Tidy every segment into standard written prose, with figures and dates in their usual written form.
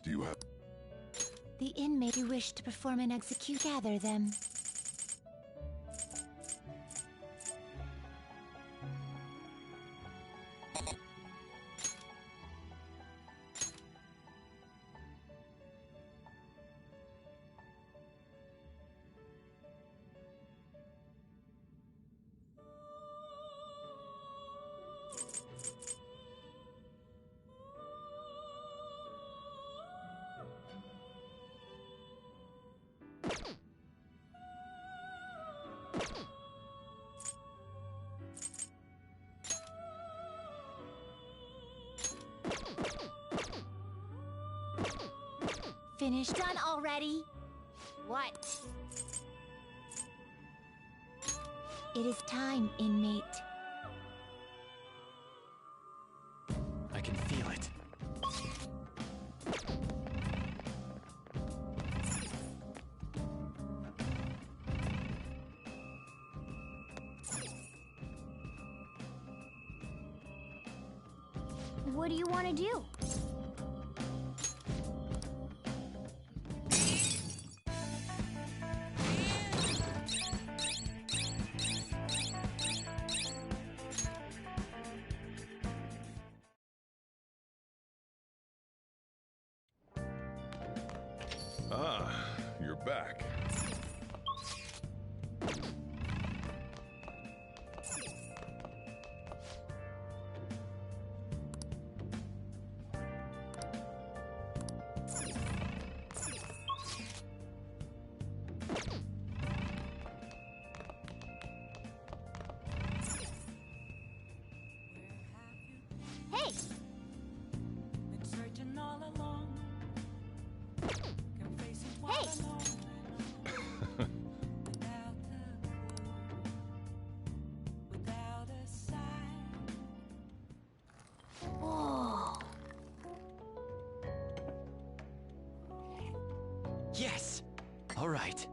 Do you have... The inmate who wish to perform an execute, gather them. Finished? Done already? What? It is time, inmate. I can feel it. What do you want to do? Ah, you're back. Hey! Been searching all along. Confessing what Hey! I know. Without a clue, without a sign. Whoa! Yes! All right.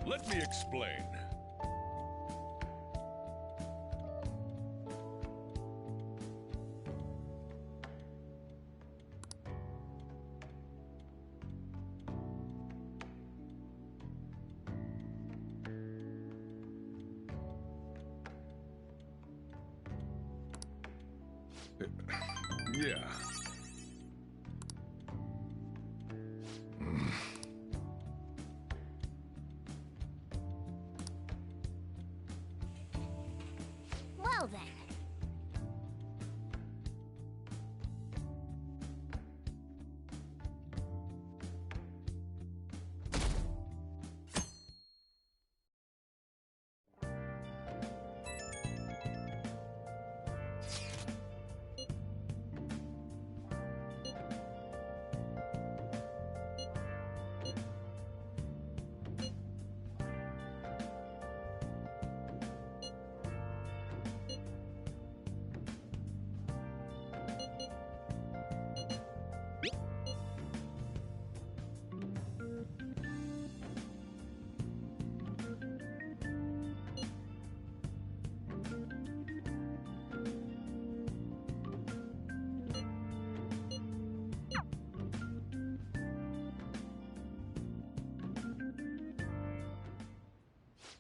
Let me explain. Yeah. Well then.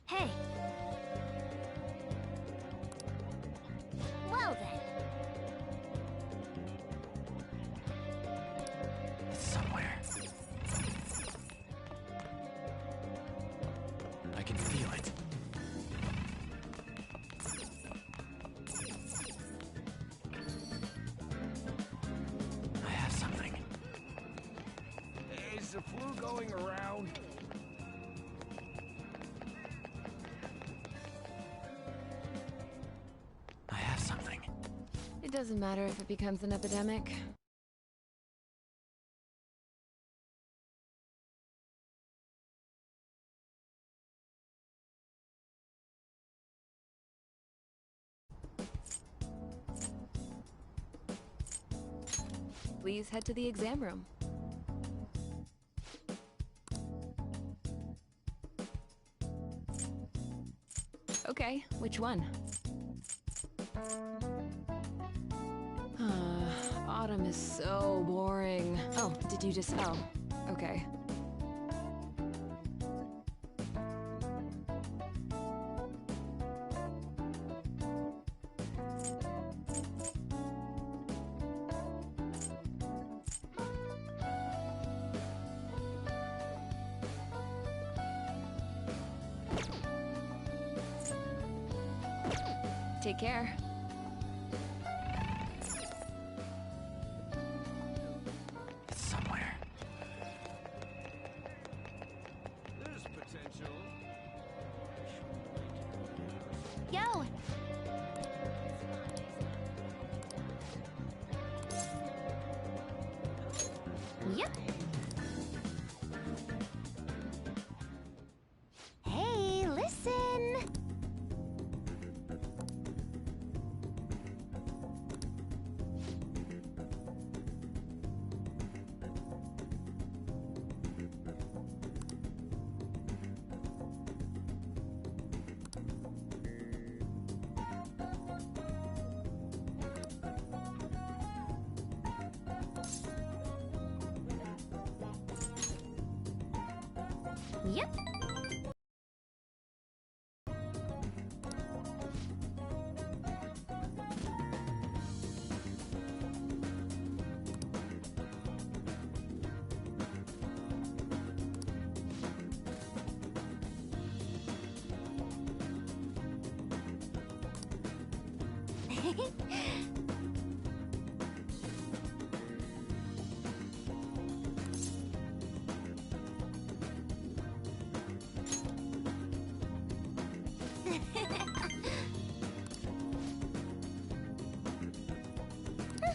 Hey! Well then. It's somewhere. I can feel it. I have something. Is the flu going around? I have something. It doesn't matter if it becomes an epidemic. Please head to the exam room. Okay, which one? Autumn is so boring. Oh, did you just... Oh, okay. Take care. It's somewhere. There's potential. Yo! Yep. Hey, listen! Yep.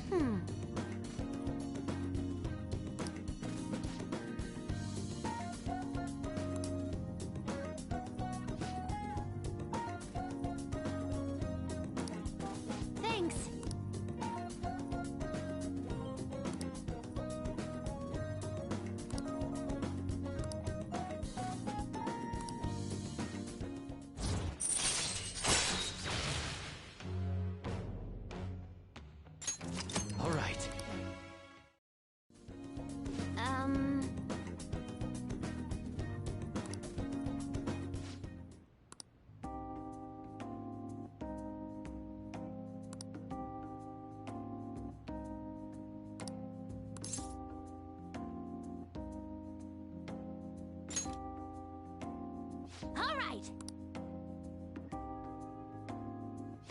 Hmm. Thanks. All right. All right.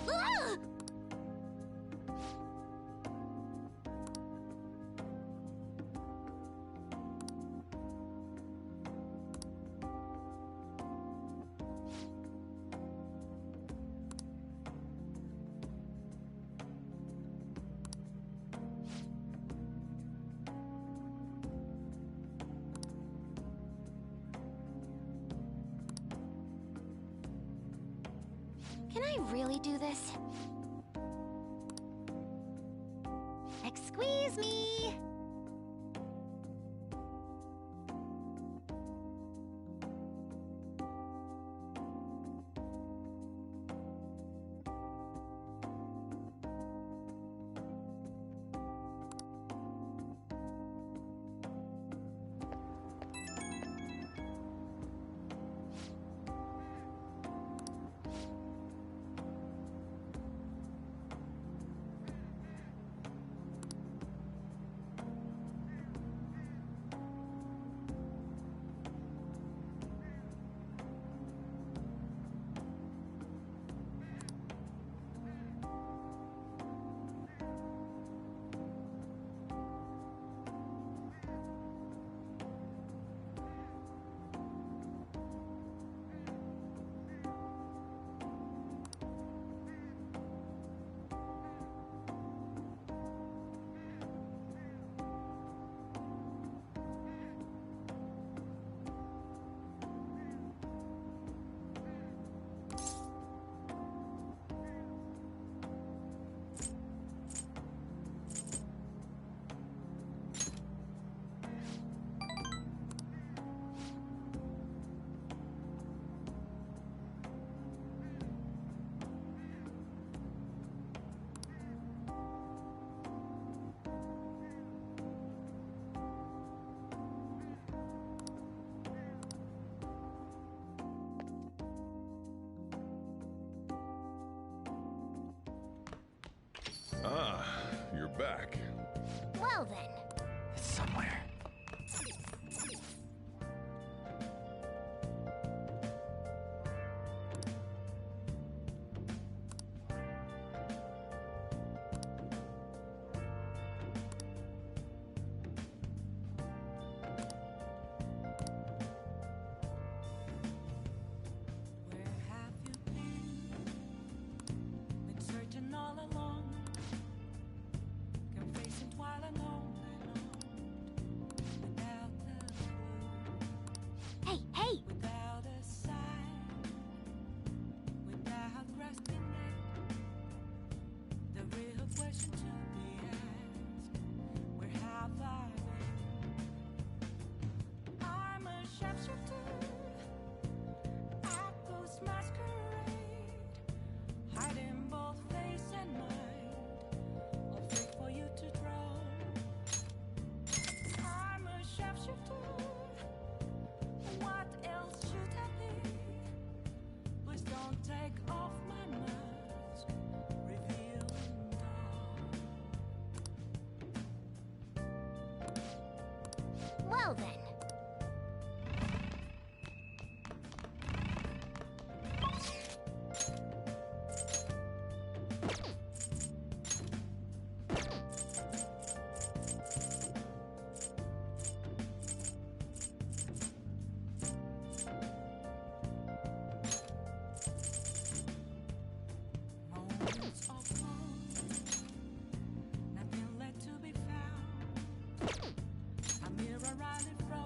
Ah! Can I really do this? Excuse me! back. Well then. It's somewhere. Where have you been? Been searching all along, complacent while alone without a clue, Hey, hey! without a sign, without resting it. The real question to be asked: where have I been? I'm a sharpshooter at Ghost Masquerade, hiding both face and mind, all free for you to draw. I'm a sharpshooter. What else should I be? Please don't take off my mask, revealing dawn. Well then. Moments of calm, nothing left to be found. A mirror right in front.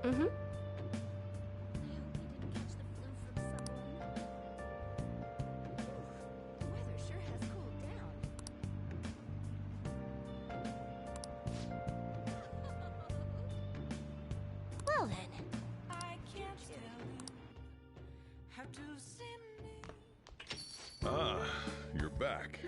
Mm-hmm. Well then. I can't tell you how to simply. Ah, you're back.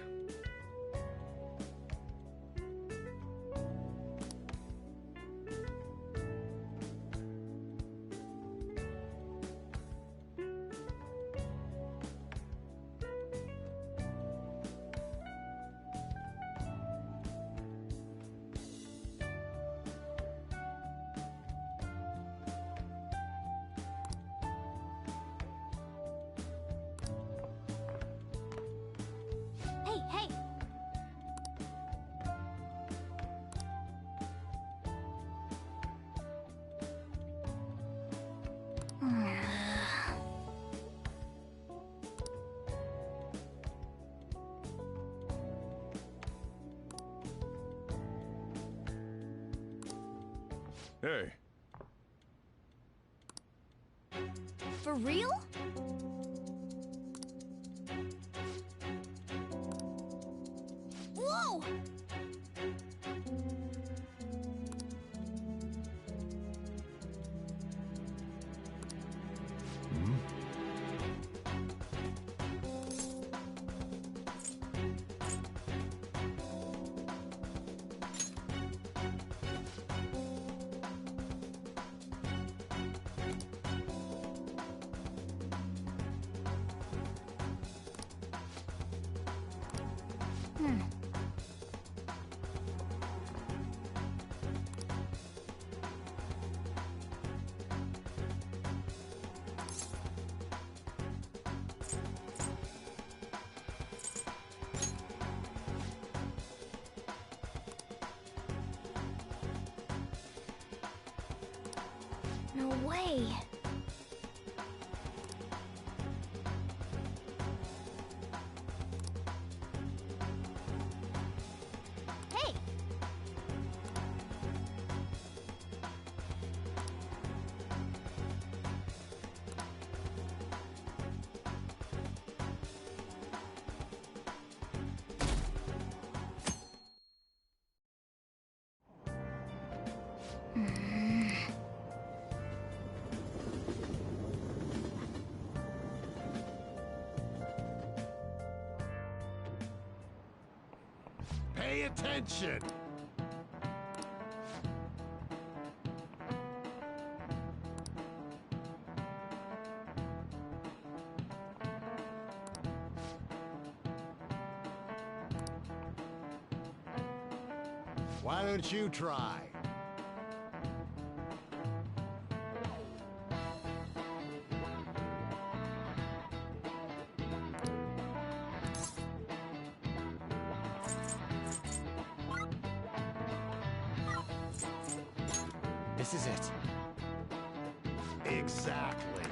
Hey, hey! Hey, For real? Whoa! No way. Hey! Pay attention! Why don't you try? This is it. Exactly.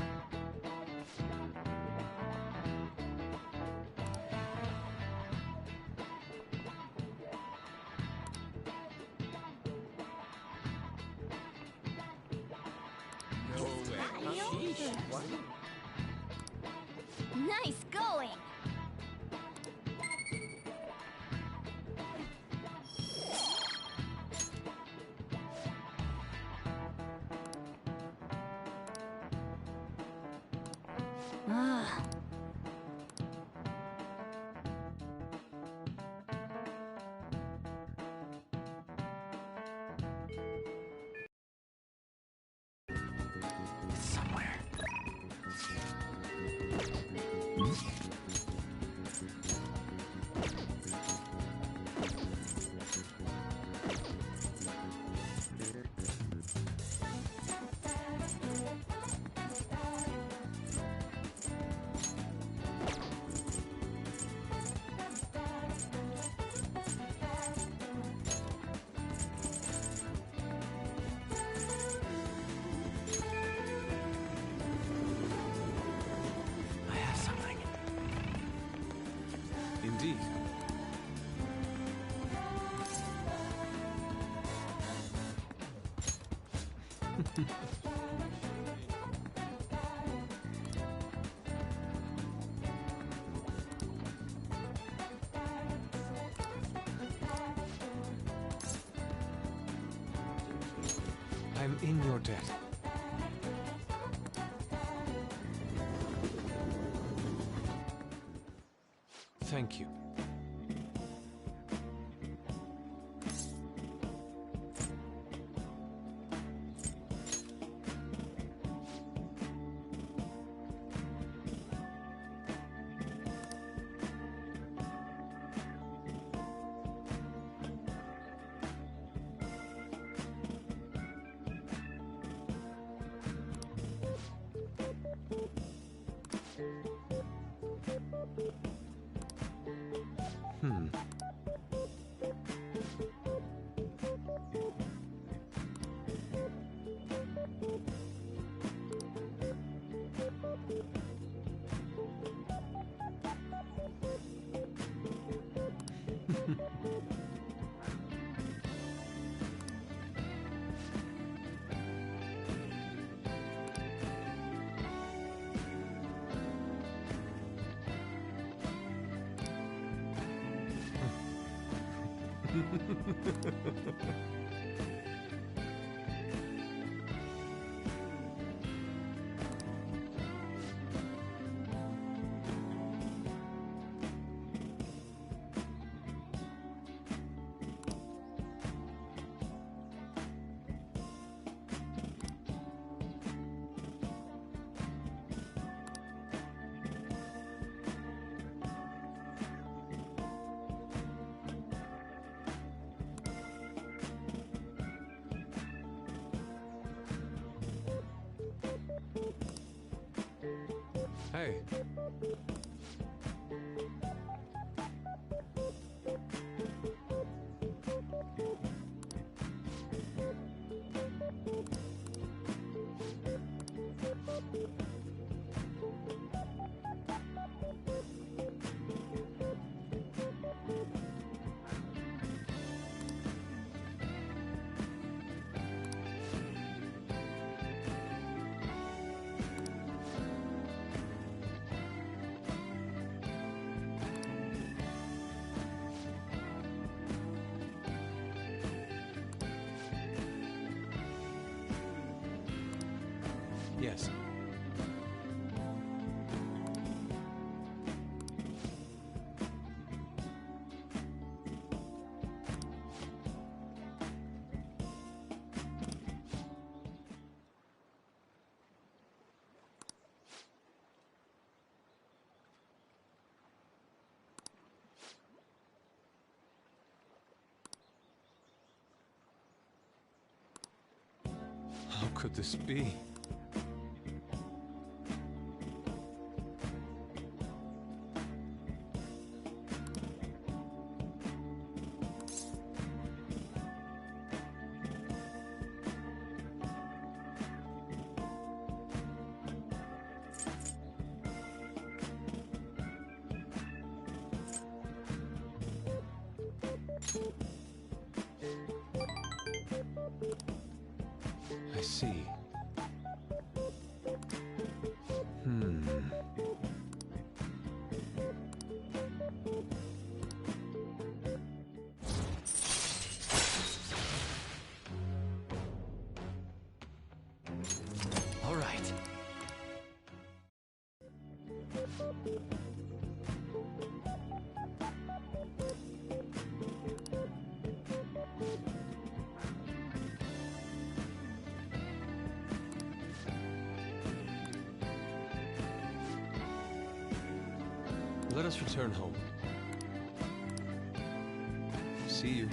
Nice going! Ah. It's somewhere. I'm in your debt. Thank you. Hey. Yes. How could this be? I see. All right. Let us return home. See you.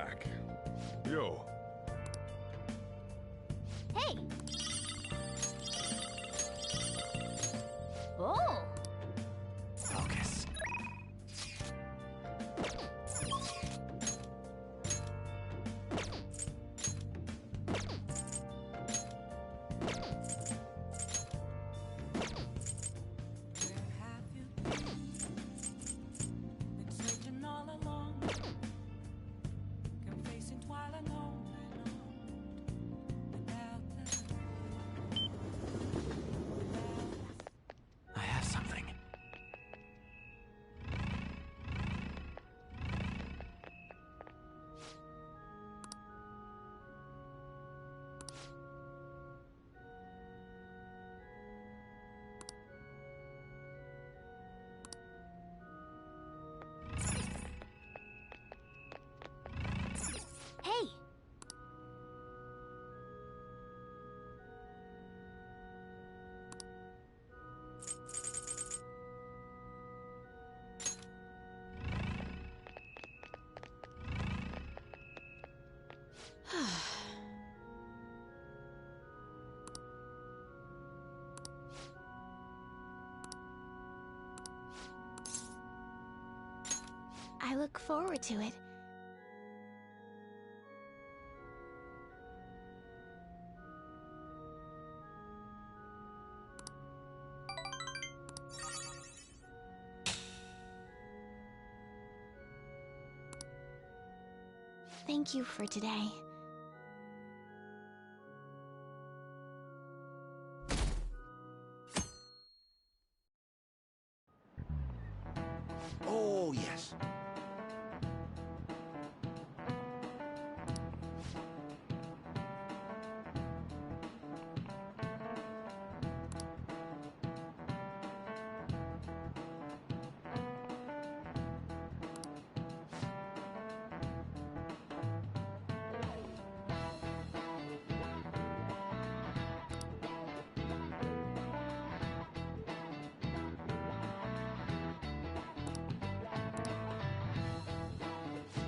back. Yo. Hey! Oh! Focus. Where have you been? Been searching all along, confessing while alone and on, without I have something. Hey! I look forward to it. Thank you for today. Oh, yes.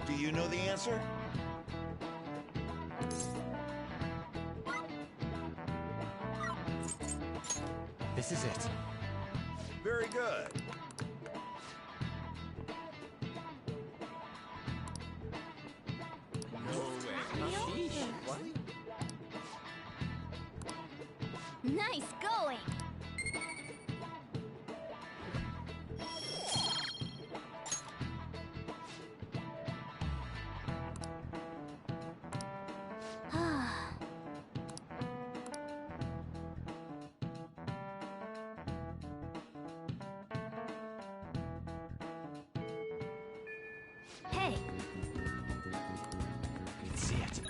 Do you know the answer? This is it. Very good. Nice going! Hey! I can see it.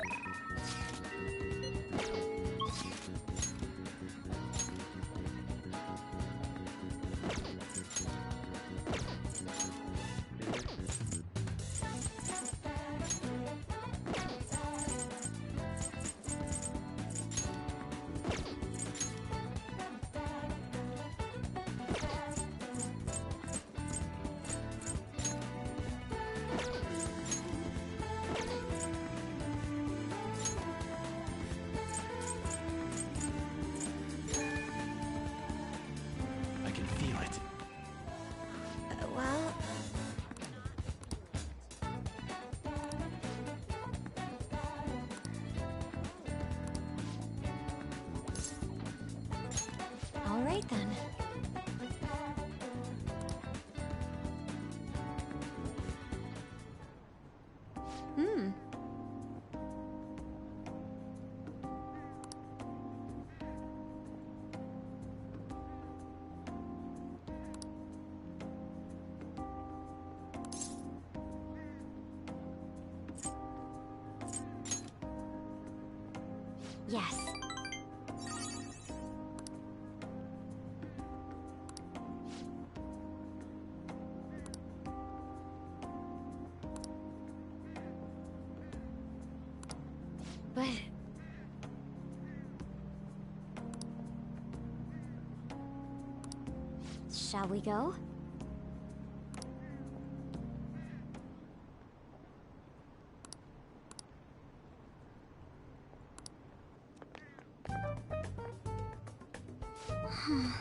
I can feel it. Well... All right then. Yes. But... Shall we go? Oh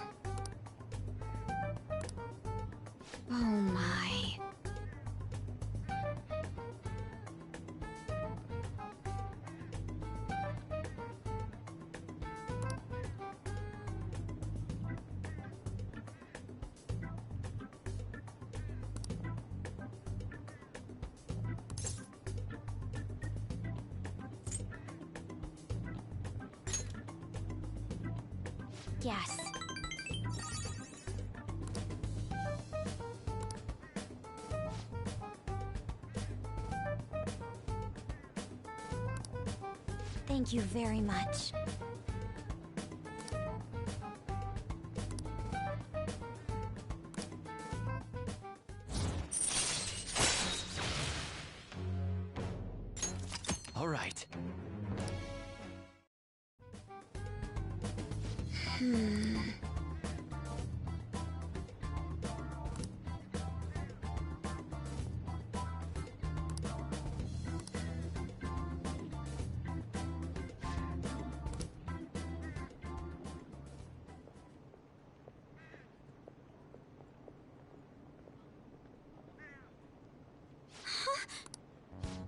my. Yes. Thank you very much. All right.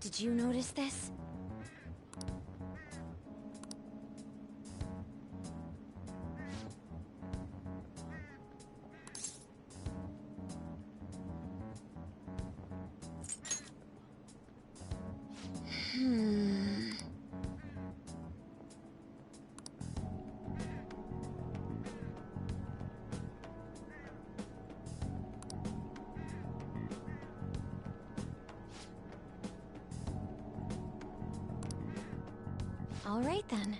Did you notice this? All right then.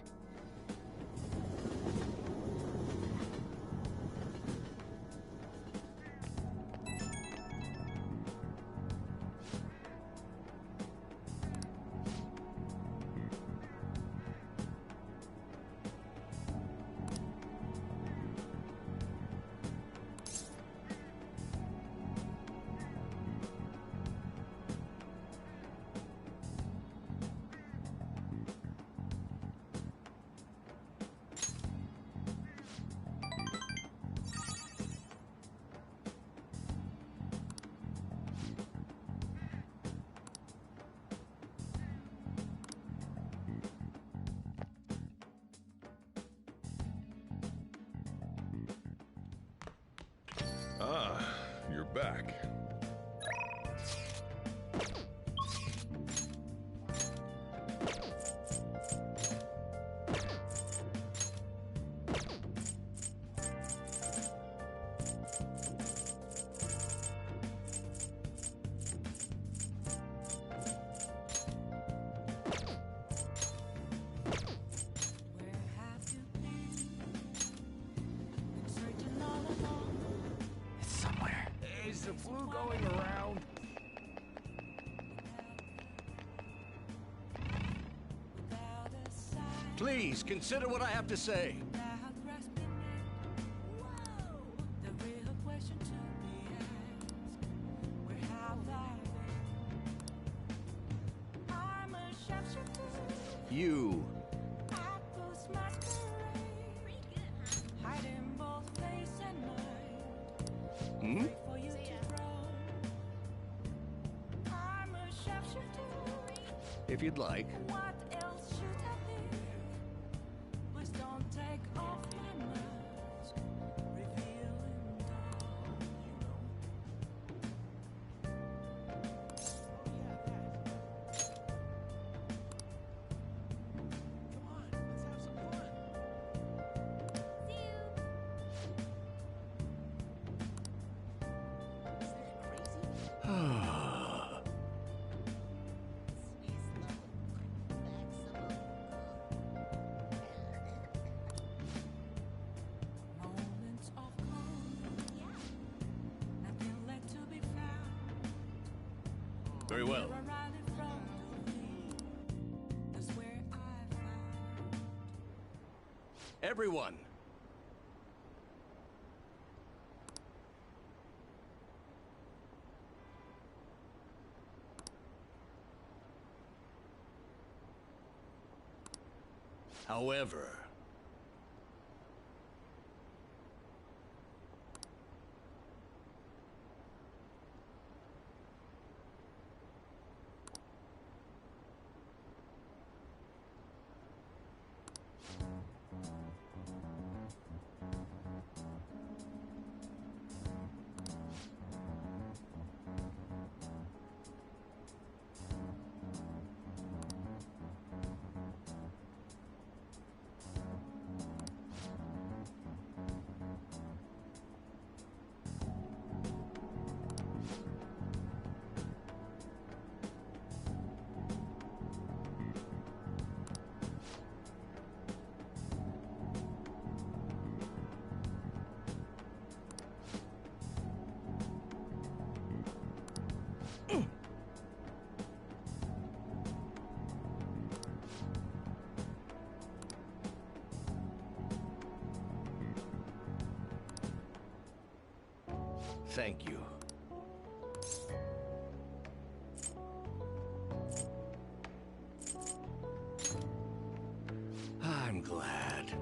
Ah, you're back. Where have you been? Been searching all along. It's somewhere. Is the flu going around? Without a sign, Please, consider what I have to say. without grasping it. Whoa! The real question to be asked: where have I been? I'm a sharpshooter. You. Apples masquerade, hiding both face and mind. Hmm? Wait for you to grow. I'm a sharpshooter. If you'd like. What else should I be? Please don't take off my mask, revealing all you know. Come on, let's have some fun. Moments of calm, nothing left to be found. Very well. You're right in front of me. That's where I found. Everyone. However, Thank you. I'm glad.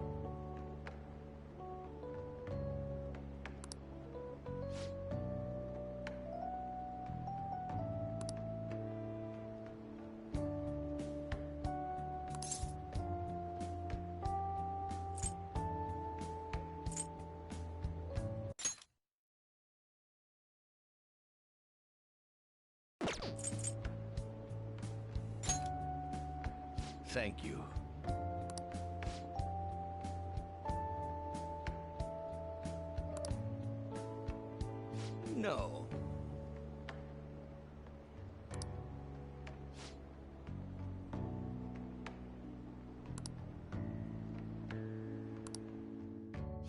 Thank you. No.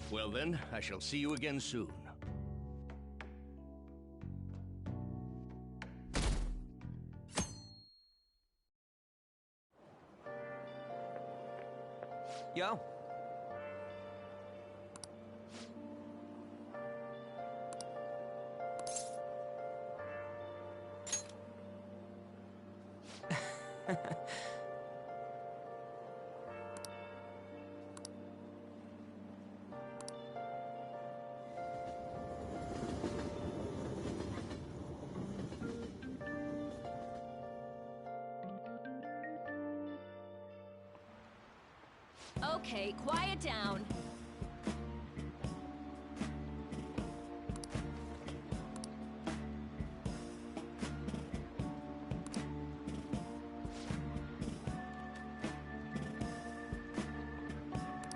Well then, I shall see you again soon. Yo. Okay, quiet down.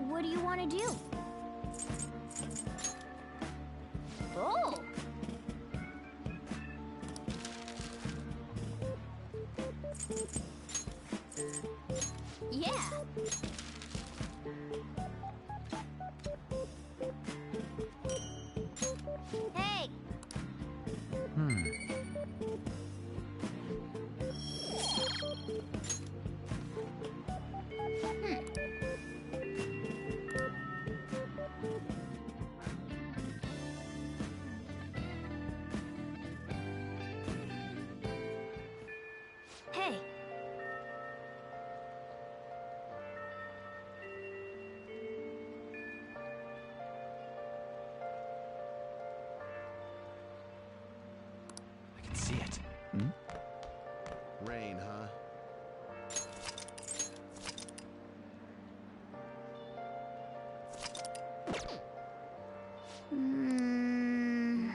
What do you want to do? Oh! Yeah! Hey! Hey! I can see it. Rain, huh? Mm.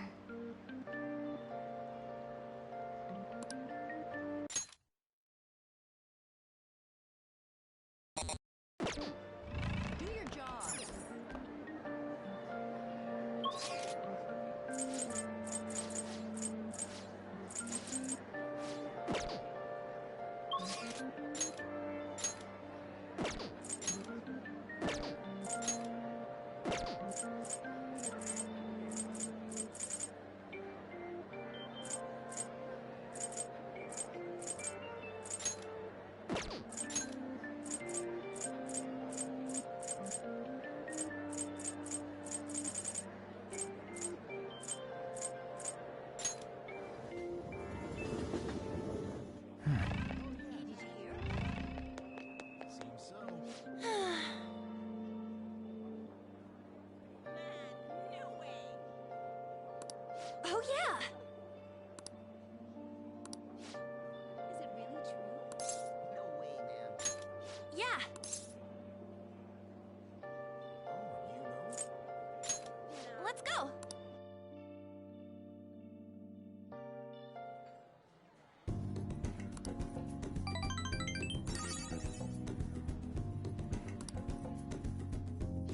Do your job. Oh, yeah! Is it really true? No way, man. Yeah! Oh, you know? Let's go!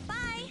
Bye!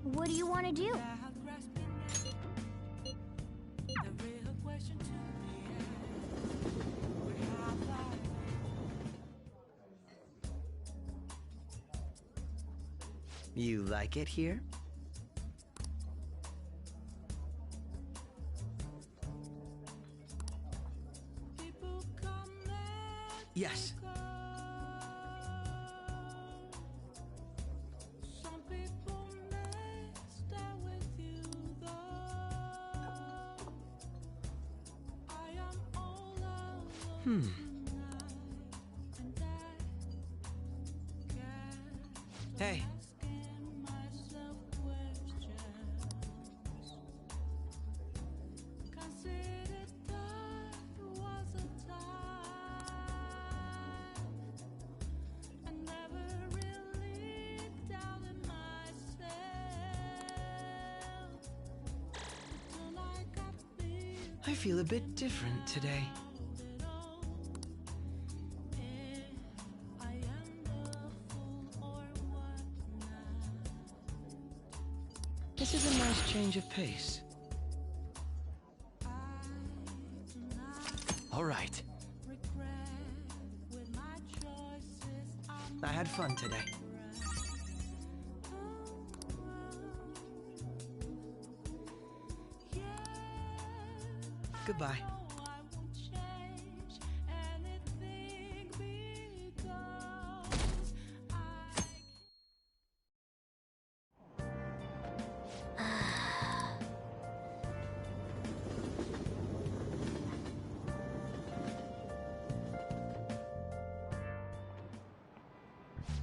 What do you want to do? You like it here? Yes. Hey. I feel a bit different today. This is a nice change of pace. All right. I had fun today. Goodbye.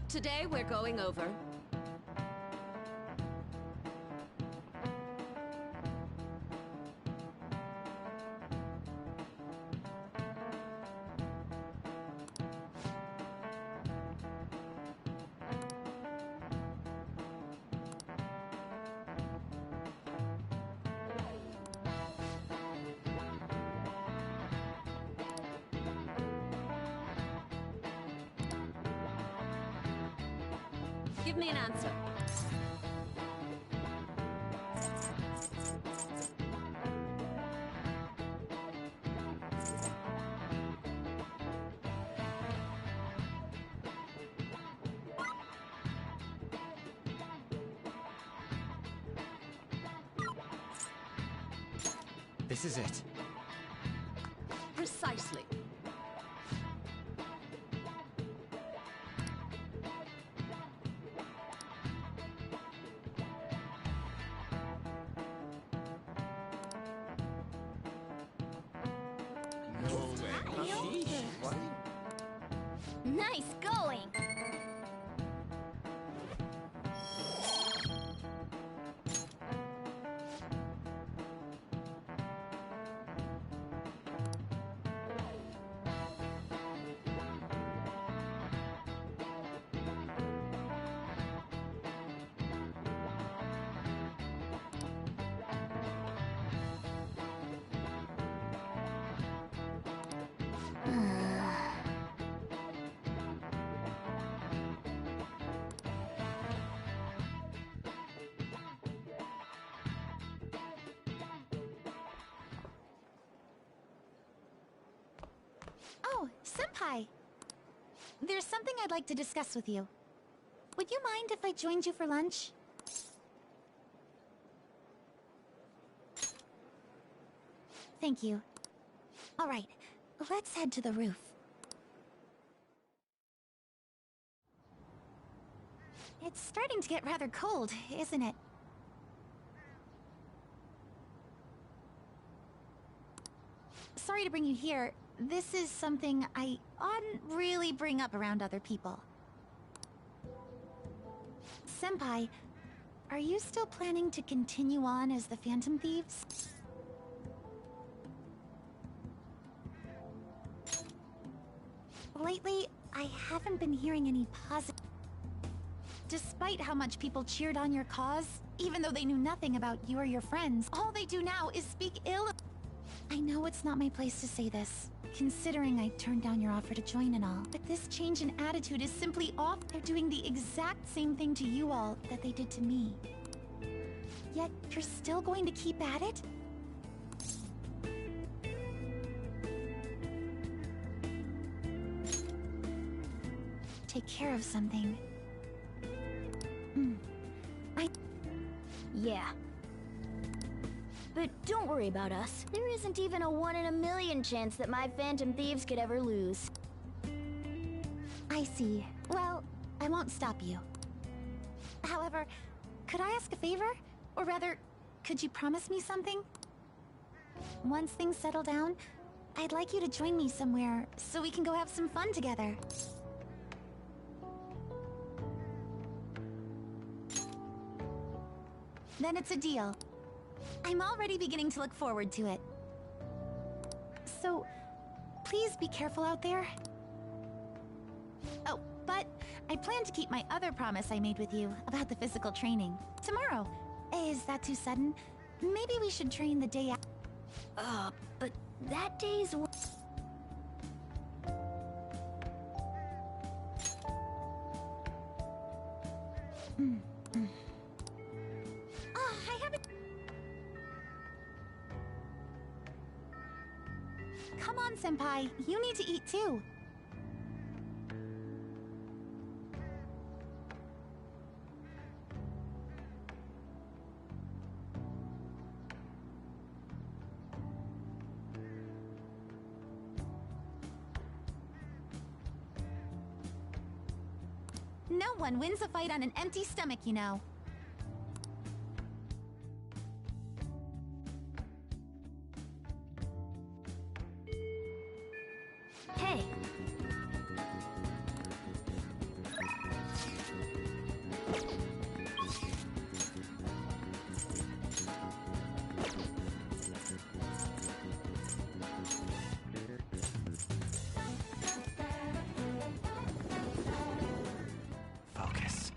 Today we're going over. Give me an answer. This is it. Precisely. Nice going! Oh, Senpai! There's something I'd like to discuss with you. Would you mind if I joined you for lunch? Thank you. Alright, let's head to the roof. It's starting to get rather cold, isn't it? Sorry to bring you here. This is something I oughtn't really bring up around other people. Senpai, are you still planning to continue on as the Phantom Thieves? Lately, I haven't been hearing any positive... Despite how much people cheered on your cause, even though they knew nothing about you or your friends, all they do now is speak ill of... I know it's not my place to say this, considering I turned down your offer to join and all, but this change in attitude is simply off. They're doing the exact same thing to you all that they did to me. Yet you're still going to keep at it? Take care of something. Yeah. But don't worry about us. There isn't even a 1 in a million chance that my Phantom Thieves could ever lose. I see. Well, I won't stop you. However, could I ask a favor? Or rather, could you promise me something? Once things settle down, I'd like you to join me somewhere so we can go have some fun together. Then it's a deal. I'm already beginning to look forward to it. So, please be careful out there. Oh, but I plan to keep my other promise I made with you about the physical training. Tomorrow. Is that too sudden? Maybe we should train the day after. But that day's... I haven't... Come on, Senpai. You need to eat too. No one wins a fight on an empty stomach, you know. Hey! Focus.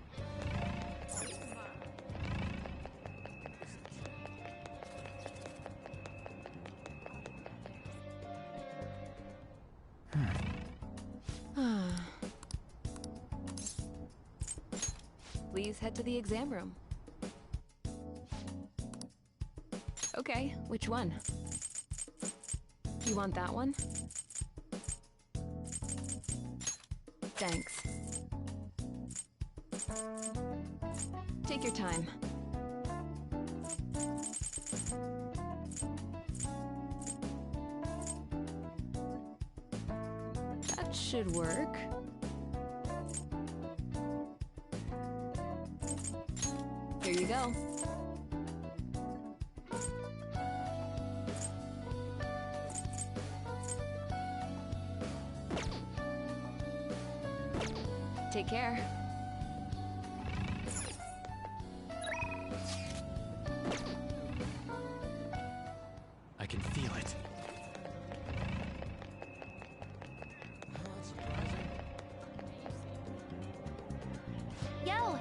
Please head to the exam room. Okay, which one? You want that one? Thanks. Take your time. That should work. Here you go. Take care. I can feel it. Yo!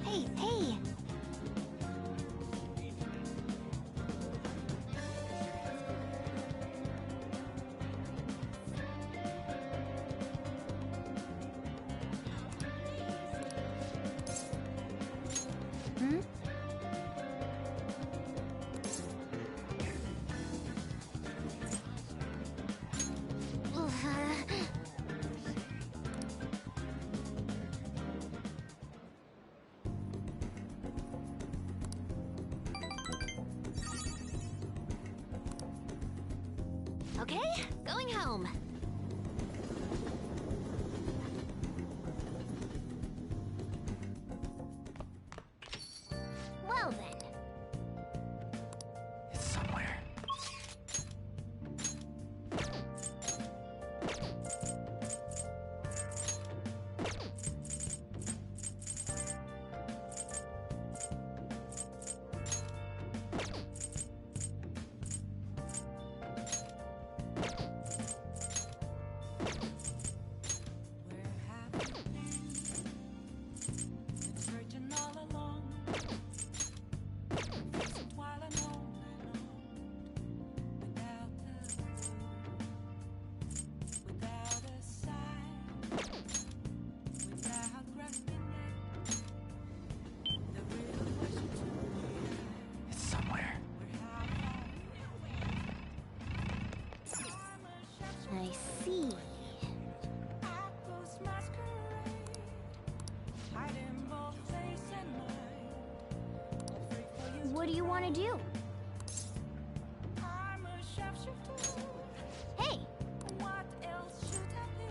Hey, hey! Hmm? Okay, going home. Well then. It's somewhere. do you want to do? I'm a sharpshooter. Hey, What else should I be?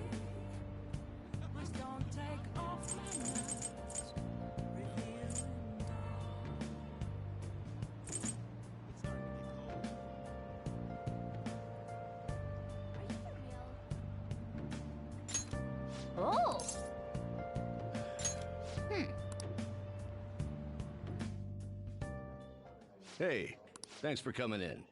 Please don't take off my mask. Revealing oh! Hey, thanks for coming in.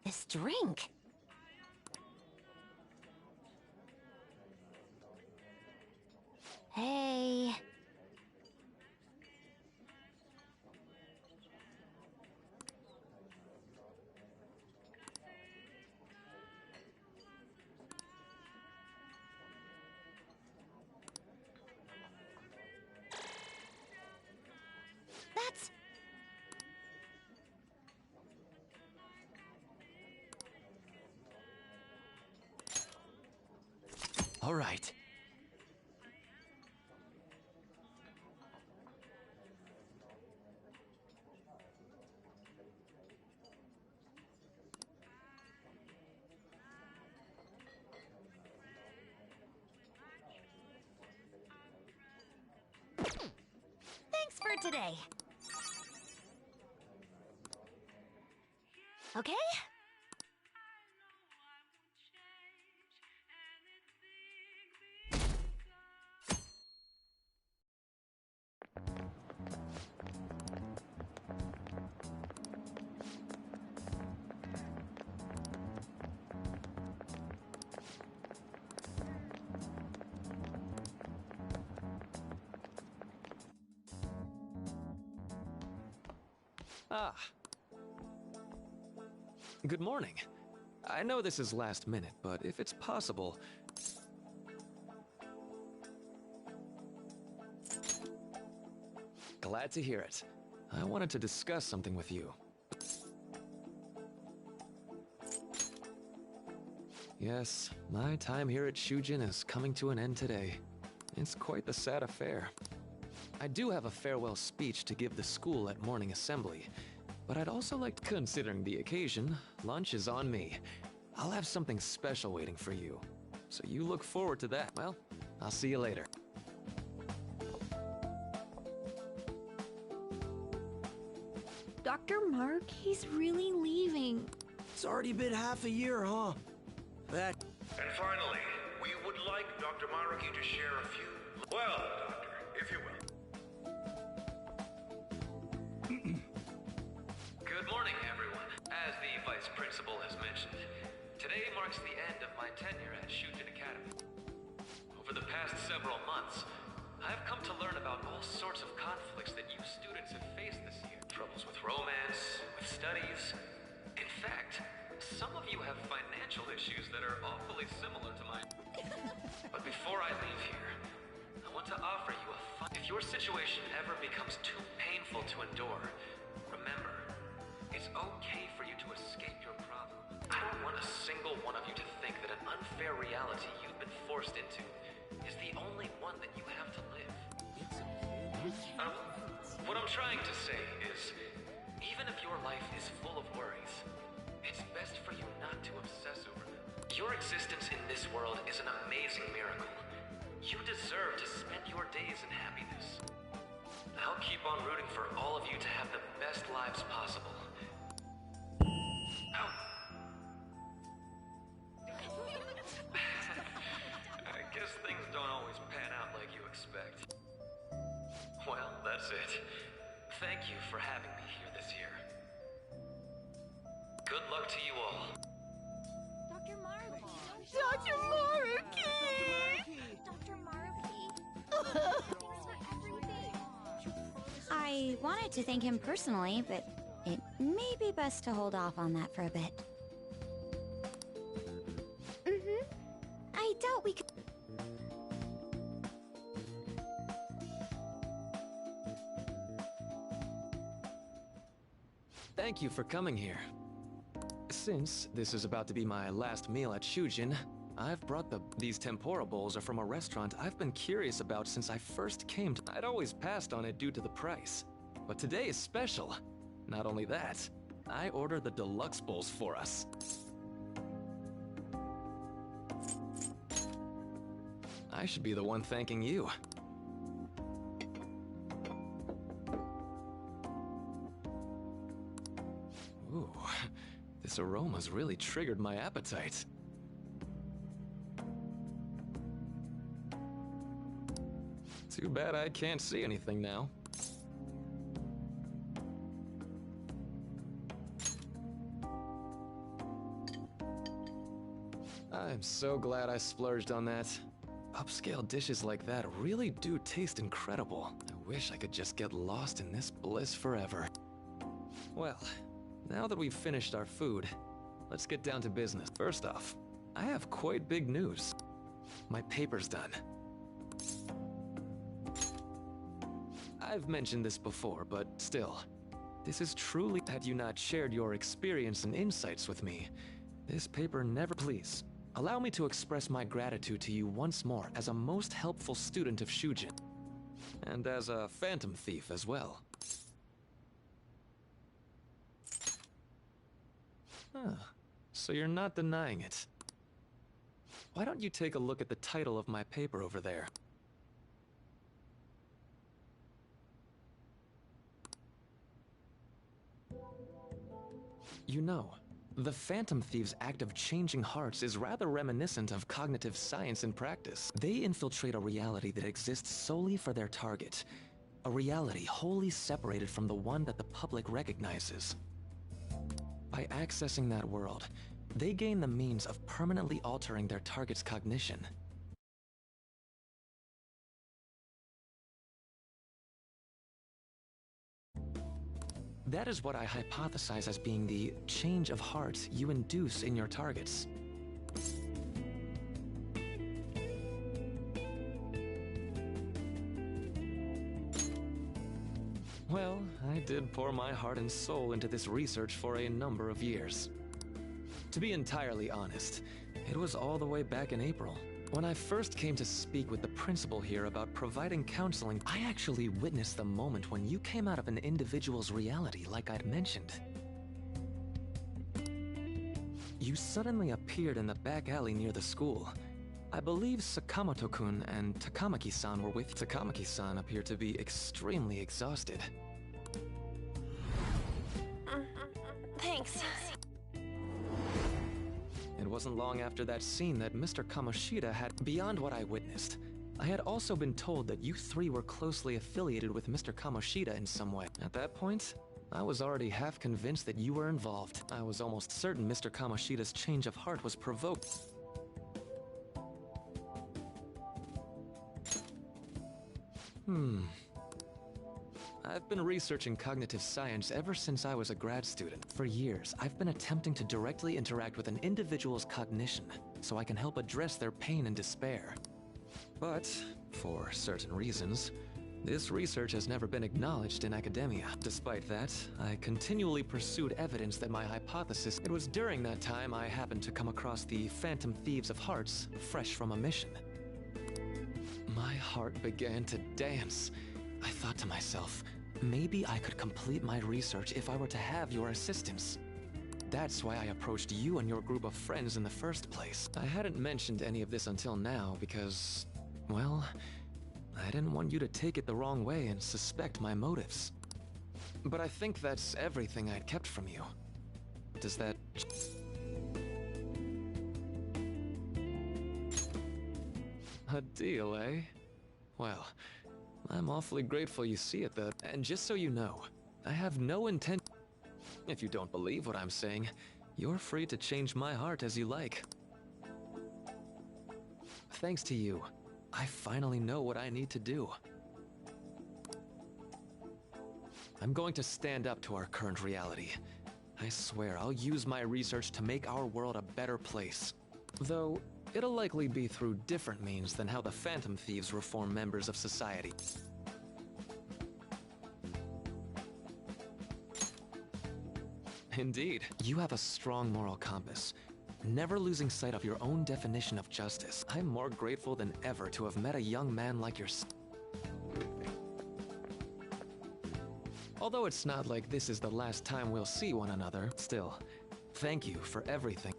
This drink. Hey. That's... All right. Thanks for today. Okay? Ah. Good morning. I know this is last minute, but if it's possible... Glad to hear it. I wanted to discuss something with you. Yes, my time here at Shujin is coming to an end today. It's quite the sad affair. I do have a farewell speech to give the school at morning assembly, but I'd also like, considering the occasion, lunch is on me. I'll have something special waiting for you. So you look forward to that. Well, I'll see you later. Dr. Mark, he's really leaving. It's already been half a year, huh? That... And finally, we would like Dr. Maruki to share a few... Well, Doctor, if you will. Good morning, everyone. As the Vice Principal has mentioned, today marks the end of my tenure at Shujin Academy. Over the past several months, I've come to learn about all sorts of conflicts that you students have faced this year. Troubles with romance, with studies. In fact, some of you have financial issues that are awfully similar to mine. But before I leave here, I want to offer you a fun... If your situation ever becomes too painful to endure, remember, it's okay for you to escape your problem. I don't want a single one of you to think that an unfair reality you've been forced into is the only one that you have to live. What I'm trying to say is, even if your life is full of worries, it's best for you not to obsess over them. Your existence in this world is an amazing miracle. You deserve to spend your days in happiness. I'll keep on rooting for all of you to have the best lives possible. Ow. I guess things don't always pan out like you expect. Well, that's it. Thank you for having me here this year. Good luck to you all. Dr. Maruki! Dr. Maruki! Dr. Maruki! Thanks for everything! I wanted to thank him personally, but it may be best to hold off on that for a bit. Mm-hmm. I doubt we could... Thank you for coming here. Since this is about to be my last meal at Shujin, I've brought these tempura bowls are from a restaurant I've been curious about since I first came to. I'd always passed on it due to the price, but today is special. Not only that, I ordered the deluxe bowls for us. I should be the one thanking you. Ooh, this aroma's really triggered my appetite. Too bad I can't see anything now. I'm so glad I splurged on that. Upscale dishes like that really do taste incredible. I wish I could just get lost in this bliss forever. Well, now that we've finished our food, let's get down to business. First off, I have quite big news. My paper's done. I've mentioned this before, but still, this is truly... Had you not shared your experience and insights with me, this paper never... Please, allow me to express my gratitude to you once more as a most helpful student of Shujin, and as a phantom thief as well. Huh, so you're not denying it. Why don't you take a look at the title of my paper over there? You know, the Phantom Thieves' act of changing hearts is rather reminiscent of cognitive science in practice. They infiltrate a reality that exists solely for their target, a reality wholly separated from the one that the public recognizes. By accessing that world, they gain the means of permanently altering their target's cognition. That is what I hypothesize as being the change of heart you induce in your targets. Well, I did pour my heart and soul into this research for a number of years. To be entirely honest, it was all the way back in April. When I first came to speak with the principal here about providing counseling, I actually witnessed the moment when you came out of an individual's reality like I'd mentioned. You suddenly appeared in the back alley near the school. I believe Sakamoto-kun and Takamaki-san were with... Takamaki-san appeared to be extremely exhausted. Thanks. It wasn't long after that scene that Mr. Kamoshida had... Beyond what I witnessed, I had also been told that you three were closely affiliated with Mr. Kamoshida in some way. At that point, I was already half convinced that you were involved. I was almost certain Mr. Kamoshida's change of heart was provoked. I've been researching cognitive science ever since I was a grad student. For years, I've been attempting to directly interact with an individual's cognition so I can help address their pain and despair. But, for certain reasons, this research has never been acknowledged in academia. Despite that, I continually pursued evidence that my hypothesis... It was during that time I happened to come across the Phantom Thieves of Hearts, fresh from a mission. My heart began to dance. I thought to myself, maybe I could complete my research if I were to have your assistance. That's why I approached you and your group of friends in the first place. I hadn't mentioned any of this until now because, well, I didn't want you to take it the wrong way and suspect my motives. But I think that's everything I'd kept from you. Does that... A deal, eh? Well, I'm awfully grateful you see it that. And just so you know, I have no intent... If you don't believe what I'm saying, you're free to change my heart as you like. Thanks to you, I finally know what I need to do. I'm going to stand up to our current reality. I swear I'll use my research to make our world a better place. Though, it'll likely be through different means than how the Phantom Thieves reform members of society. Indeed. You have a strong moral compass, never losing sight of your own definition of justice. I'm more grateful than ever to have met a young man like yourself. Although it's not like this is the last time we'll see one another, still, thank you for everything.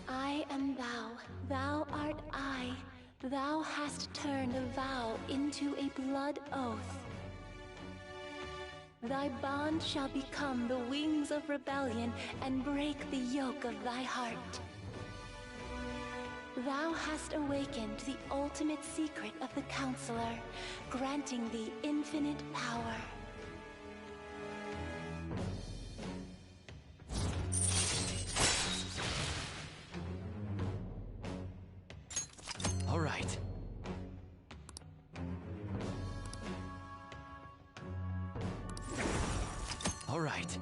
I am thou, thou art I. Thou hast turned a vow into a blood oath. Thy bond shall become the wings of rebellion and break the yoke of thy heart. Thou hast awakened the ultimate secret of the Counselor, granting thee infinite power. All right. All right.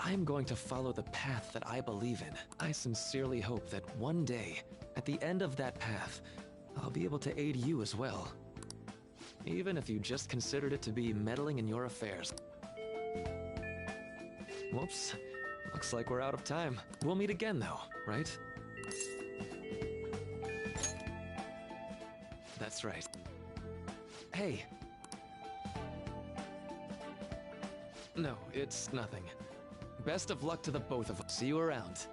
I'm going to follow the path that I believe in. I sincerely hope that one day, at the end of that path, I'll be able to aid you as well. Even if you just considered it to be meddling in your affairs. Whoops. Looks like we're out of time. We'll meet again though, right? That's right. Hey. No, it's nothing. Best of luck to the both of us. See you around.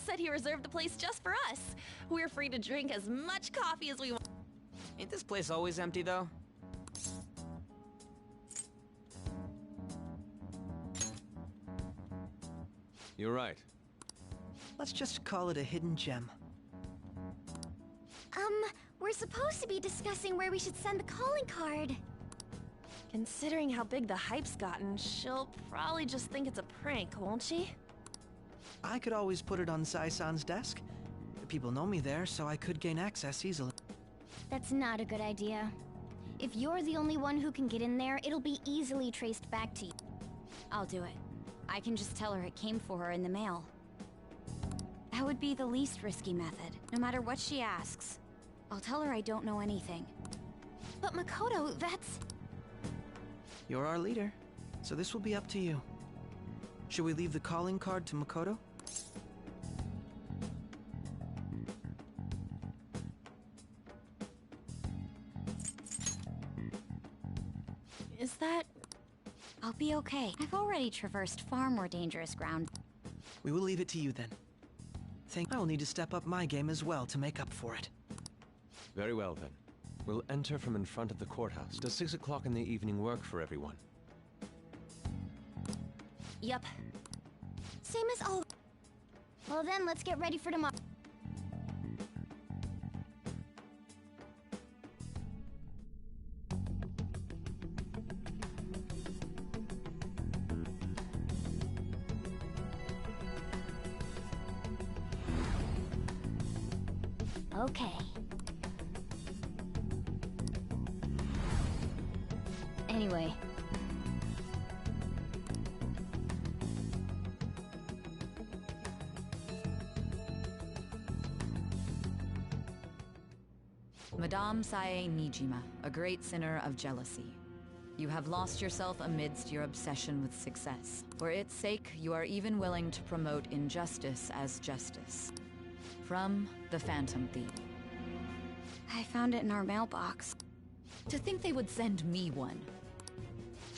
Said he reserved the place just for us. We're free to drink as much coffee as we want. Ain't this place always empty, though? You're right. Let's just call it a hidden gem. We're supposed to be discussing where we should send the calling card. Considering how big the hype's gotten, she'll probably just think it's a prank, won't she? I could always put it on Sai-san's desk. People know me there, so I could gain access easily. That's not a good idea. If you're the only one who can get in there, it'll be easily traced back to you. I'll do it. I can just tell her it came for her in the mail. That would be the least risky method, no matter what she asks. I'll tell her I don't know anything. But Makoto, that's... You're our leader, so this will be up to you. Should we leave the calling card to Makoto? Is that... I'll be okay. I've already traversed far more dangerous ground. We will leave it to you then. I will need to step up my game as well to make up for it. Very well then. We'll enter from in front of the courthouse. Does 6 o'clock in the evening work for everyone? Yep. Same as all. Well then, let's get ready for tomorrow. Okay. Anyway. Madame Sae Nijima, a great sinner of jealousy. You have lost yourself amidst your obsession with success. For its sake, you are even willing to promote injustice as justice. From the Phantom Thief. I found it in our mailbox. To think they would send me one.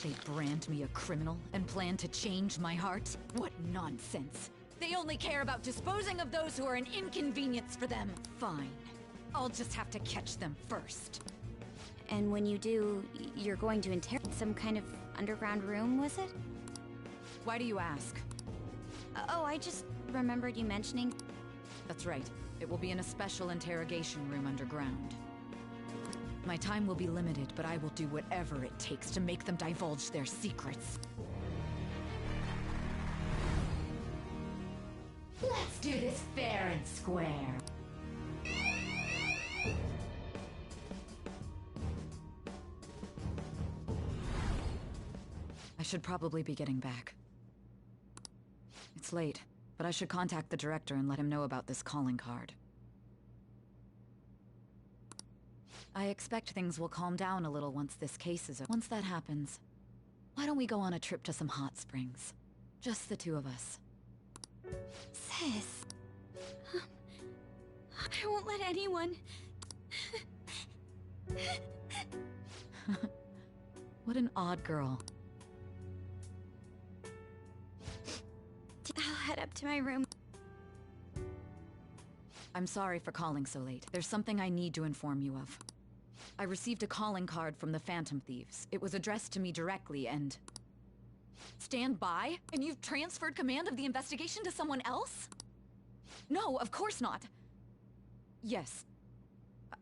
They brand me a criminal and plan to change my heart? What nonsense! They only care about disposing of those who are an inconvenience for them. Fine. I'll just have to catch them first. And when you do, you're going to interrogate some kind of underground room, was it? Why do you ask? Oh, I just remembered you mentioning... That's right. It will be in a special interrogation room underground. My time will be limited, but I will do whatever it takes to make them divulge their secrets. Let's do this fair and square. I should probably be getting back. It's late, but I should contact the director and let him know about this calling card. I expect things will calm down a little once this case is over. Once that happens, why don't we go on a trip to some hot springs? Just the two of us. Sis... I won't let anyone... What an odd girl. I'll head up to my room. I'm sorry for calling so late. There's something I need to inform you of. I received a calling card from the Phantom Thieves. It was addressed to me directly and... Stand by? And you've transferred command of the investigation to someone else? No, of course not. Yes.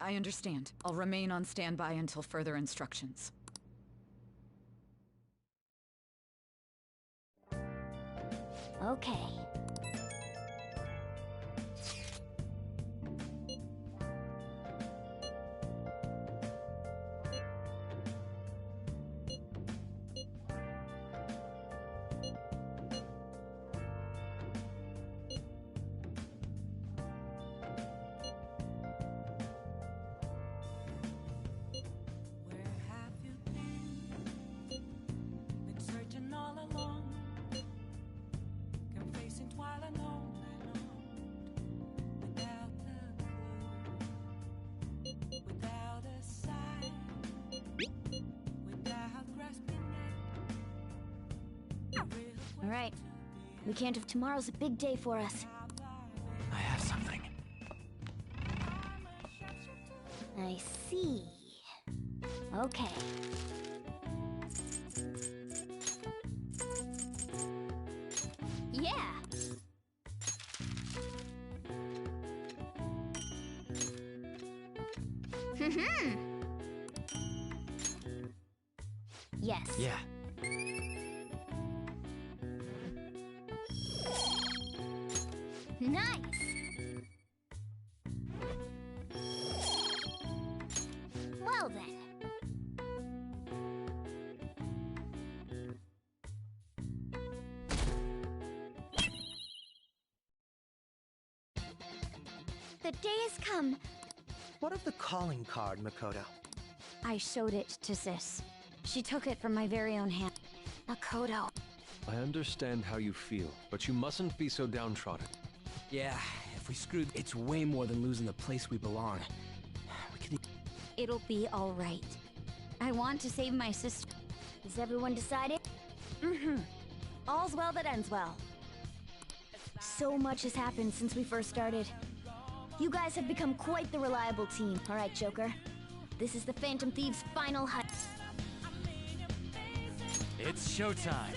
I understand. I'll remain on standby until further instructions. Okay. Alright. We can't have tomorrow's a big day for us. I have something. I see. Okay. Yeah! Yes. Yeah. Nice! Well then. The day has come. What of the calling card, Makoto? I showed it to Sis. She took it from my very own hand. Makoto. I understand how you feel, but you mustn't be so downtrodden. Yeah, if we screwed, it's way more than losing the place we belong. We could... It'll be all right. I want to save my sister. Has everyone decided? All's well that ends well. So much has happened since we first started. You guys have become quite the reliable team. All right, Joker. This is the Phantom Thieves' final hunt. It's showtime.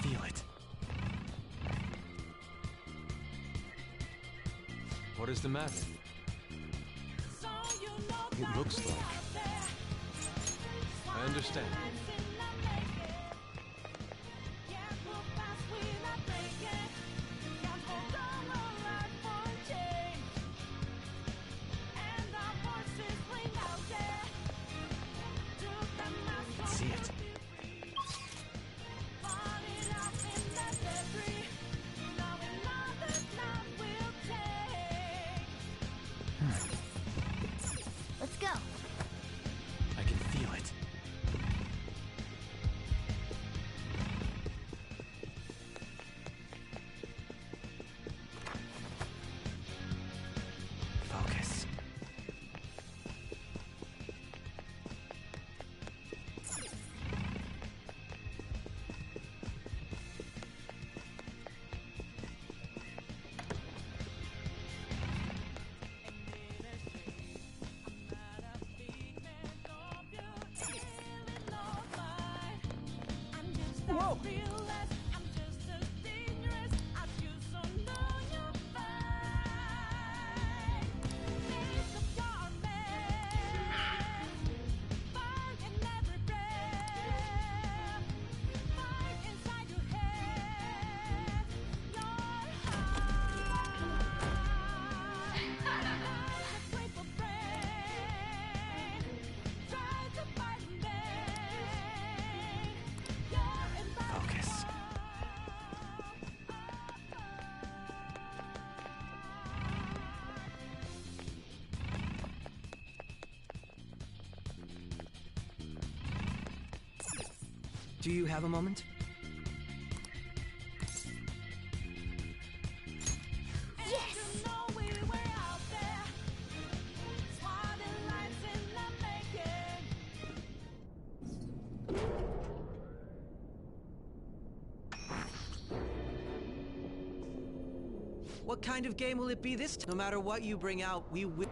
feel it. What is the matter? It looks like... I understand. See it. Let's go. I can feel it. Focus. Whoa! Focus. Do you have a moment? What kind of game will it be this time? No matter what you bring out, we will...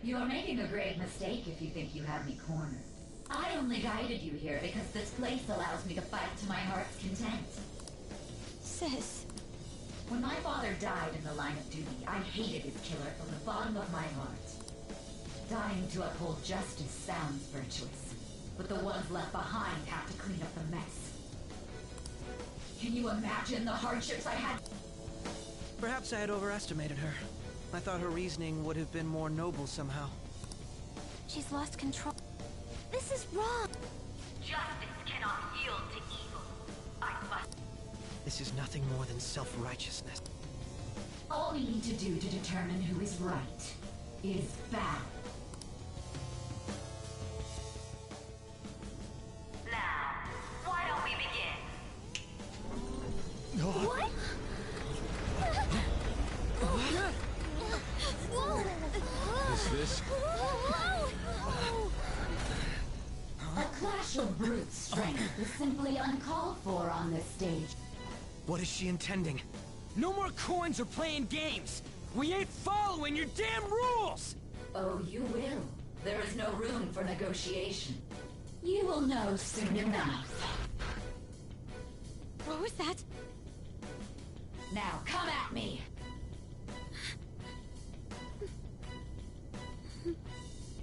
You're making a grave mistake if you think you have me cornered. I only guided you here because this place allows me to fight to my heart's content. Sis. When my father died in the line of duty, I hated his killer from the bottom of my heart. Dying to uphold justice sounds virtuous, but the ones left behind have to clean up the mess. Can you imagine the hardships I had? Perhaps I had overestimated her. I thought her reasoning would have been more noble somehow. She's lost control. This is wrong. Justice cannot yield to evil. I must. This is nothing more than self-righteousness. All we need to do to determine who is right is battle. Now, why don't we begin? What? Is this? A clash of brute strength is simply uncalled for on this stage. What is she intending? No more coins or playing games! We ain't following your damn rules! Oh, you will. There is no room for negotiation. You will know soon enough. What was that? Now, come at me!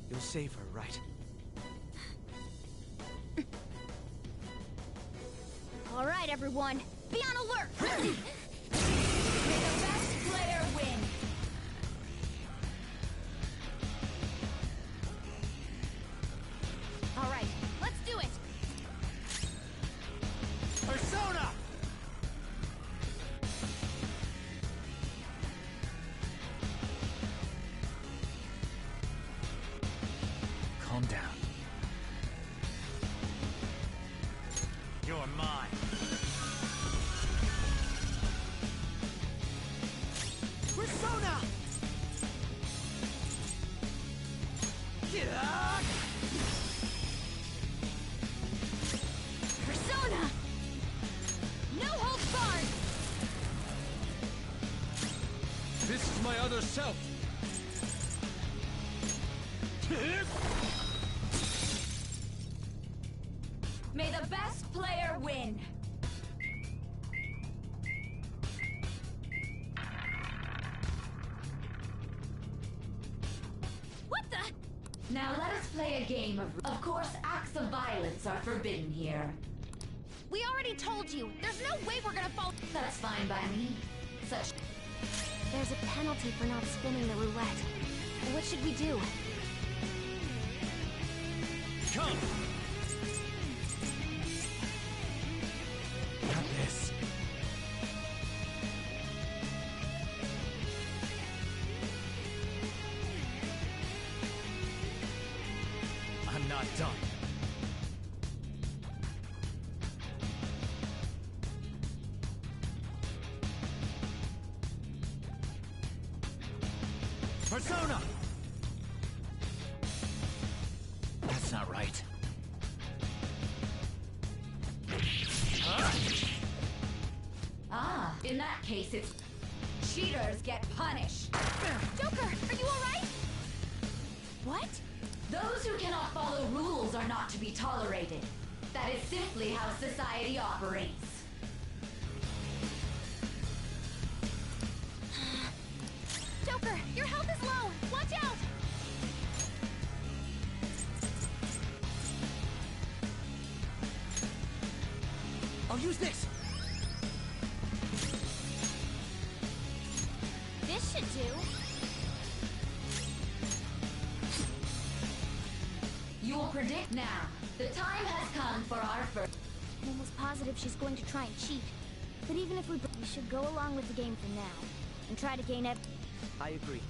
You'll save her, right? All right, everyone. Be on alert! May the best player win! All right, let's do it! Persona! Calm down. You're mine. Persona! Persona! No holds barred! This is my other self. May the best player win! the... Now let us play a game of... Of course, acts of violence are forbidden here. We already told you. There's no way we're gonna fall. That's fine by me. Such... There's a penalty for not spinning the roulette. What should we do? Come! Got this. I'm not done. Persona! That's not right. Ah, in that case, it's... Cheaters get punished. Joker, are you alright? What? Those who cannot follow rules are not to be tolerated. That is simply how society operates. Joker, your health is low. Watch out! I'll use this. This should do. You will predict now. The time has come for our first... I'm almost positive she's going to try and cheat. But even if we should go along with the game for now. And try to gain I agree.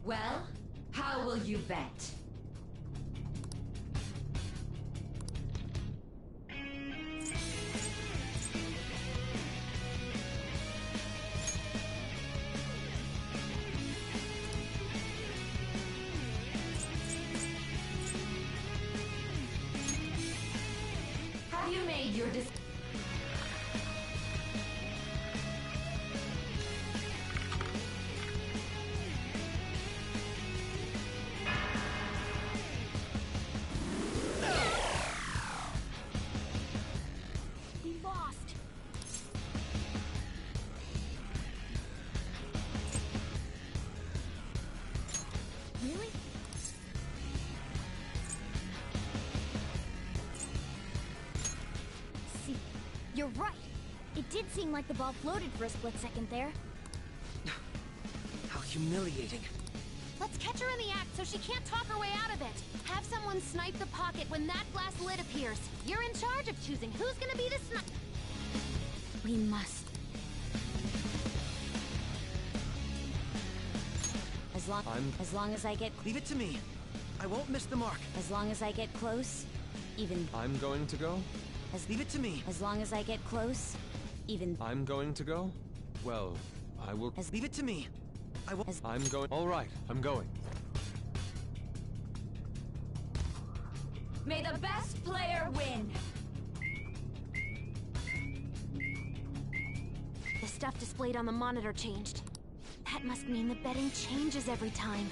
Well, how will you bet? Have you made your decision? We lost. Really? See, you're right. It did seem like the ball floated for a split second there. How humiliating. Let's catch her in the act so she can't talk her way out of it. Have someone snipe the pocket when that glass lid appears. You're in charge of choosing who's gonna be the snipe. We must. As long as I get... Leave it to me. I won't miss the mark. As long as I get close, even... I'm going to go? Leave it to me. As long as I get close, even... I'm going to go? Well, I will... Leave it to me. I'm going... All right, I'm going. May the best player win! The stuff displayed on the monitor changed. That must mean the betting changes every time.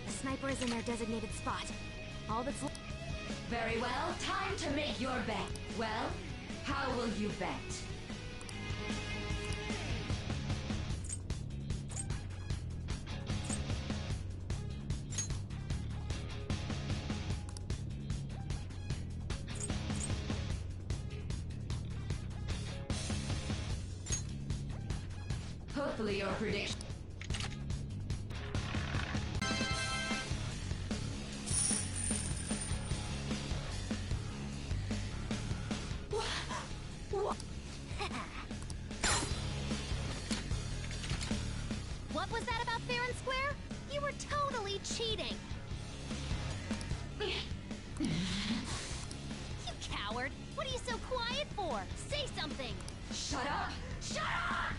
The sniper is in their designated spot. All that's left... Very well, time to make your bet. Well, how will you bet? Hopefully your prediction... What was that about fair and square? You were totally cheating. You coward! What are you so quiet for? Say something! Shut up! Shut up!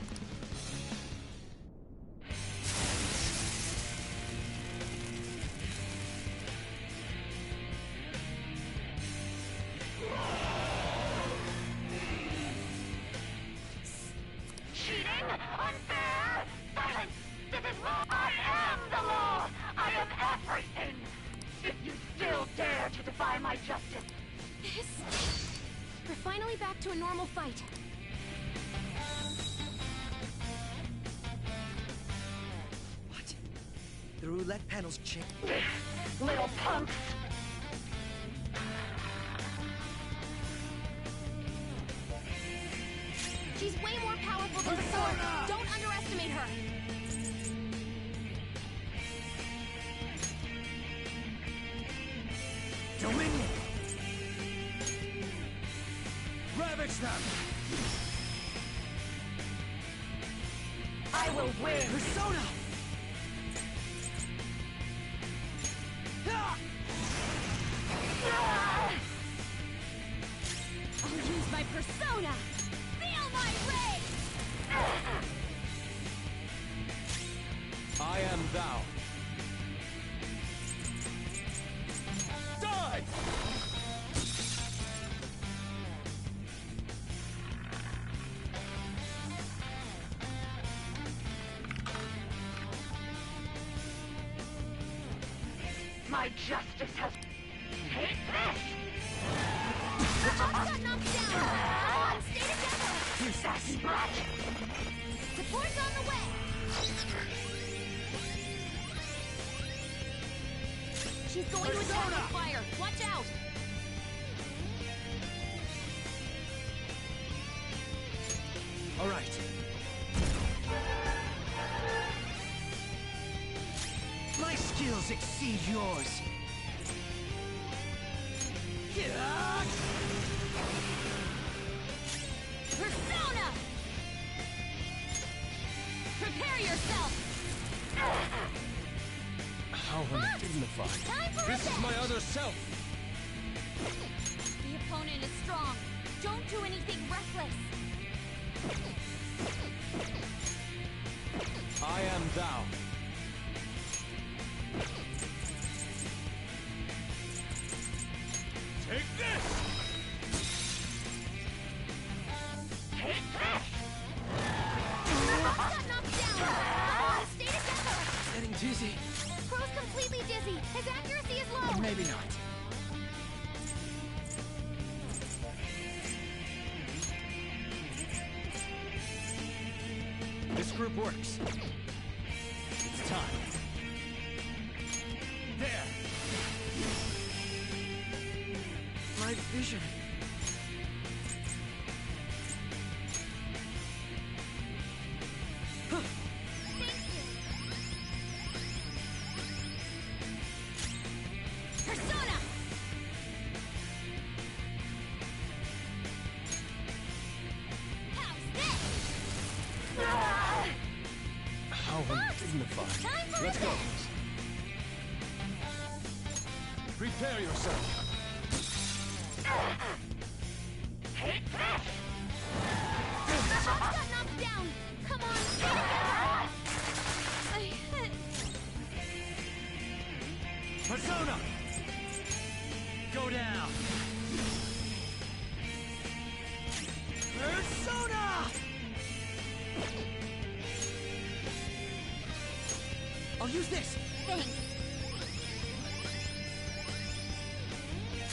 to defy my justice. We're finally back to a normal fight. What? The roulette panel's changed. Little punks! She's way more powerful than the sword. Don't underestimate her. Dominion! Ravage them! I will win! Persona! I'll use my persona! Feel my rage! I am thou. Die! My justice has... Take this! The boss got knocked down! Come on, stay together! You sassy brat! Support's on the way! She's going to attack with fire! Watch out! All right. My skills exceed yours. Persona! Prepare yourself! How undignified. Time for This is my revenge! other self. The opponent is strong. Don't do anything reckless. I am thou. Take this! Take this! Got knocked down! Come on, stay together! Getting dizzy. Crow's completely dizzy. His accuracy is low. Maybe not. This group works. It's time. There! My vision. Persona! How's this? How undignified. Time for Let's go. revenge! Prepare yourself. Take this! Got knocked down! Come on, stay together! Persona! Go down! Persona! I'll use this. Thanks.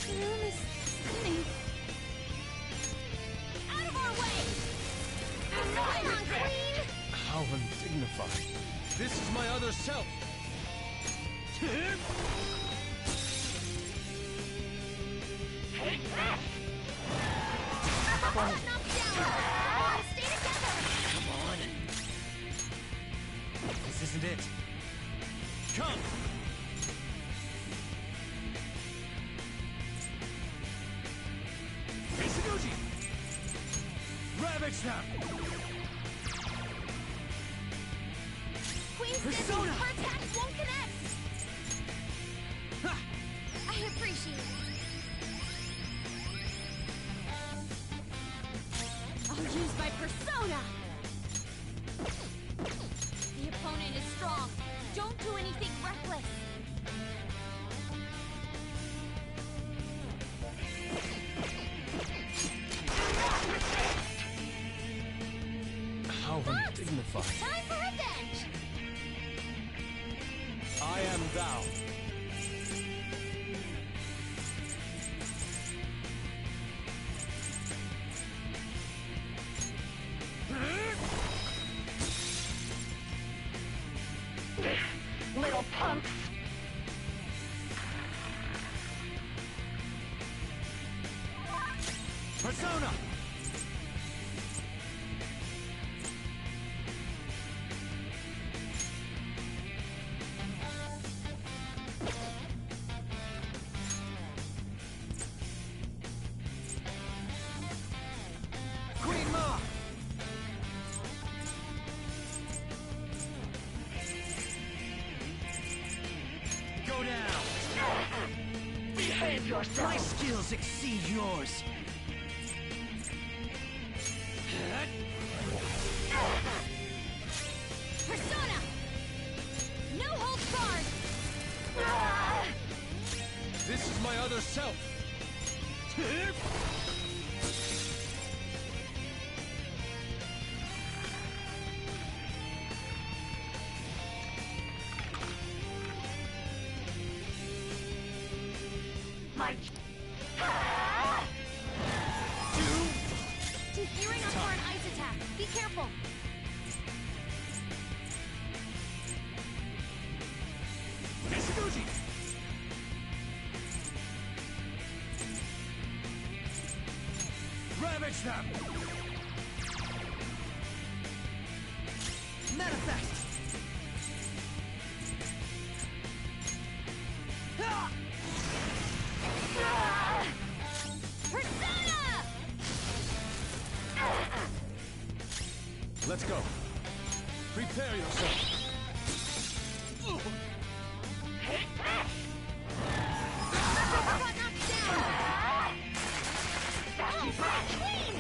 The room is spinning. Out of our way! Come on, Queen! How undignified. This is my other self! Take this! Got knocked down! Come on, stay together! Come on. This isn't it. Come! Mitsuguchi! Ravage them! Queen's Persona! dizzy! Her attacks won't connect! I appreciate it. I'll use my persona! The opponent is strong. Don't do anything reckless. How undignified. Time for revenge! I am thou. Persona! Queen Ma! Go down! Behave yourself! My skills exceed yours! Persona! No holds barred! This is my other self! My... She's gearing up for an ice attack. Be careful. Mitsuguchi! Ravage them! Manifest! Ah! Persona! Let's go. Prepare yourself. Got knocked down! Oh, Queen!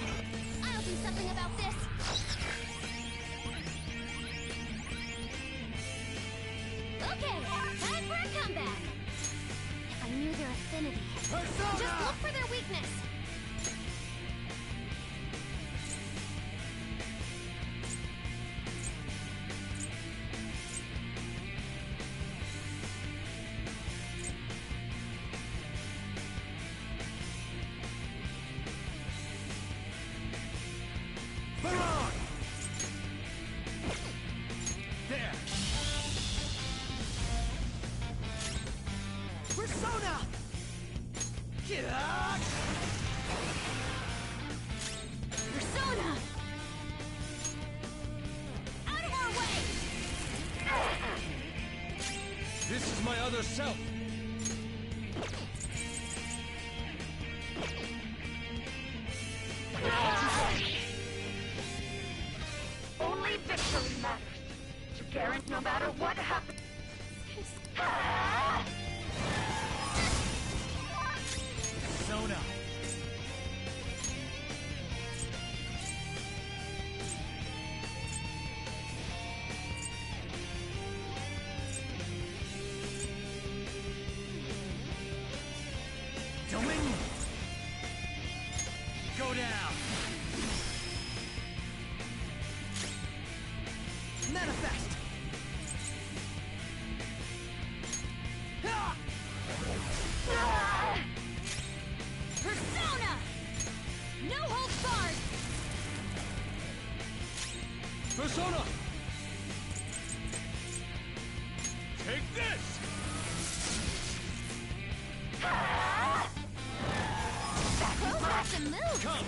I'll do something about this. Okay, time for a comeback. If I knew their affinity, Persona! just look for their weakness. Barrage! There! Persona! Persona! Out of our way! This is my other self! Only victory matters. To guarantee no matter what happens. Persona! Dominion! Go down! Manifest! Persona! No holds barred! Persona! Take this! Pro has some moves! Come!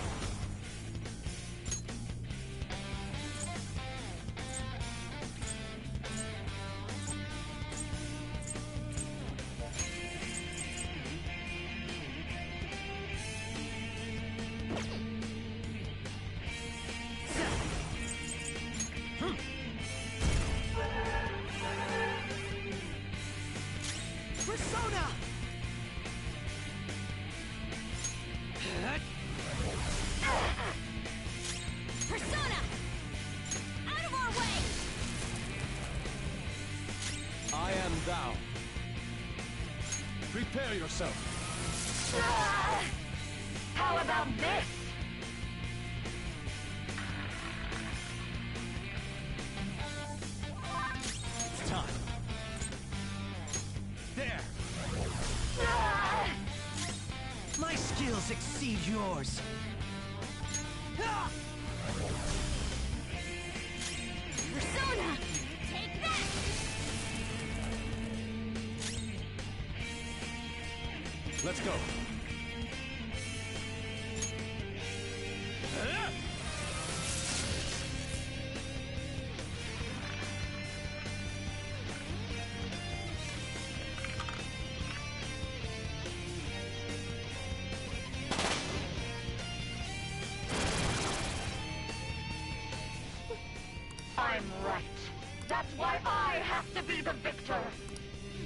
Persona! Persona! Out of our way! I am thou. Prepare yourself. How about this? It's time. There! My skills exceed yours. Persona! Take that! Let's go. have to be the victor.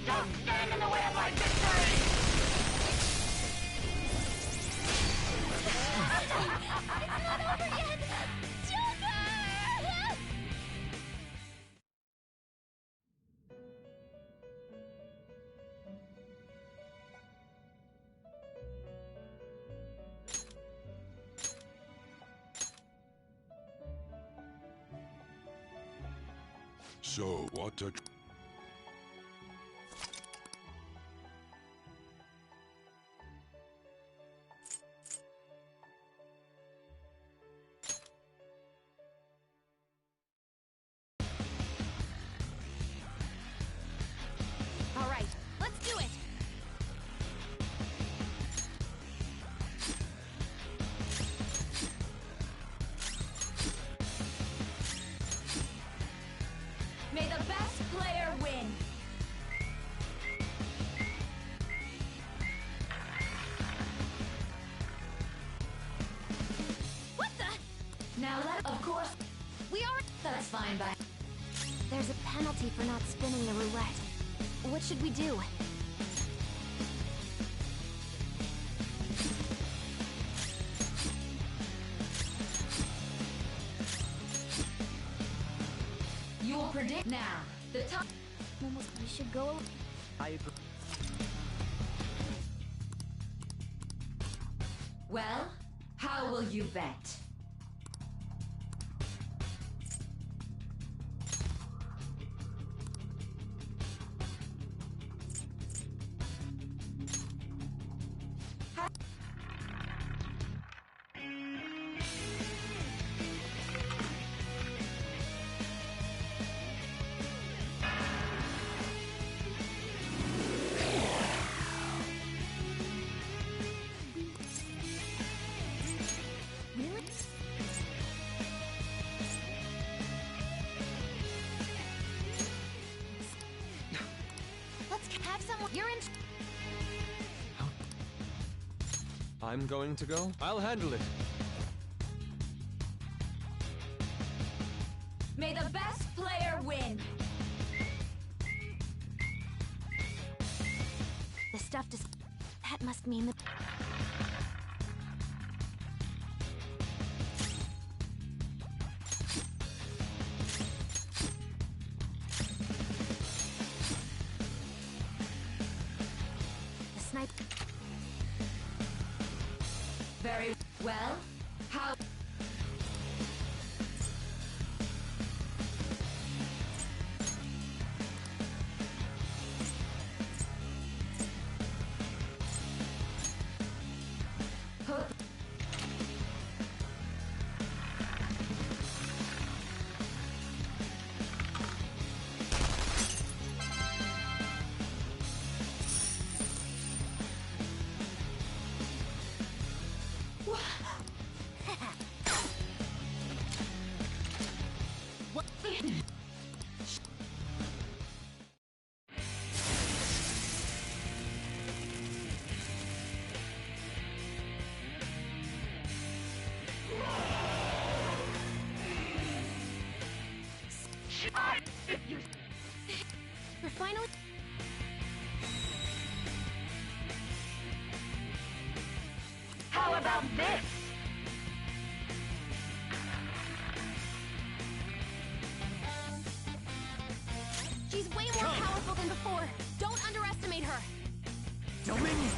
Don't stand in the way of my victory! It's not over yet! Joker! So, what a... All right, let's do it! May the best player win! What the? Now of course, We are. that's fine by... There's a penalty for not spinning the roulette. What should we do? You will predict now. The time... We should go... I agree. Well, how will you bet? Really? Let's have someone. You're in. I'm going to go? I'll handle it. May the best player win! The stuff just... That must mean that... The snipe... Very well. How... Put... We're finally... How about this? She's way more powerful than before. Don't underestimate her. Dominion!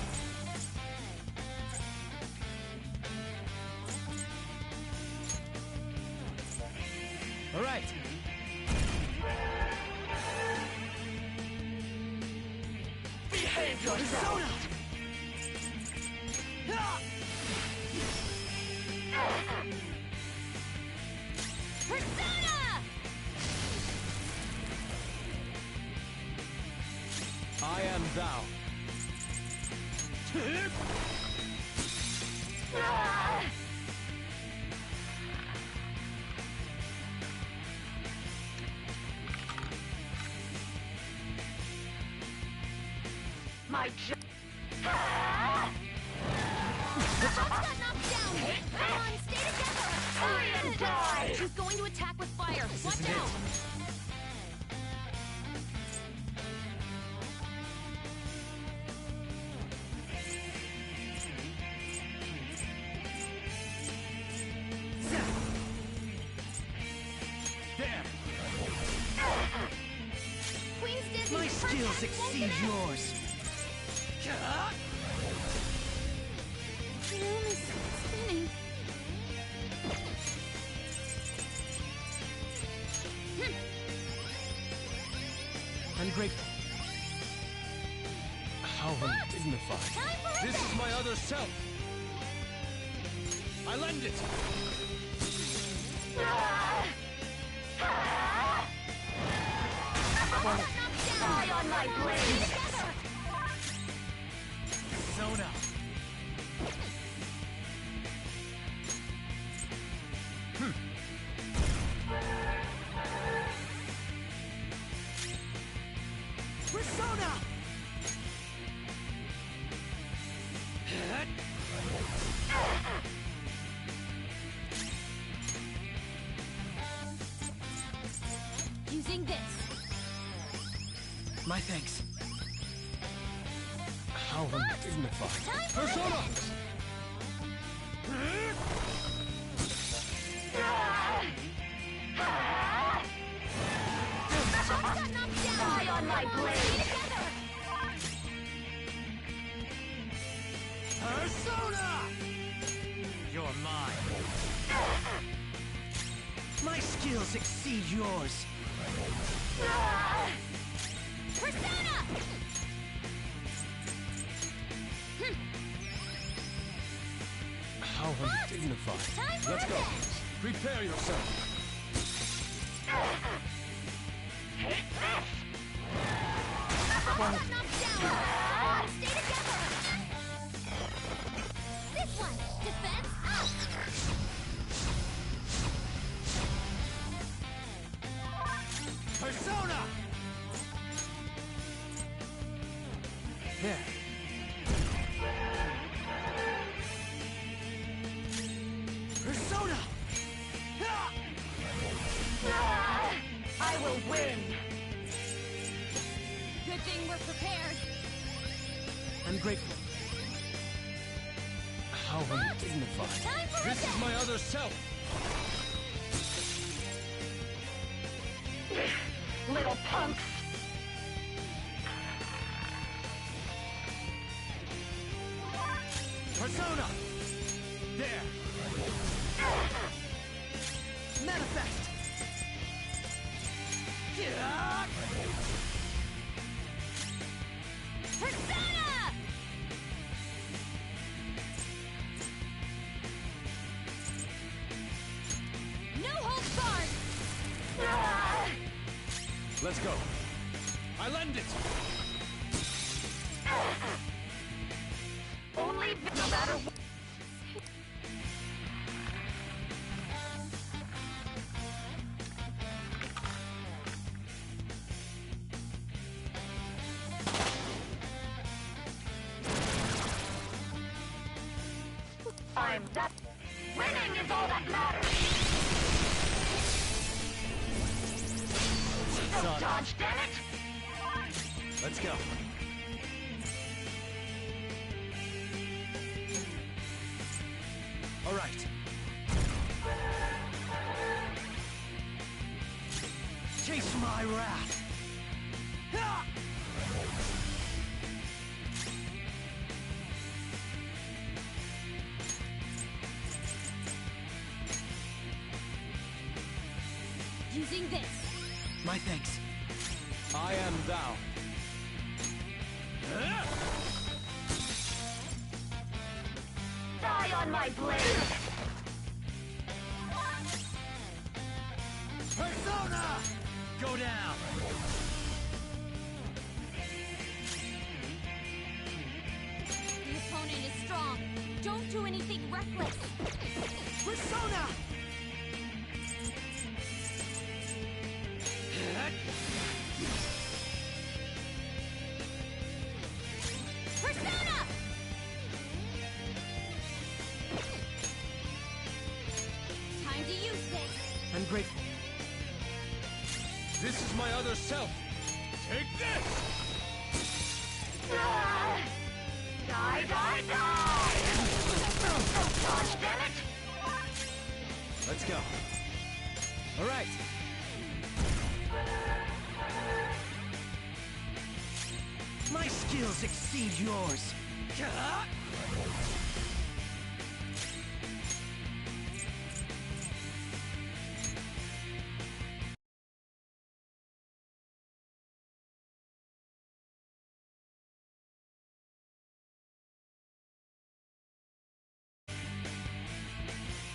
All right. Behave yourself! Persona! I am thou. My Shots got knocked down! Come on, stay together! Hurry and die! She's going to attack with fire. Watch out! skills exceed yours. The room is spinning. Ungrateful. How undignified. This is my other self. I lend it. Die on my blade! Sona. Persona! Using this. My thanks. How undignified. Time for Persona! Die on my blade! Persona! You're mine. My skills exceed yours. Persona! How undignified. Time for Let's go. revenge. Prepare yourself. Take this! Knocked down. Stay together. This one. Defense up. Persona! There. Persona! I will win! Good thing we're prepared. Ungrateful. How undignified. Time for This is my other self. Little punks! Persona! There! Manifest! Persona! No holds barred. Let's go. I lend it. Only no matter what. I'm that. Winning is all that matters. Don't dodge, damn it! Let's go. All right. Chase my wrath! Ha! Using this. My thanks. I am thou. Die on my blade! Persona! Go down! The opponent is strong. Don't do anything reckless. Persona! Persona! Time to use this. Ungrateful. This is my other self. Take this! Die, die, die! Don't dodge, damn it! Let's go. All right. skills exceed yours.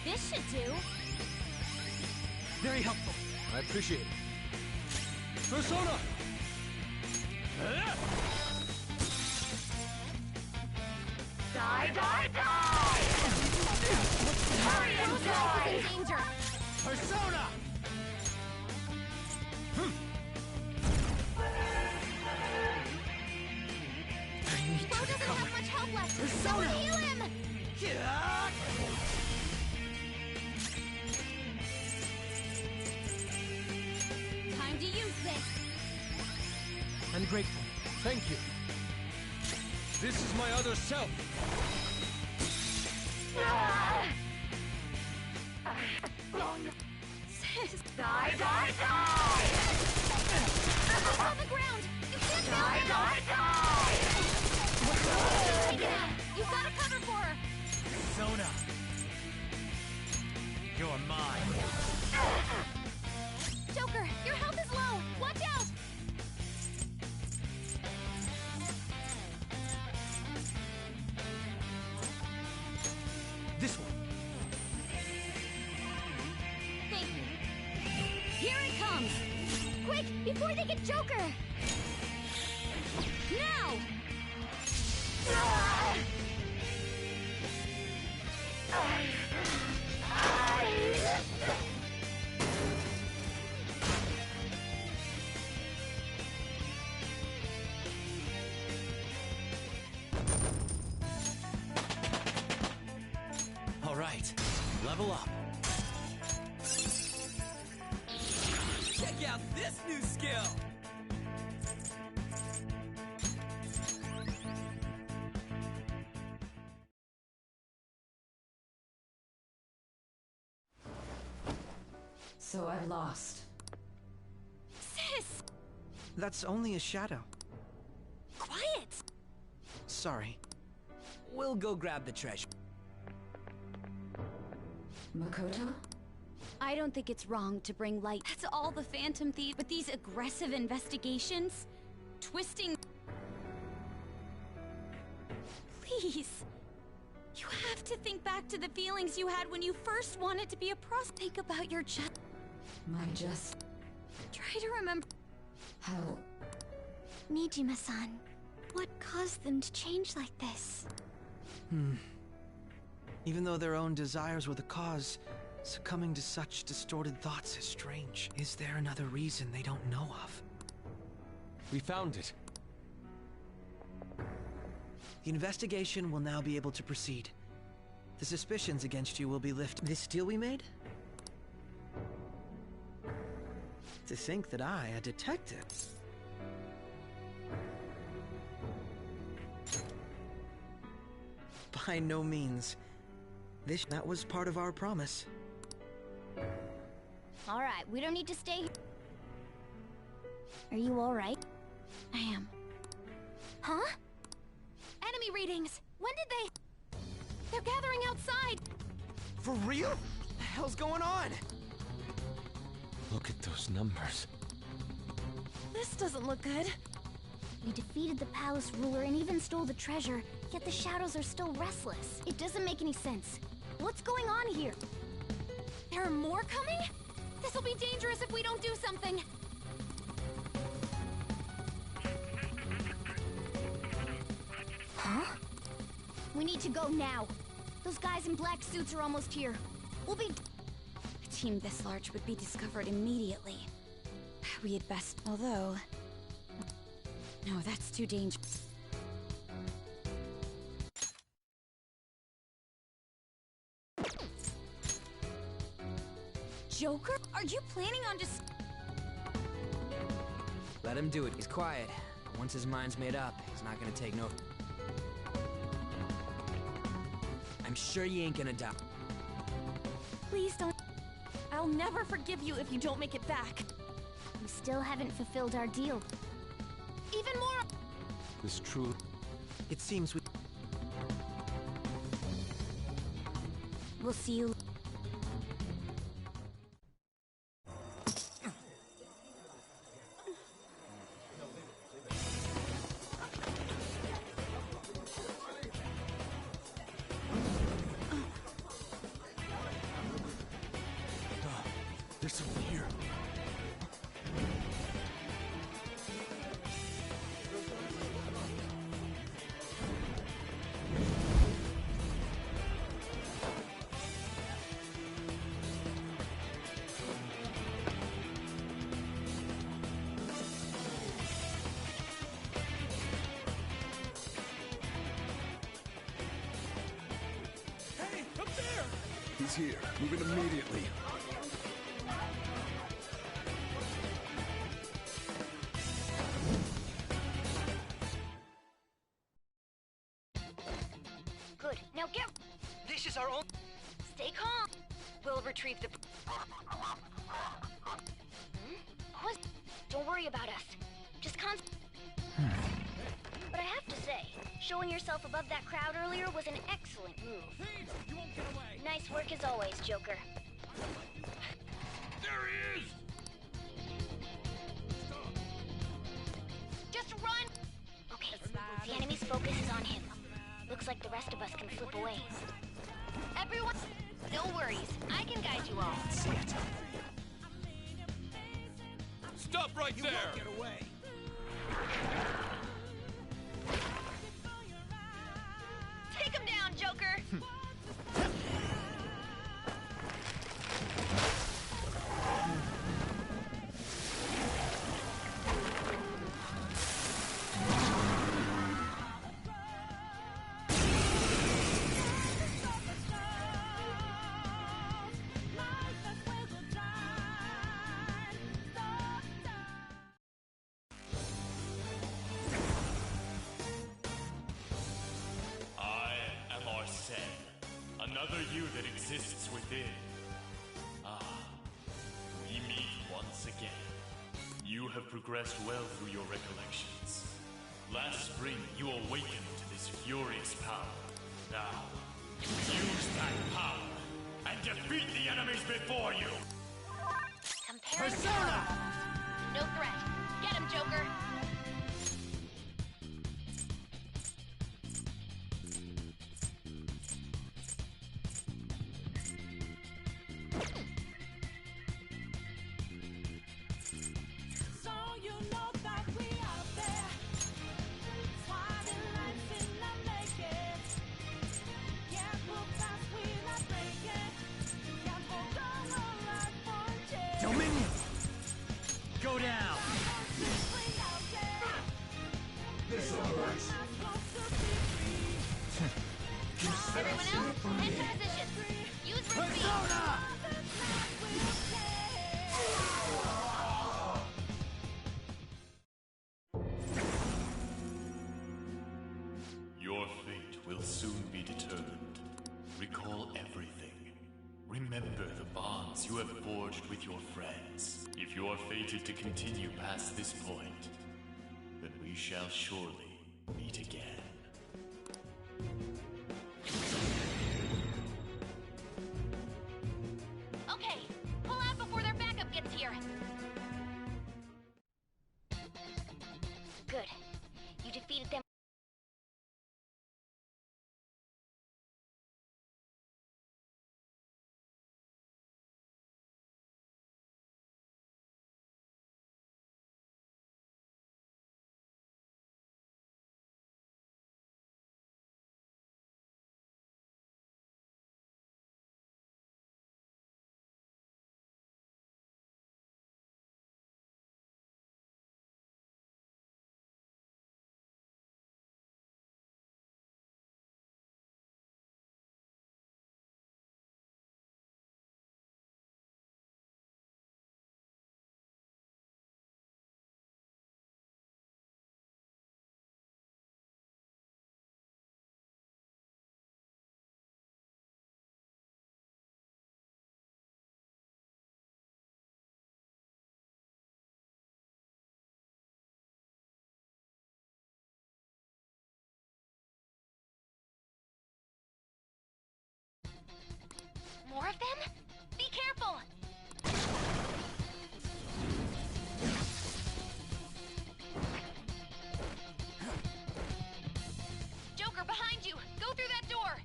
This should do. Very helpful. I appreciate it. Persona! Die, die, die! Hurry and die! In danger! Persona! Bo doesn't have much help left! Persona! Don't heal him! Time to use this. I'm grateful. Thank you. This is my other self. Sis! Die, die, die! It's on the ground! You can't Die, help die, him! die! You've got to cover for her! Persona! You're mine. Joker, your health is low! Watch out! This one. Thank you. Here it comes! Quick, before they get Joker! Now! All right, level up. Check out this new skill! So I've lost. Sis! That's only a shadow. Quiet! Sorry. We'll go grab the treasure. Makoto? I don't think it's wrong to bring light. That's all the Phantom Thief. But these aggressive investigations? Twisting... Please. You have to think back to the feelings you had when you first wanted to be a prostitute. Think about your just... My just... Try to remember... How... Nijima-san, what caused them to change like this? Even though their own desires were the cause, succumbing to such distorted thoughts is strange. Is there another reason they don't know of? We found it. The investigation will now be able to proceed. The suspicions against you will be lifted. This deal we made? To think that I, a detective... By no means. That was part of our promise. Alright, we don't need to stay. Are you alright? I am. Huh? Enemy readings! When did they... They're gathering outside! For real? What the hell's going on? Look at those numbers. This doesn't look good. We defeated the palace ruler and even stole the treasure, yet the shadows are still restless. It doesn't make any sense. What's going on here? There are more coming? This'll be dangerous if we don't do something! Huh? We need to go now. Those guys in black suits are almost here. We'll be... A team this large would be discovered immediately. We had best... Although... No, that's too dangerous. Joker? Are you planning on just... Let him do it. He's quiet. Once his mind's made up, he's not gonna take no... I'm sure you ain't gonna die. Please don't... I'll never forgive you if you don't make it back. We still haven't fulfilled our deal. Even more... This true. It seems we. We'll see you. There's someone here. Hey, up there! He's here. Moving immediately. Good. Now get. This is our own. Stay calm. We'll retrieve the. What? Don't worry about us. Just But I have to say, showing yourself above that crowd earlier was an excellent move. You won't get away! Nice work as always, Joker. There he is! Just run! Okay, the enemy's focus is on him. Looks like the rest of us can slip away. Everyone, no worries. I can guide you all. Stop right there! Get away. Take him down, Joker! I am Arsene, another you that exists within. Ah, we meet once again. You have progressed well through your recollections. Last spring, you awakened to this furious power. Now, use that power and defeat the enemies before you! Persona! No threat. Get him, Joker! So you know that we out there, swatting lights in the naked. Can't move fast, we not breaking. Can't hold on alive for a chance. Dominion! Go down! This'll hurt. Everyone else, head to position. Use for speed. Your fate will soon be determined. Recall everything. Remember the bonds you have forged with your friends. If you are fated to continue past this point, then we shall surely meet again. Okay, pull out before their backup gets here. Good. You defeated them. of them? Be careful! Joker, behind you! Go through that door!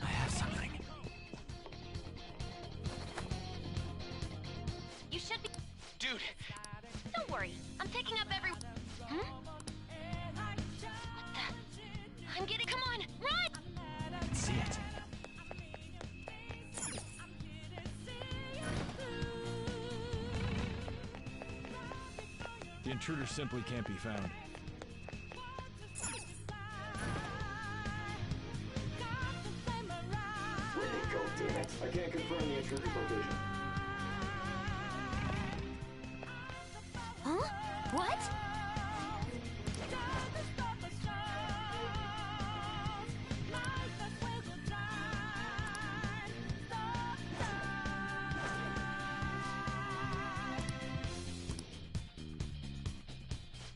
I have something. You should be... Dude! Don't worry, I'm taking up every... Hmm? What the... I'm getting... Come on, run! See it. The intruder simply can't be found. Where'd they go, damn it? I can't confirm the intruder's location. Huh? What?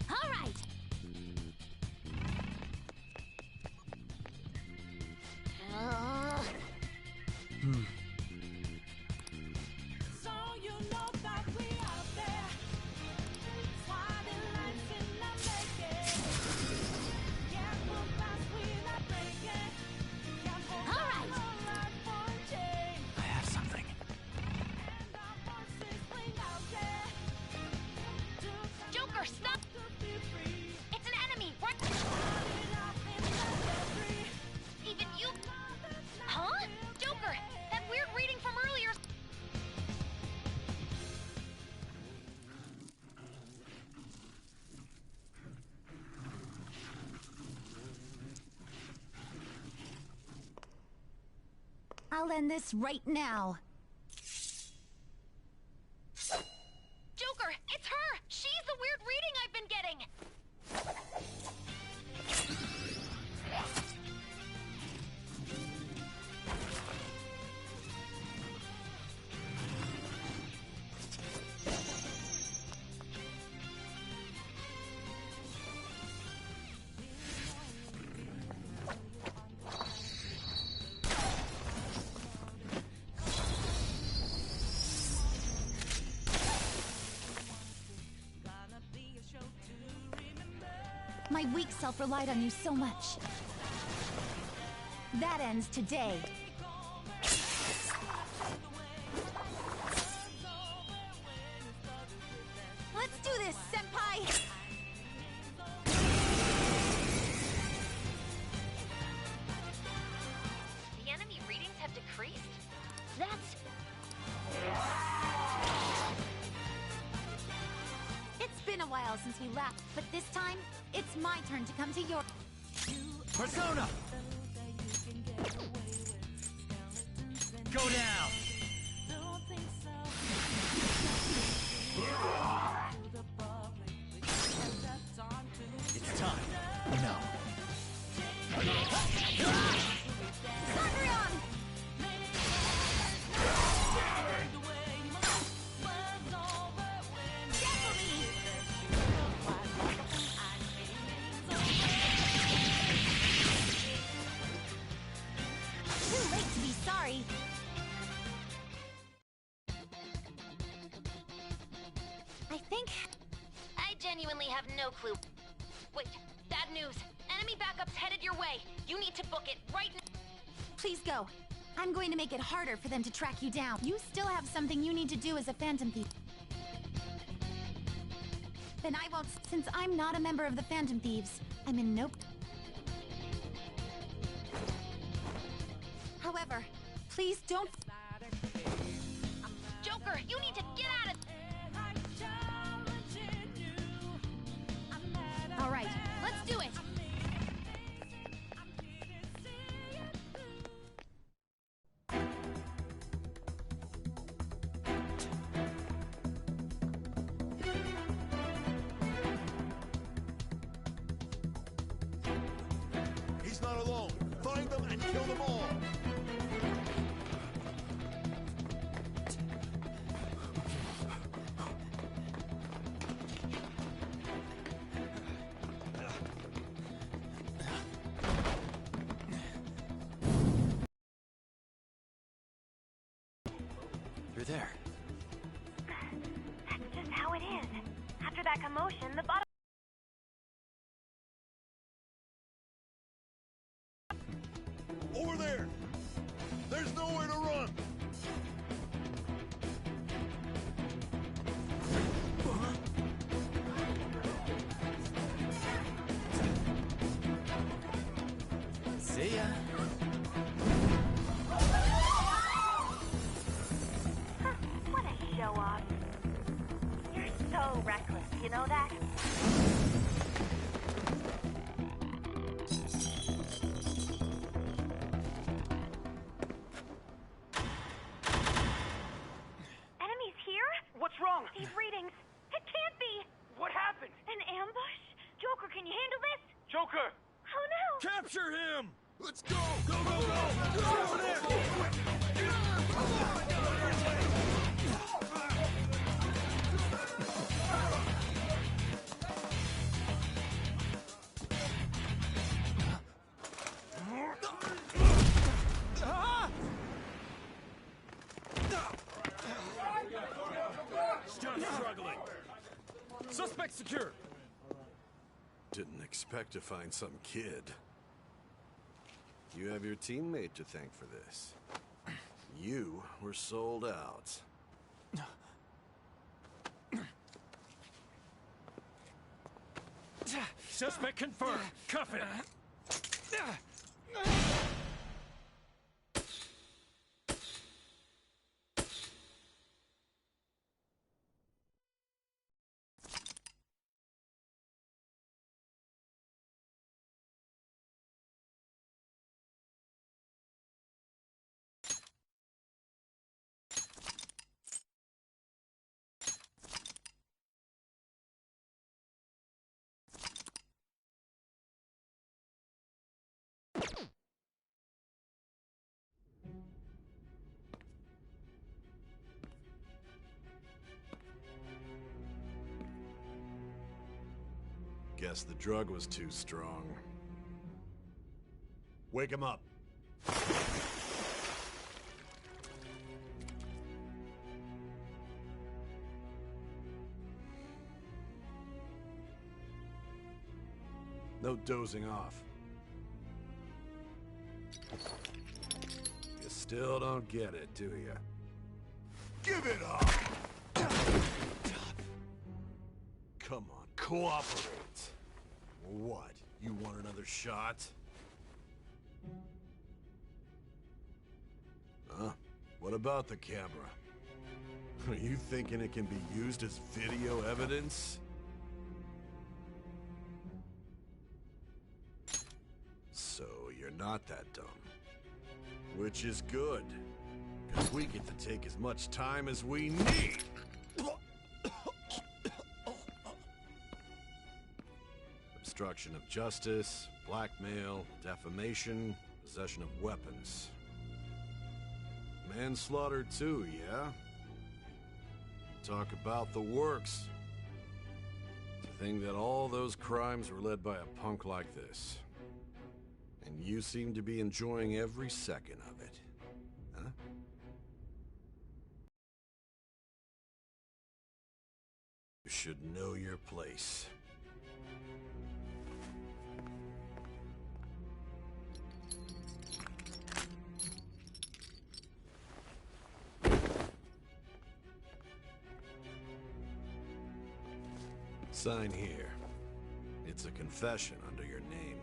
All right. So you know that we out there, swatting lights in the making. Can't move fast without breaking. Can't hold on for a change. I have something. And our voices ring out there. Joker, stop! It's an enemy! Run! Even you... Huh? Joker! That weird reading from earlier... I'll end this right now. Joker! It's her! She's the weird reading I've been getting! My weak self relied on you so much. That ends today. Let's do this, Senpai! The enemy readings have decreased? That's... It's been a while since we left, but this time, it's my turn to come to your... Persona! Go down! It's time. No. Cendrillon! Too late to be sorry. I think... I genuinely have no clue. Wait, bad news. Enemy backup's headed your way. You need to book it right now. Please go. I'm going to make it harder for them to track you down. You still have something you need to do as a Phantom Thief. Then I won't... Since I'm not a member of the Phantom Thieves, I'm in no... However, please don't... Joker, you need to get out of... All right, let's do it! He's not alone. Find them and kill them all. there. That's just how it is. After that commotion, the bottom... Over there! There's nowhere to run! See ya. What a show-off. You're so reckless, you know that? Enemies here? What's wrong? These readings. It can't be. What happened? An ambush? Joker, can you handle this? Joker! Oh no! Capture him! Let's go! Go, go, go! Get over there! Still struggling. Suspect secure. Didn't expect to find some kid. You have your teammate to thank for this. You were sold out. Suspect confirmed. Cuff it. Guess the drug was too strong. Wake him up. No dozing off. You still don't get it, do you? Give it up! Come on, cooperate. What? You want another shot? Huh? What about the camera? Are you thinking it can be used as video evidence? So you're not that dumb. Which is good. Because we get to take as much time as we need. Obstruction of justice, blackmail, defamation, possession of weapons. Manslaughter too, yeah? Talk about the works. To think that all those crimes were led by a punk like this. And you seem to be enjoying every second of it. Huh? You should know your place. Sign here. It's a confession under your name.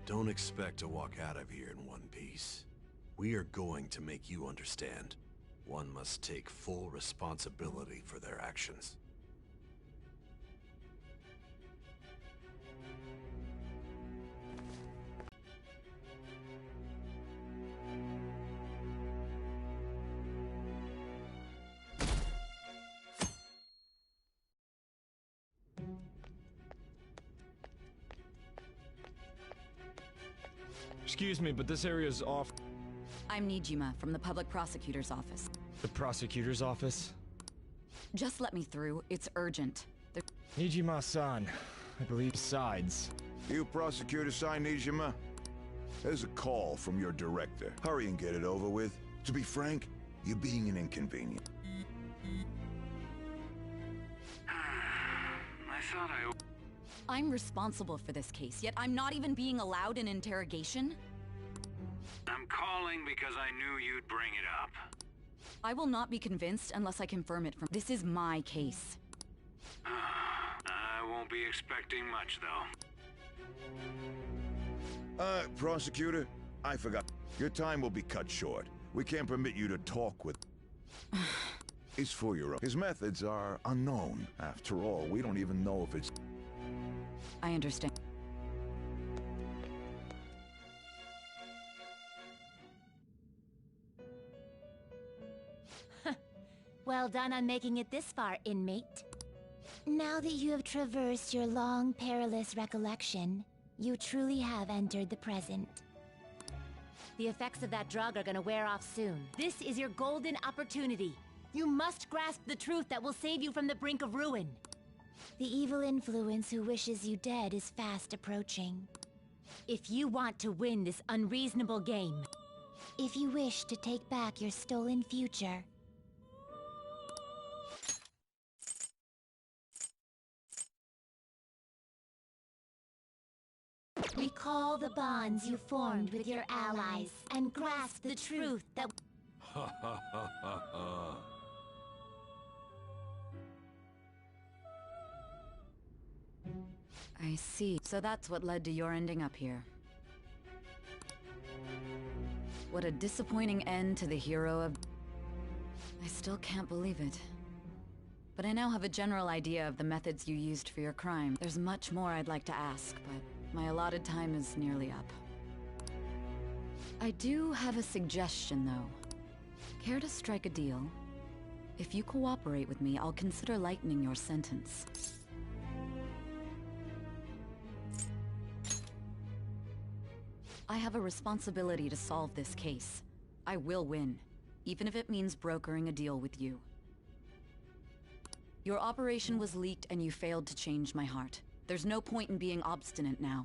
Don't expect to walk out of here in one piece. We are going to make you understand. One must take full responsibility for their actions. Excuse me, but this area is off. I'm Nijima from the public prosecutor's office. The prosecutor's office? Just let me through. It's urgent. Nijima-san, I believe. Besides... You Prosecutor Sai Nijima? There's a call from your director. Hurry and get it over with. To be frank, you're being an inconvenience. I thought I'm responsible for this case, yet I'm not even being allowed an interrogation? I'm calling because I knew you'd bring it up. I will not be convinced unless I confirm it from— This is my case. I won't be expecting much, though. Prosecutor, I forgot. Your time will be cut short. We can't permit you to talk with... It's for your own. His methods are unknown. After all, we don't even know if it's... I understand. Well done on making it this far, inmate. Now that you have traversed your long, perilous recollection, you truly have entered the present. The effects of that drug are gonna wear off soon. This is your golden opportunity. You must grasp the truth that will save you from the brink of ruin. The evil influence who wishes you dead is fast approaching. If you want to win this unreasonable game... If you wish to take back your stolen future... Recall the bonds you formed with your allies, and grasp the truth that... Ha ha ha ha ha. I see. So that's what led to your ending up here. What a disappointing end to the hero of... I still can't believe it. But I now have a general idea of the methods you used for your crime. There's much more I'd like to ask, but my allotted time is nearly up. I do have a suggestion, though. Care to strike a deal? If you cooperate with me, I'll consider lightening your sentence. I have a responsibility to solve this case. I will win, even if it means brokering a deal with you. Your operation was leaked and you failed to change my heart. There's no point in being obstinate now.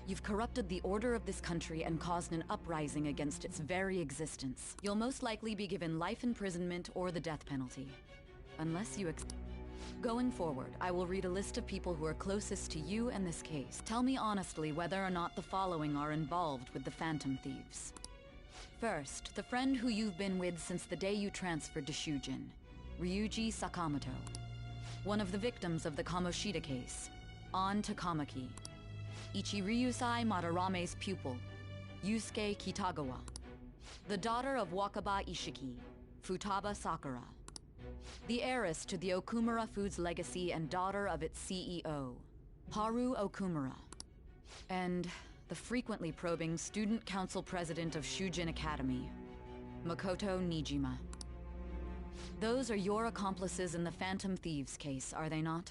You've corrupted the order of this country and caused an uprising against its very existence. You'll most likely be given life imprisonment or the death penalty. Unless you Going forward, I will read a list of people who are closest to you and this case. Tell me honestly whether or not the following are involved with the Phantom Thieves. First, the friend who you've been with since the day you transferred to Shujin, Ryuji Sakamoto. One of the victims of the Kamoshida case, An Takamaki. Ichiryusai Madarame's pupil, Yusuke Kitagawa. The daughter of Wakaba Ishiki, Futaba Sakura. The heiress to the Okumura Foods legacy and daughter of its CEO, Haru Okumura. And the frequently probing student council president of Shujin Academy, Makoto Nijima. Those are your accomplices in the Phantom Thieves case, are they not?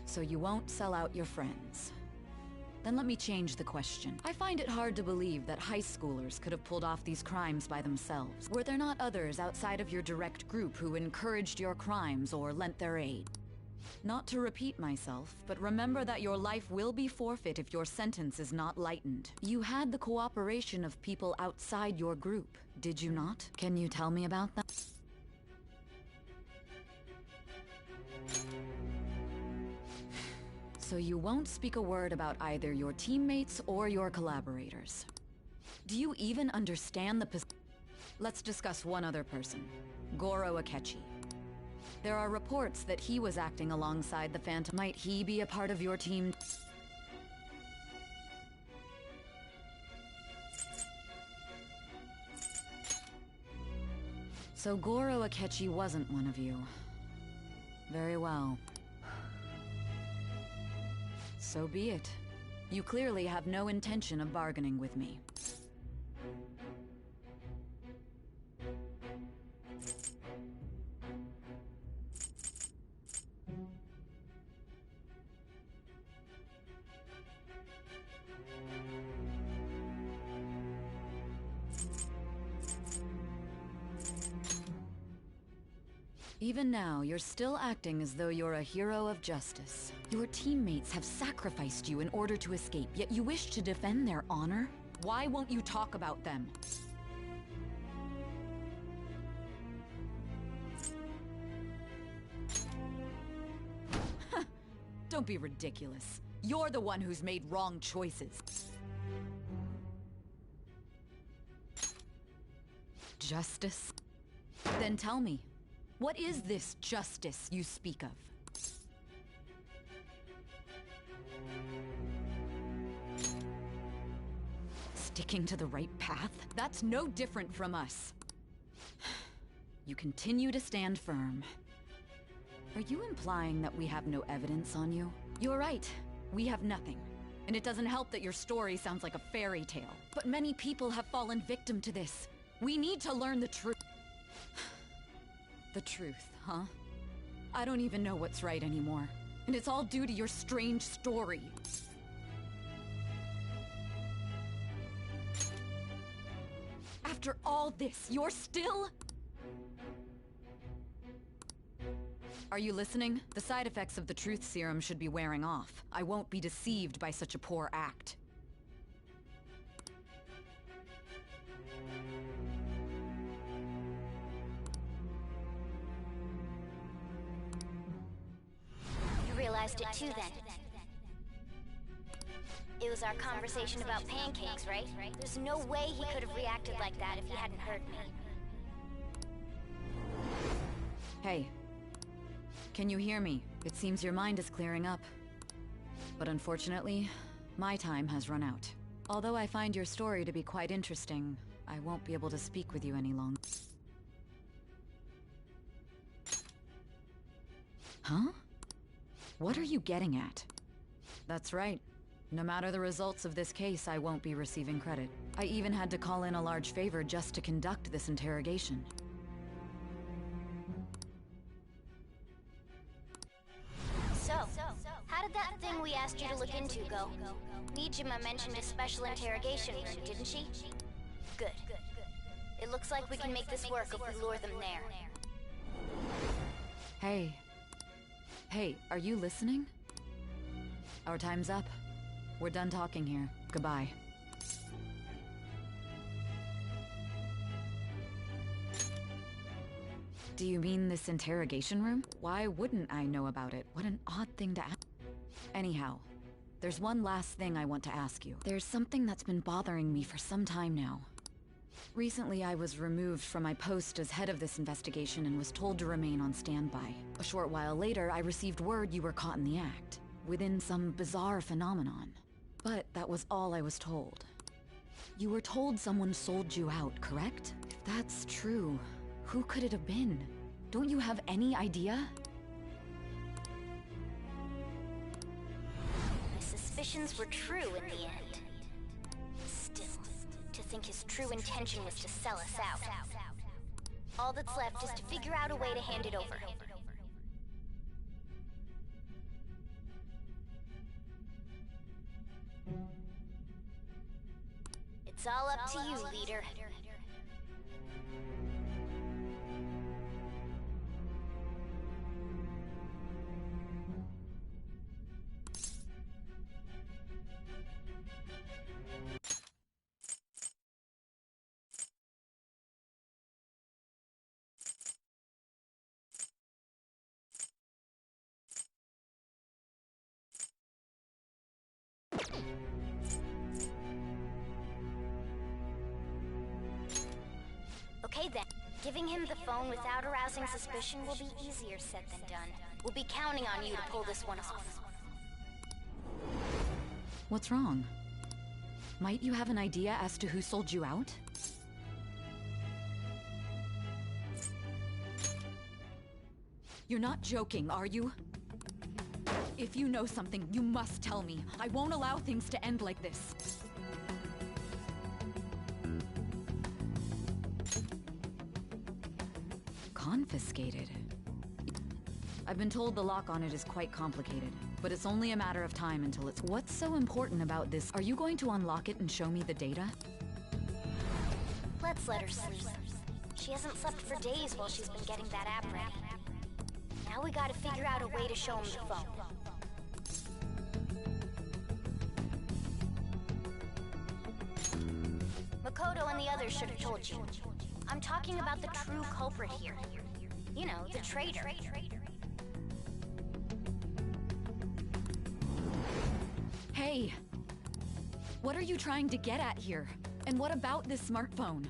So you won't sell out your friends. Then let me change the question. I find it hard to believe that high schoolers could have pulled off these crimes by themselves. Were there not others outside of your direct group who encouraged your crimes or lent their aid? Not to repeat myself, but remember that your life will be forfeit if your sentence is not lightened. You had the cooperation of people outside your group, did you not? Can you tell me about that? So you won't speak a word about either your teammates or your collaborators. Do you even understand the Let's discuss one other person, Goro Akechi. There are reports that he was acting alongside the Phantom. Might he be a part of your team? So Goro Akechi wasn't one of you. Very well. So be it. You clearly have no intention of bargaining with me. Even now, you're still acting as though you're a hero of justice. Your teammates have sacrificed you in order to escape, yet you wish to defend their honor? Why won't you talk about them? Don't be ridiculous. You're the one who's made wrong choices. Justice? Then tell me, what is this justice you speak of? Sticking to the right path? That's no different from us. You continue to stand firm. Are you implying that we have no evidence on you? You're right. We have nothing. And it doesn't help that your story sounds like a fairy tale. But many people have fallen victim to this. We need to learn the truth. The truth, huh? I don't even know what's right anymore. And it's all due to your strange story. After all this, you're still... Are you listening? The side effects of the truth serum should be wearing off. I won't be deceived by such a poor act. You realized it too, then. It was our conversation about pancakes, right? There's no way he could have reacted like that if he hadn't heard me. Hey. Can you hear me? It seems your mind is clearing up. But unfortunately, my time has run out. Although I find your story to be quite interesting, I won't be able to speak with you any longer. Huh? What are you getting at? That's right. No matter the results of this case, I won't be receiving credit. I even had to call in a large favor just to conduct this interrogation. So, how did that thing we asked you to look into go? Nijima mentioned a special interrogation room, didn't she? Good. It looks like we can make this work if we lure them there. Hey. Hey, are you listening? Our time's up. We're done talking here. Goodbye. Do you mean this interrogation room? Why wouldn't I know about it? What an odd thing to ask. Anyhow, there's one last thing I want to ask you. There's something that's been bothering me for some time now. Recently, I was removed from my post as head of this investigation and was told to remain on standby. A short while later, I received word you were caught in the act, within some bizarre phenomenon. But that was all I was told. You were told someone sold you out, correct? If that's true, who could it have been? Don't you have any idea? My suspicions were true in the end. Still, to think his true intention was to sell us out. All that's left is to figure out a way to hand it over. It's all up to you, leader. Okay then. Giving him the phone without arousing suspicion will be easier said than done. We'll be counting on you to pull this one off. What's wrong? Might you have an idea as to who sold you out? You're not joking, are you? If you know something, you must tell me. I won't allow things to end like this. Confiscated? I've been told the lock on it is quite complicated, but it's only a matter of time until it's... What's so important about this? Are you going to unlock it and show me the data? Let's let her sleep. She hasn't slept for days while she's been getting that app ready. Now we gotta figure out a way to show him the phone. Makoto and the others should have told you. I'm talking about the true culprit here. You know, the traitor. Hey! What are you trying to get at here? And what about this smartphone?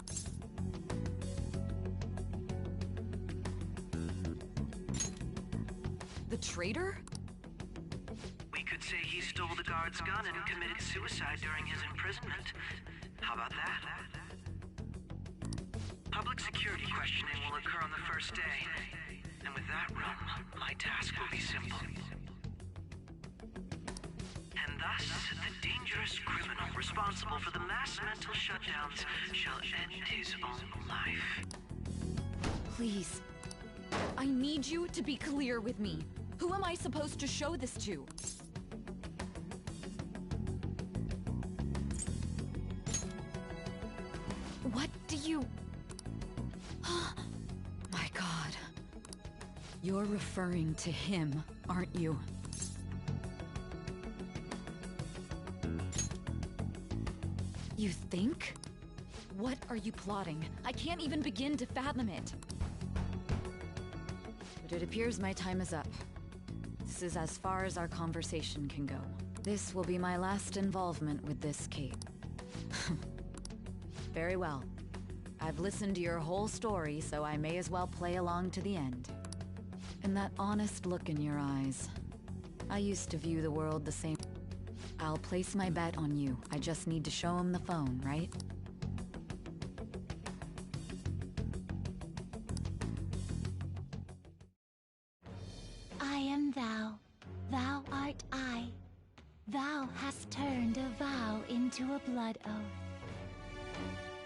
The traitor? We could say he stole the guard's gun and committed suicide during his imprisonment. How about that? Public security questioning will occur on the first day. And with that room, my task will be simple. And thus, the dangerous criminal responsible for the mass mental shutdowns shall end his own life. Please. I need you to be clear with me. Who am I supposed to show this to? What do you... My God. You're referring to him, aren't you? You think? What are you plotting? I can't even begin to fathom it. But it appears my time is up. This is as far as our conversation can go. This will be my last involvement with this case. Very well. I've listened to your whole story, so I may as well play along to the end. And that honest look in your eyes. I used to view the world the same. I'll place my bet on you. I just need to show him the phone, right? I am thou, thou art I. Thou hast turned a vow into a blood oath.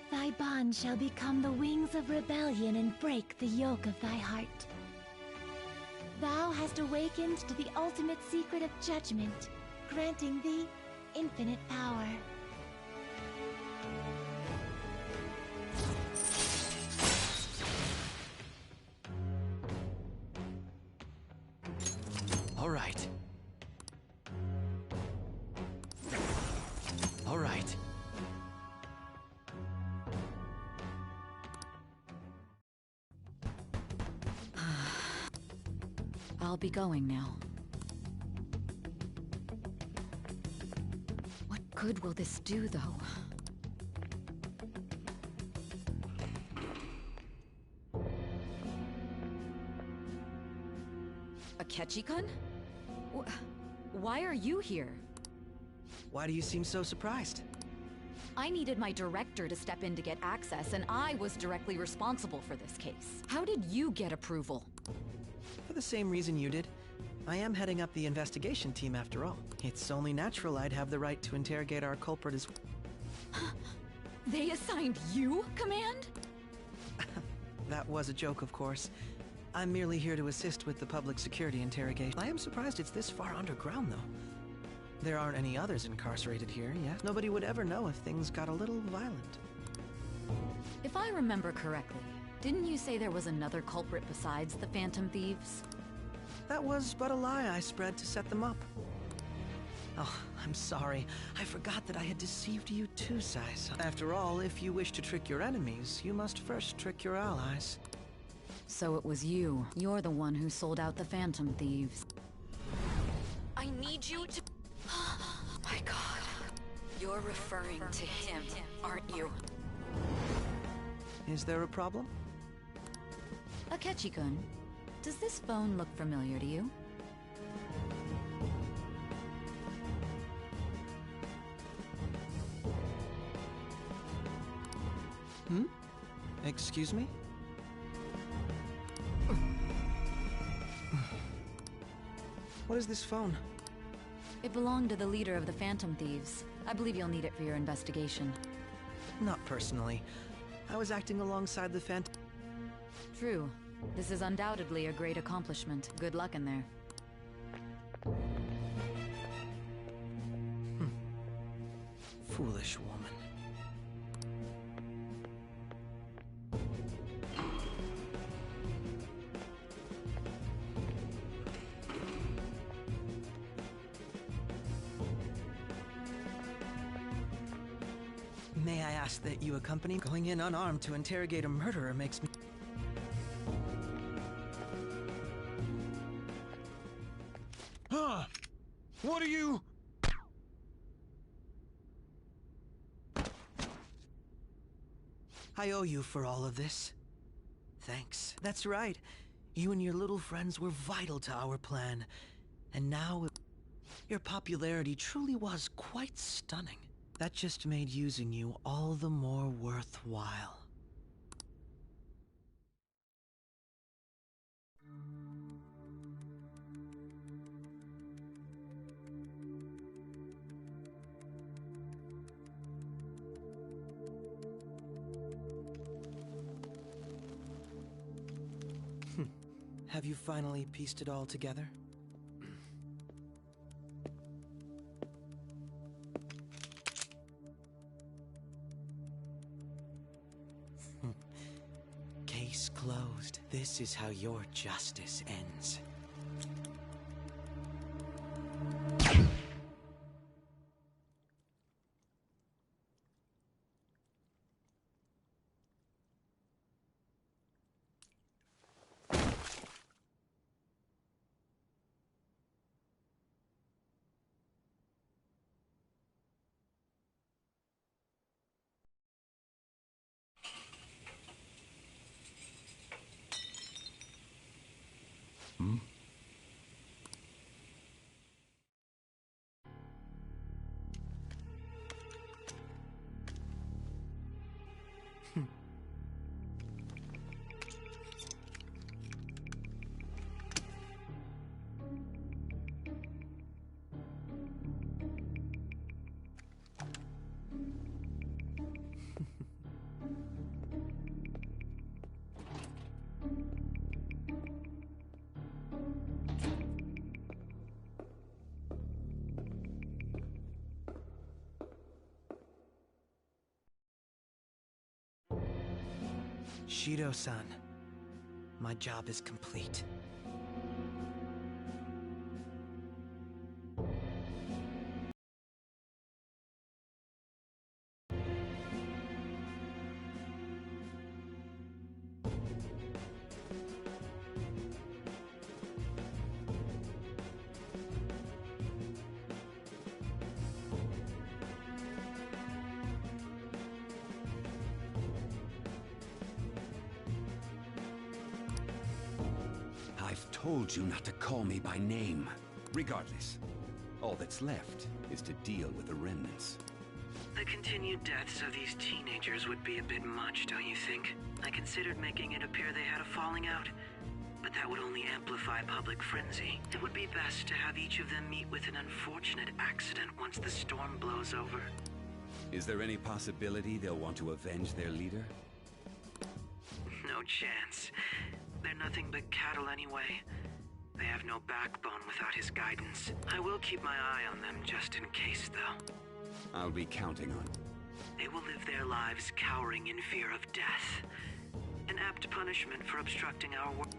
Thy bond shall become the wings of rebellion and break the yoke of thy heart. Thou hast awakened to the ultimate secret of judgment, granting thee infinite power. All right. All right. I'll be going now. What good will this do, though? Akechi-kun? Why are you here? Why do you seem so surprised? I needed my director to step in to get access, and I was directly responsible for this case. How did you get approval? For the same reason you did. I am heading up the investigation team after all. It's only natural I'd have the right to interrogate our culprit as well. They assigned you command? That was a joke, of course. I'm merely here to assist with the public security interrogation. I am surprised it's this far underground, though. There aren't any others incarcerated here, yes? Nobody would ever know if things got a little violent. If I remember correctly, didn't you say there was another culprit besides the Phantom Thieves? That was but a lie I spread to set them up. Oh, I'm sorry. I forgot that I had deceived you too, Sai-san. After all, if you wish to trick your enemies, you must first trick your allies. So it was you. You're the one who sold out the Phantom Thieves. I need you to... My God. You're referring to him, aren't you? Is there a problem? Akechi-kun, does this phone look familiar to you? Excuse me? What is this phone? It belonged to the leader of the Phantom Thieves. I believe you'll need it for your investigation. Not personally. I was acting alongside the Phantom... True. This is undoubtedly a great accomplishment. Good luck in there. Foolish woman. ask that you accompany me. Going in unarmed to interrogate a murderer makes me... Huh? What are you... I owe you for all of this. Thanks. That's right. You and your little friends were vital to our plan. And now, your popularity truly was quite stunning. That just made using you all the more worthwhile. Have you finally pieced it all together? Case closed. This is how your justice ends. Shido-san, my job is complete. I've told you not to call me by name. Regardless, all that's left is to deal with the remnants. The continued deaths of these teenagers would be a bit much, don't you think? I considered making it appear they had a falling out, but that would only amplify public frenzy. It would be best to have each of them meet with an unfortunate accident once the storm blows over. Is there any possibility they'll want to avenge their leader? No chance. They're nothing but cattle anyway. They have no backbone without his guidance. I will keep my eye on them just in case, though. I'll be counting on. They will live their lives cowering in fear of death. An apt punishment for obstructing our work.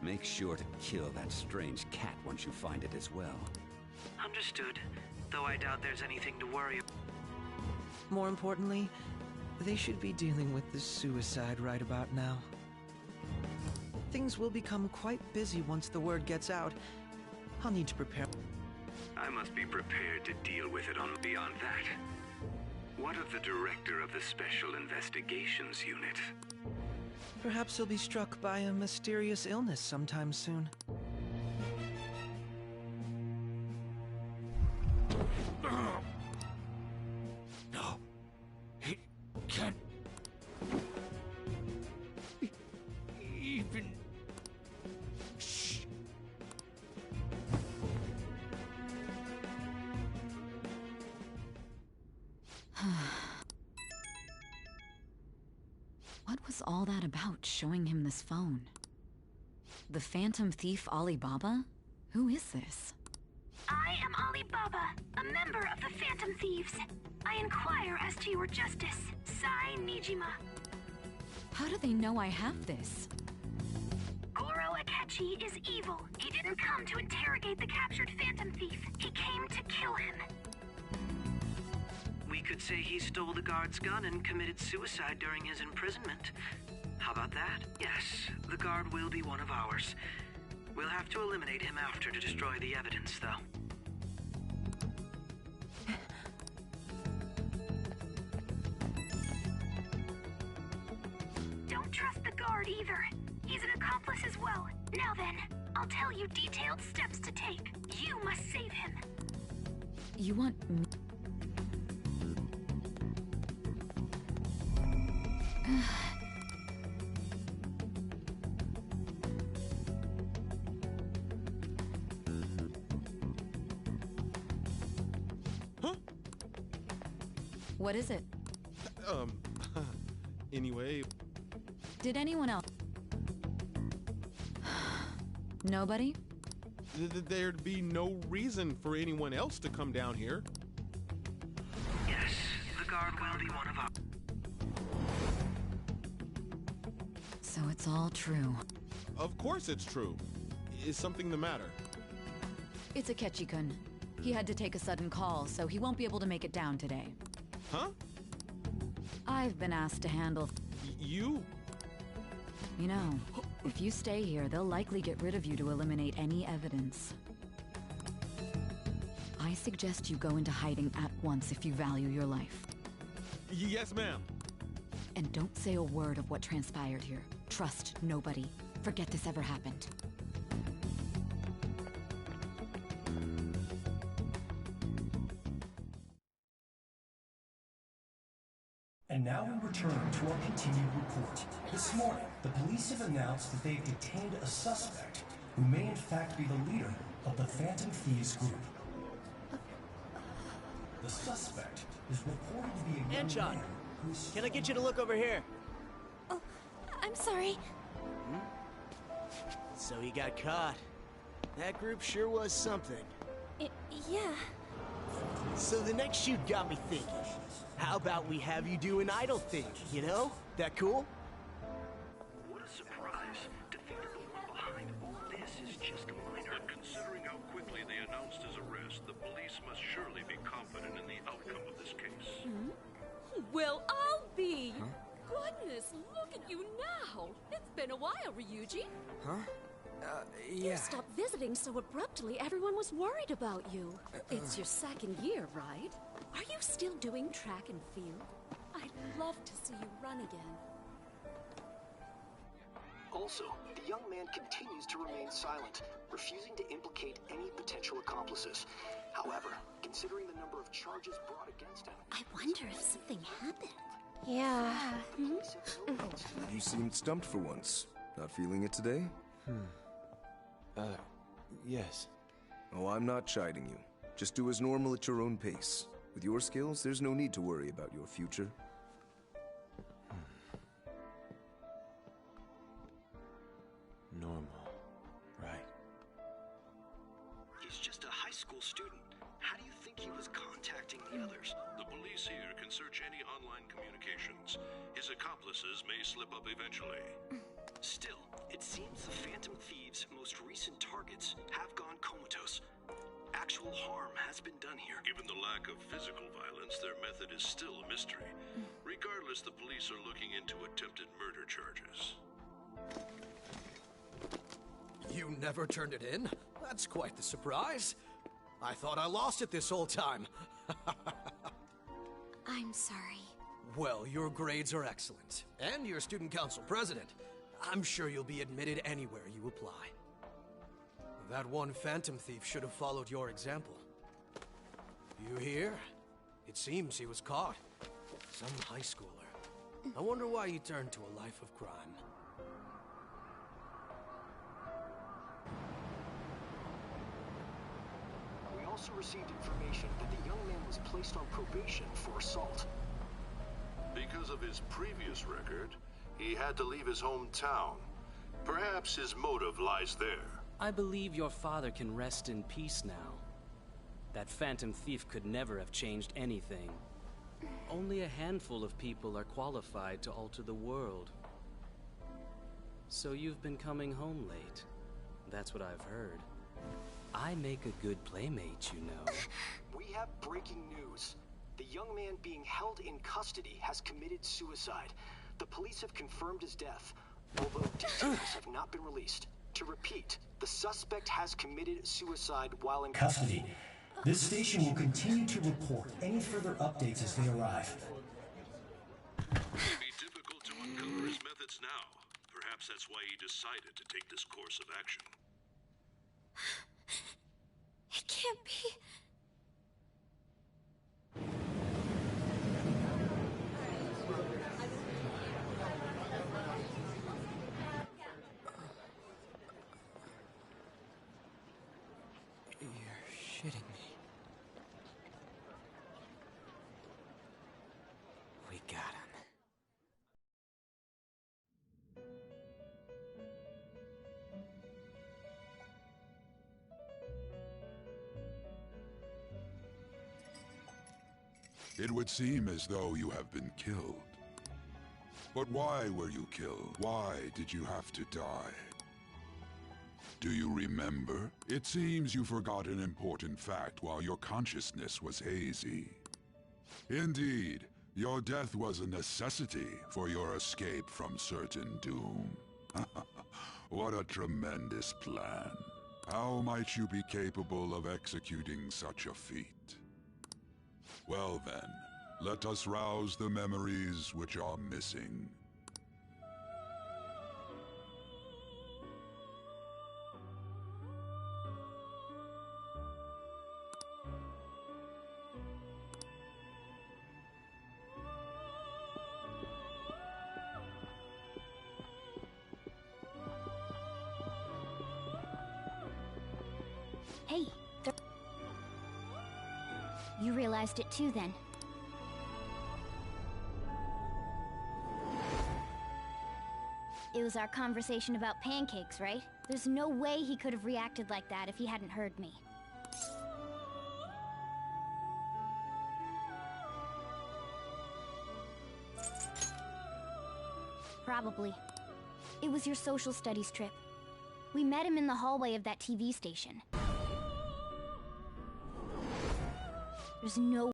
Make sure to kill that strange cat once you find it as well. Understood, though I doubt there's anything to worry about. More importantly, they should be dealing with the suicide right about now. Things will become quite busy once the word gets out. I'll need to prepare. I must be prepared to deal with it on beyond that. What of the director of the Special Investigations Unit? Perhaps he'll be struck by a mysterious illness sometime soon. No. It can't... even... Shh. What was all that about, showing him this phone? The Phantom Thief Alibaba? Who is this? I am Alibaba, a member of the Phantom Thieves. I inquire as to your justice, Sai Nijima. How do they know I have this? Goro Akechi is evil. He didn't come to interrogate the captured Phantom Thief. He came to kill him. We could say he stole the guard's gun and committed suicide during his imprisonment. How about that? Yes, the guard will be one of ours. We'll have to eliminate him after to destroy the evidence, though. Don't trust the guard either. He's an accomplice as well. Now then, I'll tell you detailed steps to take. You must save him. You want me? Huh? What is it? Anyway... Did anyone else? Nobody? There'd be no reason for anyone else to come down here. Yes, the guard will be one of us. So it's all true. Of course it's true. Is something the matter? It's Akechi-kun. He had to take a sudden call, so he won't be able to make it down today. Huh? I've been asked to handle... You? You know, if you stay here, they'll likely get rid of you to eliminate any evidence. I suggest you go into hiding at once if you value your life. Yes, ma'am. And don't say a word of what transpired here. Trust nobody. Forget this ever happened. And now we return to our continued report. This morning, the police have announced that they've detained a suspect who may in fact be the leader of the Phantom Thieves group. The suspect is reported to be a young Anshon, man who's... can I get you to look over here? Oh, I'm sorry. So he got caught. That group sure was something. Yeah. So the next shoot got me thinking. How about we have you do an idle thing, you know? That cool? What a surprise. To think that the one behind all this is just a minor. But considering how quickly they announced his arrest, the police must surely be confident in the outcome of this case. Well, I'll be. Goodness, look at you now. It's been a while, Ryuji. Huh? You Yeah. stopped visiting so abruptly, everyone was worried about you. It's your second year, right? Are you still doing track and field? I'd love to see you run again. Also, the young man continues to remain silent, refusing to implicate any potential accomplices. However, considering the number of charges brought against him... I wonder if something happened. Yeah. You seemed stumped for once. Not feeling it today? Yes. Oh, I'm not chiding you. Just do as normal at your own pace. With your skills, there's no need to worry about your future. Normal. Right. He's just a high school student. How do you think he was contacting the others? The police here can search any online communications. His accomplices may slip up eventually. Still, it seems the Phantom Thieves' most recent targets have gone comatose. Actual harm has been done here. Given the lack of physical violence, their method is still a mystery. Regardless, the police are looking into attempted murder charges. You never turned it in? That's quite the surprise. I thought I lost it this whole time. I'm sorry. Well, your grades are excellent. And you're student council president. I'm sure you'll be admitted anywhere you apply. That one Phantom Thief should have followed your example. You hear? It seems he was caught. Some high schooler. I wonder why he turned to a life of crime. We also received information that the young man was placed on probation for assault. Because of his previous record, he had to leave his hometown. Perhaps his motive lies there. I believe your father can rest in peace now. That Phantom Thief could never have changed anything. Only a handful of people are qualified to alter the world. So you've been coming home late. That's what I've heard. I make a good playmate, you know. We have breaking news. The young man being held in custody has committed suicide. The police have confirmed his death, although details have not been released. To repeat, the suspect has committed suicide while in custody. This station will continue to report any further updates as they arrive. It would be difficult to uncover his methods now. Perhaps that's why he decided to take this course of action. It can't be. You're shitting me. We got him. It would seem as though you have been killed. But why were you killed? Why did you have to die? Do you remember? It seems you forgot an important fact while your consciousness was hazy. Indeed, your death was a necessity for your escape from certain doom. What a tremendous plan. How might you be capable of executing such a feat? Well then, let us rouse the memories which are missing. Hey, you realized it too, then? It was our conversation about pancakes, right? There's no way he could have reacted like that if he hadn't heard me. Probably. It was your social studies trip. We met him in the hallway of that TV station. There's no...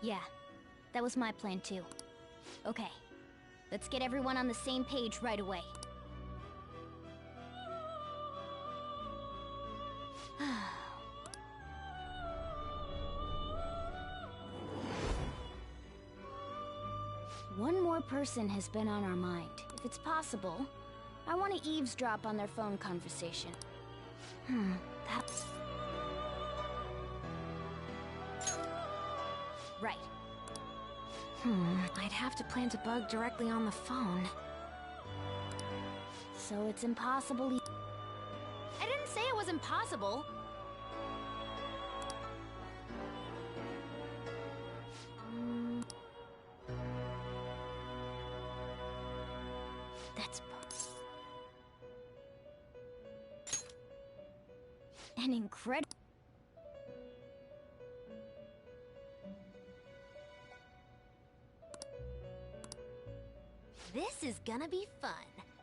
Yeah, that was my plan too. Okay, let's get everyone on the same page right away. One more person has been on our mind. If it's possible, I want to eavesdrop on their phone conversation. That's... Right. I'd have to plant a bug directly on the phone. So it's impossible. I didn't say it was impossible. That's an incredible. This is gonna be fun.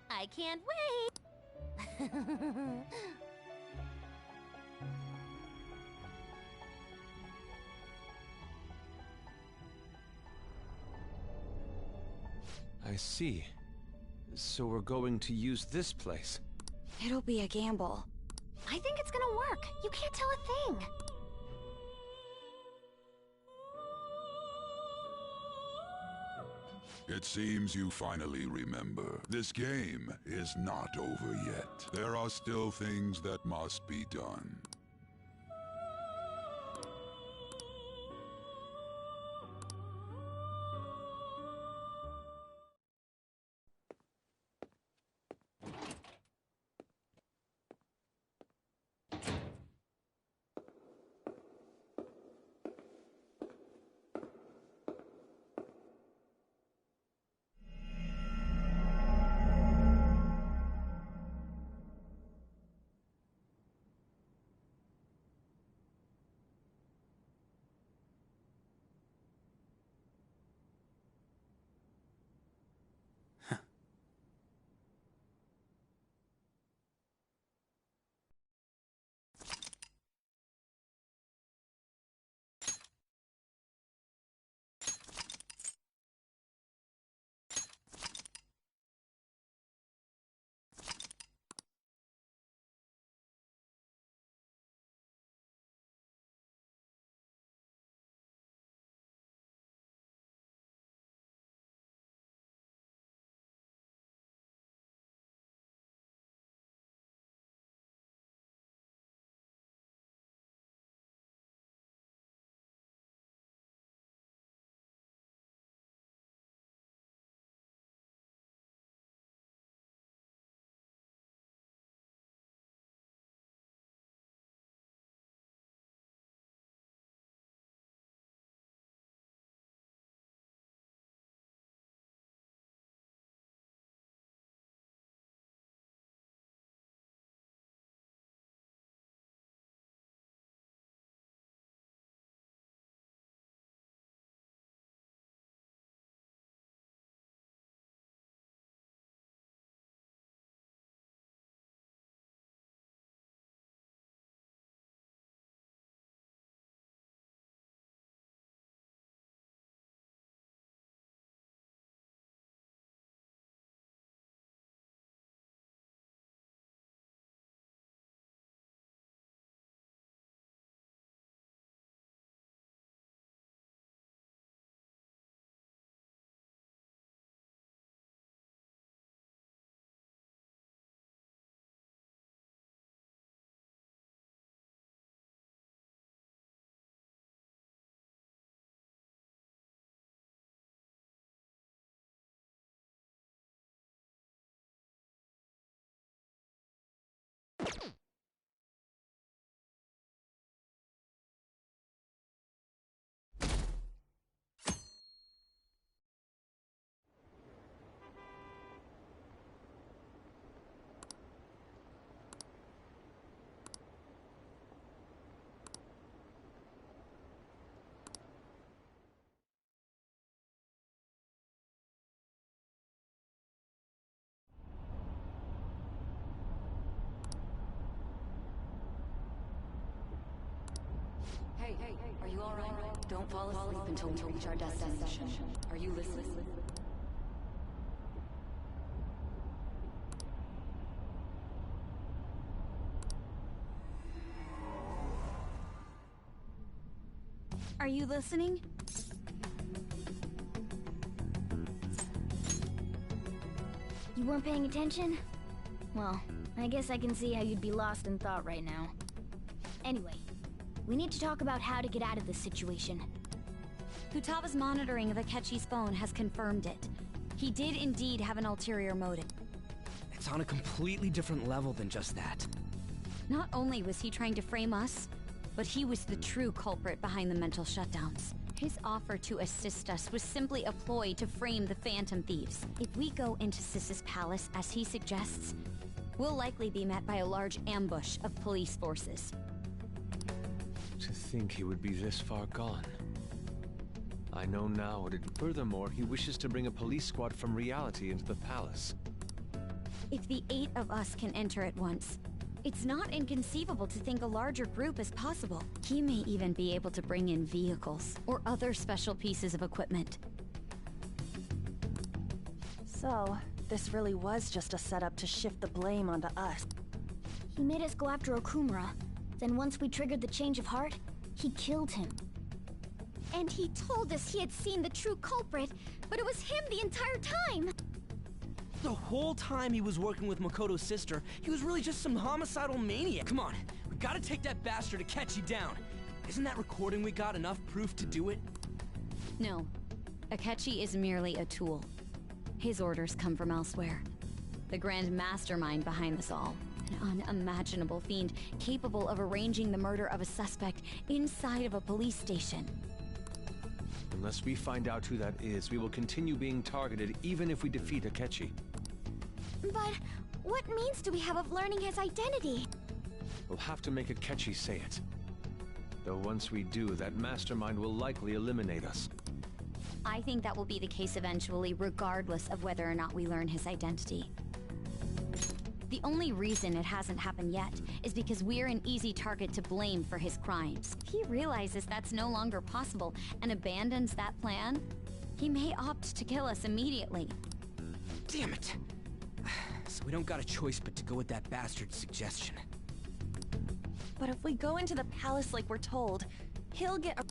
I can't wait! I see. So we're going to use this place. It'll be a gamble. I think it's gonna work. You can't tell a thing. It seems you finally remember. This game is not over yet. There are still things that must be done. are you alright? Don't fall asleep until we reach our destination. Are you listening? Are you listening? You weren't paying attention? Well, I guess I can see how you'd be lost in thought right now. Anyway, we need to talk about how to get out of this situation. Futaba's monitoring of Akechi's phone has confirmed it. He did indeed have an ulterior motive. It's on a completely different level than just that. Not only was he trying to frame us, but he was the true culprit behind the mental shutdowns. His offer to assist us was simply a ploy to frame the Phantom Thieves. If we go into Sis's palace as he suggests, we'll likely be met by a large ambush of police forces. To think he would be this far gone. I know now what it... Furthermore, he wishes to bring a police squad from reality into the palace. If the 8 of us can enter at once, it's not inconceivable to think a larger group is possible. He may even be able to bring in vehicles or other special pieces of equipment. So, this really was just a setup to shift the blame onto us. He made us go after Okumura. Then once we triggered the change of heart, he killed him. And he told us he had seen the true culprit, but it was him the entire time! The whole time he was working with Makoto's sister, he was really just some homicidal maniac. Come on, we gotta take that bastard Akechi down. Isn't that recording we got enough proof to do it? No. Akechi is merely a tool. His orders come from elsewhere. The grand mastermind behind this all. An unimaginable fiend capable of arranging the murder of a suspect inside of a police station. Unless we find out who that is, we will continue being targeted even if we defeat Akechi. But what means do we have of learning his identity? We'll have to make Akechi say it. Though once we do, that mastermind will likely eliminate us. I think that will be the case eventually, regardless of whether or not we learn his identity. The only reason it hasn't happened yet is because we're an easy target to blame for his crimes. If he realizes that's no longer possible and abandons that plan, he may opt to kill us immediately. Damn it! So we don't got a choice but to go with that bastard's suggestion. But if we go into the palace like we're told, he'll get a...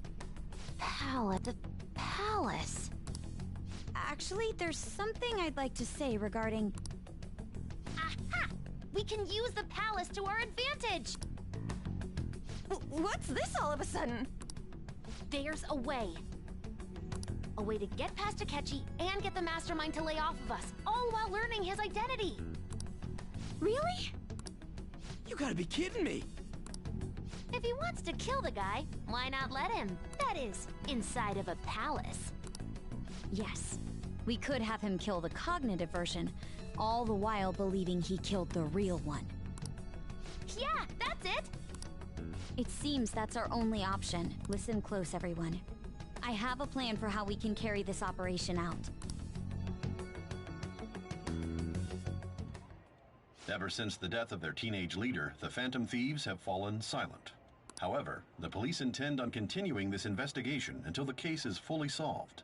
The palace? Actually, there's something I'd like to say regarding... Aha! We can use the palace to our advantage! What's this all of a sudden? There's a way. A way to get past Akechi and get the mastermind to lay off of us, all while learning his identity. Really? You gotta be kidding me! If he wants to kill the guy, why not let him? That is, inside of a palace. Yes, we could have him kill the cognitive version, all the while believing he killed the real one. Yeah, that's it! It seems that's our only option. Listen close, everyone. I have a plan for how we can carry this operation out. Ever since the death of their teenage leader, the Phantom Thieves have fallen silent. However, the police intend on continuing this investigation until the case is fully solved.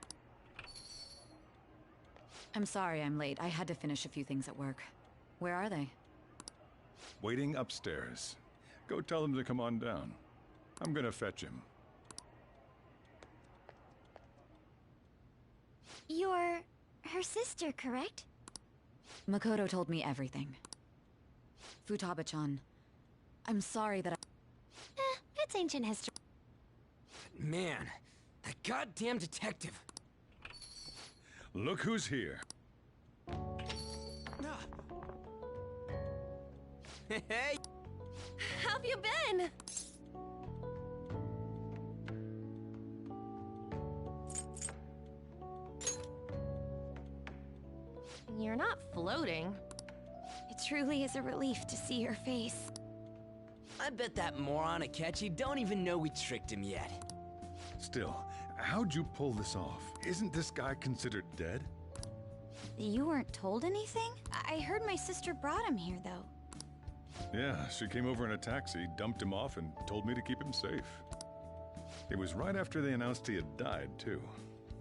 I'm sorry I'm late. I had to finish a few things at work. Where are they? Waiting upstairs. Go tell them to come on down. I'm gonna fetch him. You're her sister, correct? Makoto told me everything. Futaba-chan, I'm sorry that It's ancient history. Man, that goddamn detective. Look who's here. Hey! How have you been? You're not floating. It truly is a relief to see your face. I bet that moron Akechi don't even know we tricked him yet. Still, how'd you pull this off? Isn't this guy considered dead? You weren't told anything? I heard my sister brought him here, though. Yeah, she came over in a taxi, dumped him off, and told me to keep him safe. It was right after they announced he had died, too.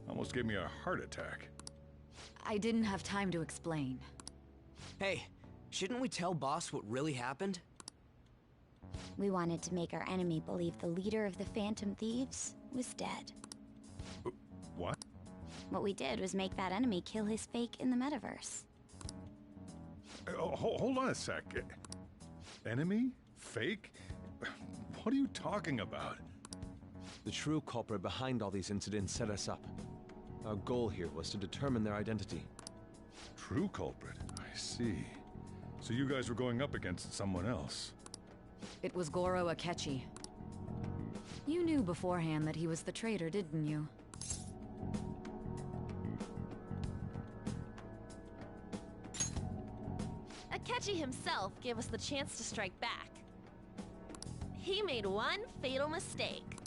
Almost gave me a heart attack. I didn't have time to explain. Hey, shouldn't we tell Boss what really happened? We wanted to make our enemy believe the leader of the Phantom Thieves was dead. What? What we did was make that enemy kill his fake in the metaverse. Hold on a sec. Enemy? Fake? What are you talking about? The true culprit behind all these incidents set us up. Our goal here was to determine their identity. True culprit? I see. So you guys were going up against someone else. It was Goro Akechi. You knew beforehand that he was the traitor, didn't you? Akechi himself gave us the chance to strike back. He made one fatal mistake.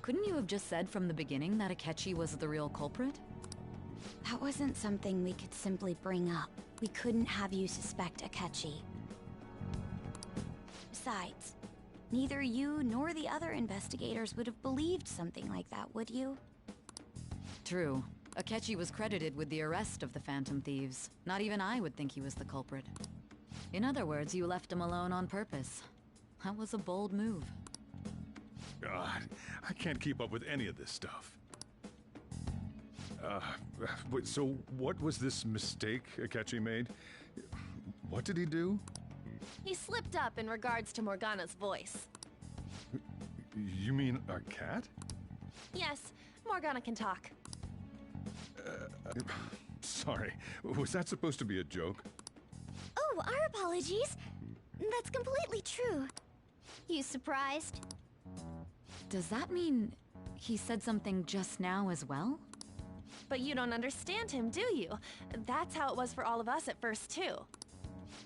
Couldn't you have just said from the beginning that Akechi was the real culprit? That wasn't something we could simply bring up. We couldn't have you suspect Akechi. Besides, neither you nor the other investigators would have believed something like that, would you? True. Akechi was credited with the arrest of the Phantom Thieves. Not even I would think he was the culprit. In other words, you left him alone on purpose. That was a bold move. God, I can't keep up with any of this stuff. So what was this mistake Akechi made? What did he do? He slipped up in regards to Morgana's voice. You mean a cat? Yes, Morgana can talk. Sorry, was that supposed to be a joke? Oh, our apologies. That's completely true. You surprised? Does that mean he said something just now as well? But you don't understand him, do you? That's how it was for all of us at first, too.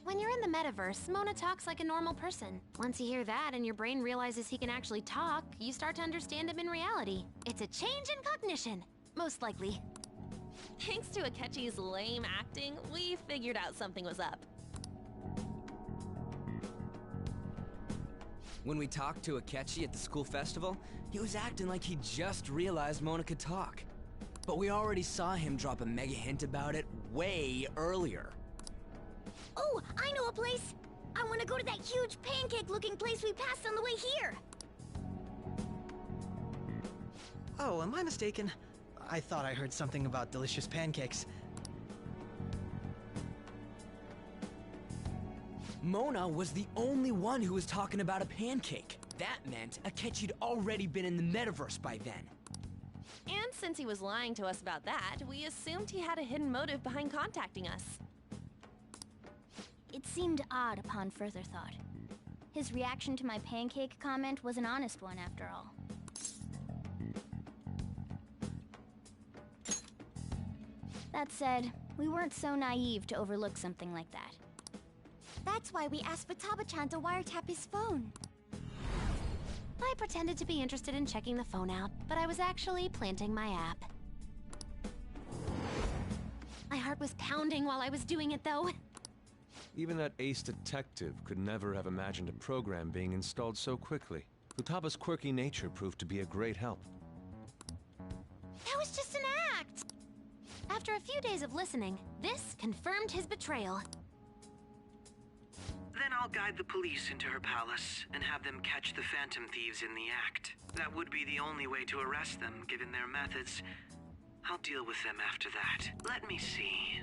When you're in the metaverse, Mona talks like a normal person. Once you hear that and your brain realizes he can actually talk, you start to understand him in reality. It's a change in cognition, most likely. Thanks to Akechi's lame acting, we figured out something was up. When we talked to Akechi at the school festival, he was acting like he just realized Mona could talk. But we already saw him drop a mega hint about it way earlier. Oh, I know a place! I want to go to that huge pancake-looking place we passed on the way here! Oh, am I mistaken? I thought I heard something about delicious pancakes. Mona was the only one who was talking about a pancake. That meant Akechi'd already been in the metaverse by then. And since he was lying to us about that, we assumed he had a hidden motive behind contacting us. It seemed odd upon further thought. His reaction to my pancake comment was an honest one, after all. That said, we weren't so naive to overlook something like that. That's why we asked Futaba-chan to wiretap his phone. I pretended to be interested in checking the phone out, but I was actually planting my app. My heart was pounding while I was doing it, though. Even that ace detective could never have imagined a program being installed so quickly. Futaba's quirky nature proved to be a great help. That was just an act! After a few days of listening, this confirmed his betrayal. Then I'll guide the police into her palace and have them catch the Phantom Thieves in the act. That would be the only way to arrest them, given their methods. I'll deal with them after that. Let me see.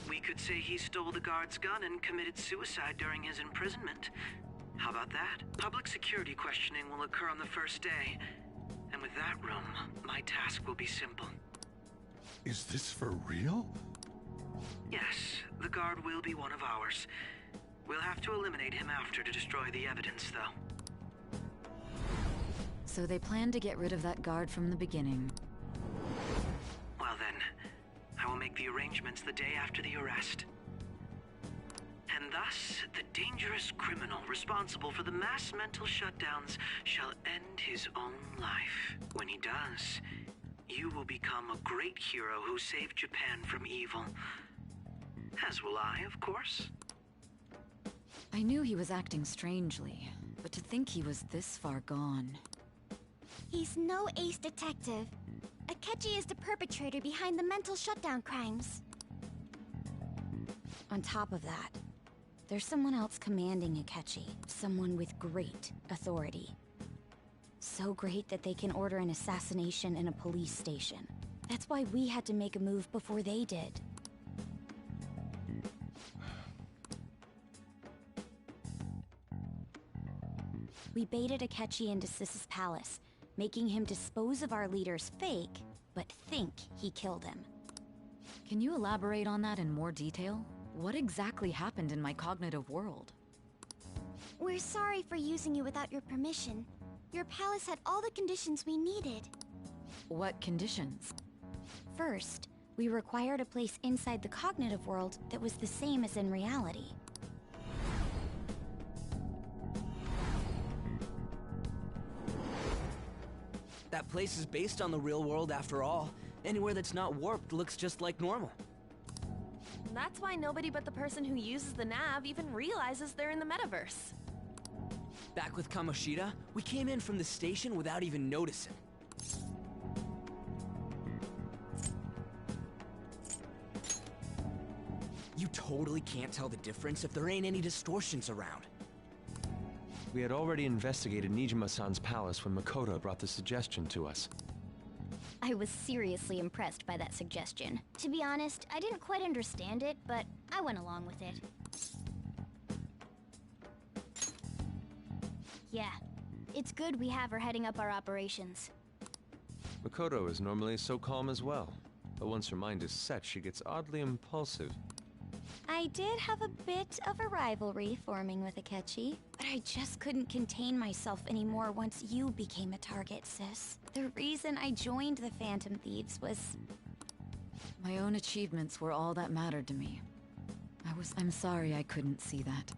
We could say he stole the guard's gun and committed suicide during his imprisonment. How about that? Public security questioning will occur on the first day. And with that room, my task will be simple. Is this for real? Yes, the guard will be one of ours. We'll have to eliminate him after to destroy the evidence, though. So they planned to get rid of that guard from the beginning. Well then, I will make the arrangements the day after the arrest. And thus, the dangerous criminal responsible for the mass mental shutdowns shall end his own life. When he does, you will become a great hero who saved Japan from evil. As will I, of course. I knew he was acting strangely, but to think he was this far gone... He's no ace detective. Akechi is the perpetrator behind the mental shutdown crimes. On top of that, there's someone else commanding Akechi. Someone with great authority. So great that they can order an assassination in a police station. That's why we had to make a move before they did. We baited Akechi into Sis's palace, making him dispose of our leader's fake, but think he killed him. Can you elaborate on that in more detail? What exactly happened in my cognitive world? We're sorry for using you without your permission. Your palace had all the conditions we needed. What conditions? First, we required a place inside the cognitive world that was the same as in reality. That place is based on the real world after all. Anywhere that's not warped looks just like normal. That's why nobody but the person who uses the nav even realizes they're in the metaverse. Back with Kamoshida, we came in from the station without even noticing. You totally can't tell the difference if there ain't any distortions around. We had already investigated Nijima-san's palace when Makoto brought the suggestion to us. I was seriously impressed by that suggestion. To be honest, I didn't quite understand it, but I went along with it. Yeah, it's good we have her heading up our operations. Makoto is normally so calm as well, but once her mind is set, she gets oddly impulsive. I did have a bit of a rivalry forming with Akechi, but I just couldn't contain myself anymore once you became a target, sis. The reason I joined the Phantom Thieves was... My own achievements were all that mattered to me. I'm sorry I couldn't see that.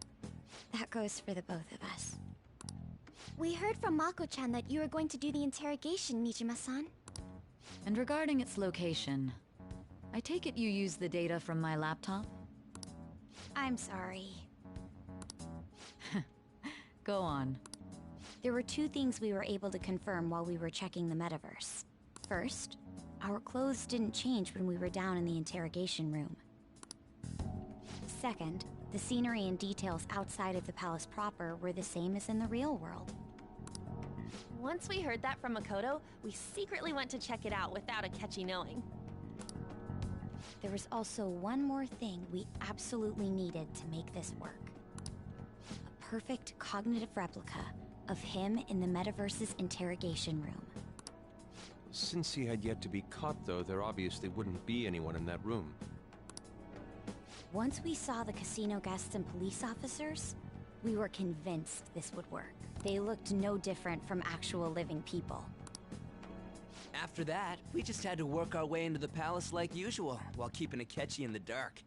That goes for the both of us. We heard from Mako-chan that you were going to do the interrogation, Nijima-san. And regarding its location, I take it you used the data from my laptop? I'm sorry. Go on. There were two things we were able to confirm while we were checking the metaverse. First, our clothes didn't change when we were down in the interrogation room. Second, the scenery and details outside of the palace proper were the same as in the real world. Once we heard that from Makoto, we secretly went to check it out without Akechi knowing. There was also one more thing we absolutely needed to make this work. A perfect cognitive replica of him in the metaverse's interrogation room. Since he had yet to be caught, though, there obviously wouldn't be anyone in that room. Once we saw the casino guests and police officers, we were convinced this would work. They looked no different from actual living people. After that, we just had to work our way into the palace like usual, while keeping Akechi in the dark.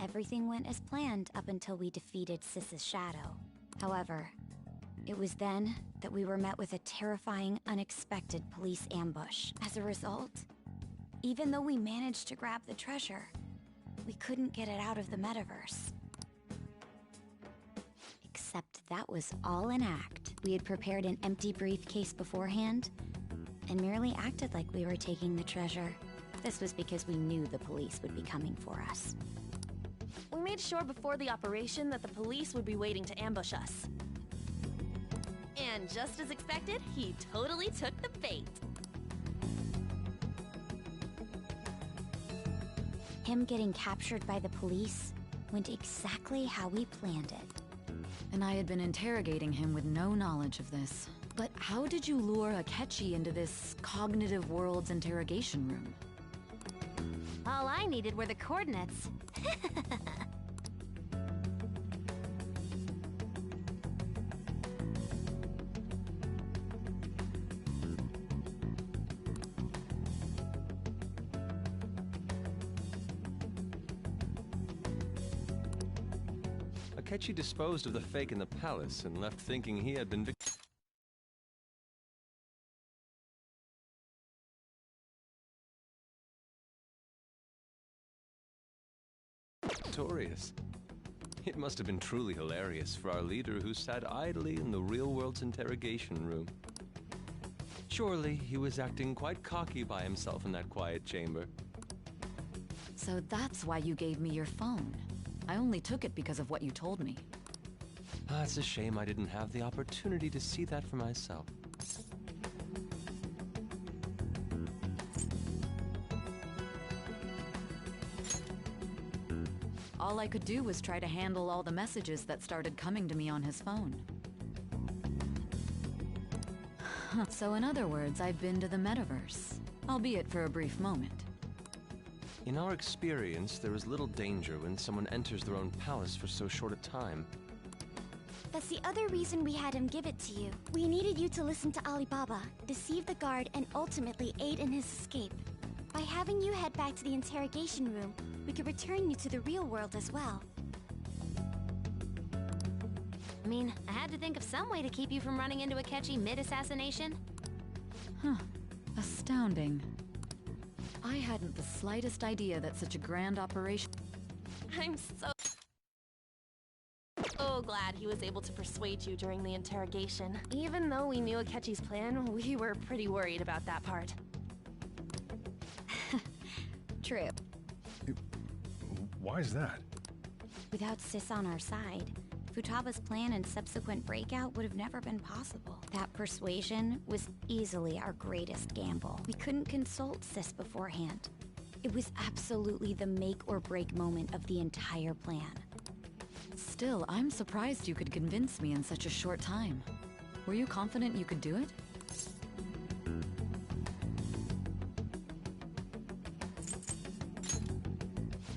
Everything went as planned up until we defeated Sis's shadow. However, it was then that we were met with a terrifying, unexpected police ambush. As a result, even though we managed to grab the treasure, we couldn't get it out of the metaverse. Except that was all an act. We had prepared an empty briefcase beforehand, and merely acted like we were taking the treasure. This was because we knew the police would be coming for us. We made sure before the operation that the police would be waiting to ambush us. And just as expected, he totally took the bait. Him getting captured by the police went exactly how we planned it. And I had been interrogating him with no knowledge of this. But how did you lure Akechi into this cognitive world's interrogation room? All I needed were the coordinates. Akechi disposed of the fake in the palace and left thinking he had been victorious. It must have been truly hilarious for our leader who sat idly in the real world's interrogation room. Surely he was acting quite cocky by himself in that quiet chamber. So that's why you gave me your phone. I only took it because of what you told me. It's a shame I didn't have the opportunity to see that for myself. All I could do was try to handle all the messages that started coming to me on his phone. So in other words, I've been to the metaverse, albeit for a brief moment. In our experience, there is little danger when someone enters their own palace for so short a time. That's the other reason we had him give it to you. We needed you to listen to Alibaba, deceive the guard, and ultimately aid in his escape. By having you head back to the interrogation room, we could return you to the real world as well. I mean, I had to think of some way to keep you from running into Akechi mid-assassination. Huh. Astounding. I hadn't the slightest idea that such a grand operation... I'm so glad he was able to persuade you during the interrogation. Even though we knew Akechi's plan, we were pretty worried about that part. True. Why is that? Without Sis on our side, Futaba's plan and subsequent breakout would have never been possible. That persuasion was easily our greatest gamble. We couldn't consult Sis beforehand. It was absolutely the make or break moment of the entire plan. Still, I'm surprised you could convince me in such a short time. Were you confident you could do it?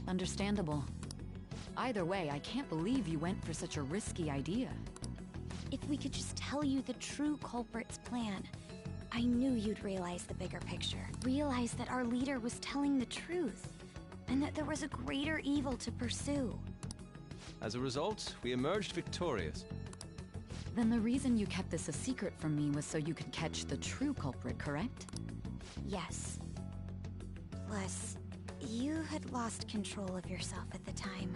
Understandable. Either way, I can't believe you went for such a risky idea. If we could just tell you the true culprit's plan, I knew you'd realize the bigger picture. Realize that our leader was telling the truth, and that there was a greater evil to pursue. As a result, we emerged victorious. Then the reason you kept this a secret from me was so you could catch the true culprit, correct? Yes. Plus, you had lost control of yourself at the time.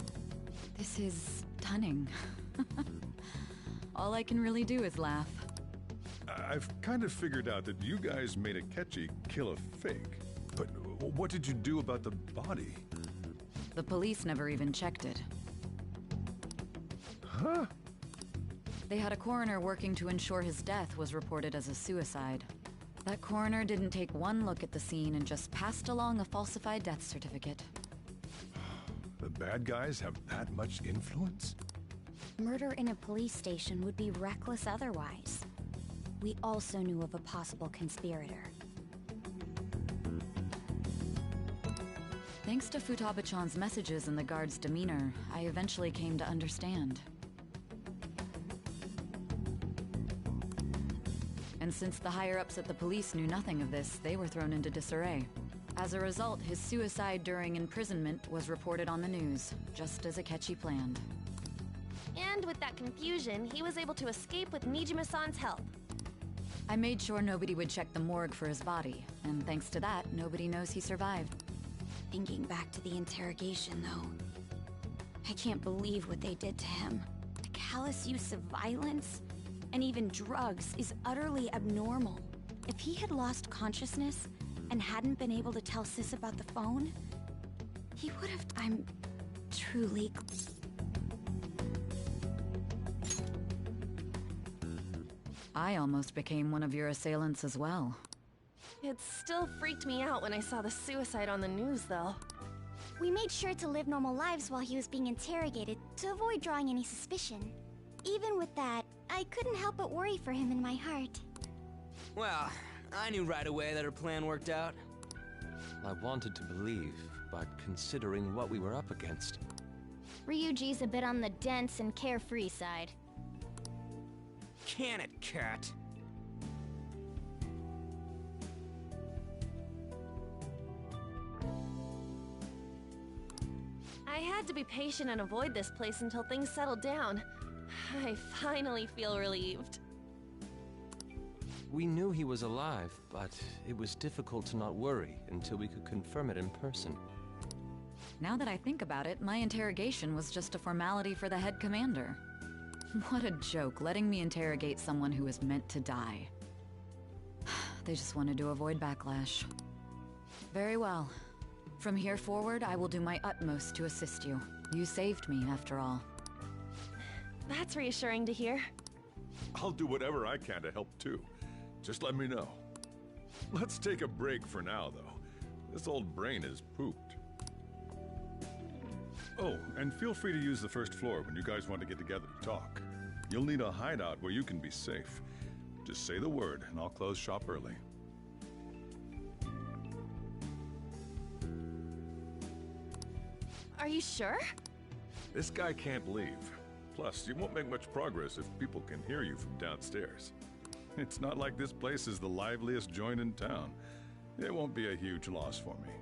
This is stunning. All I can really do is laugh. I've kind of figured out that you guys made Akechi kill a fake. But what did you do about the body? The police never even checked it. Huh? They had a coroner working to ensure his death was reported as a suicide. That coroner didn't take one look at the scene and just passed along a falsified death certificate. The bad guys have that much influence? Murder in a police station would be reckless otherwise. We also knew of a possible conspirator. Thanks to Futaba-chan's messages and the guard's demeanor, I eventually came to understand. And since the higher-ups at the police knew nothing of this, they were thrown into disarray. As a result, his suicide during imprisonment was reported on the news, just as Akechi planned. And with that confusion, he was able to escape with Nijima-san's help. I made sure nobody would check the morgue for his body, and thanks to that, nobody knows he survived. Thinking back to the interrogation, though, I can't believe what they did to him. The callous use of violence, and even drugs, is utterly abnormal. If he had lost consciousness and hadn't been able to tell Sis about the phone, he would have... I'm truly... I almost became one of your assailants as well. It still freaked me out when I saw the suicide on the news, though. We made sure to live normal lives while he was being interrogated to avoid drawing any suspicion. Even with that, I couldn't help but worry for him in my heart. Well, I knew right away that her plan worked out. I wanted to believe, but considering what we were up against... Ryuji's a bit on the dense and carefree side. Can it, cat? I had to be patient and avoid this place until things settled down. I finally feel relieved. We knew he was alive, but it was difficult to not worry until we could confirm it in person. Now that I think about it, my interrogation was just a formality for the head commander. What a joke, letting me interrogate someone who is meant to die. They just wanted to avoid backlash. Very well. From here forward, I will do my utmost to assist you. You saved me, after all. That's reassuring to hear. I'll do whatever I can to help too. Just let me know. Let's take a break for now, though. This old brain is pooped. Oh, and feel free to use the first floor when you guys want to get together to talk. You'll need a hideout where you can be safe. Just say the word, and I'll close shop early. Are you sure? This guy can't leave. Plus, you won't make much progress if people can hear you from downstairs. It's not like this place is the liveliest joint in town. It won't be a huge loss for me.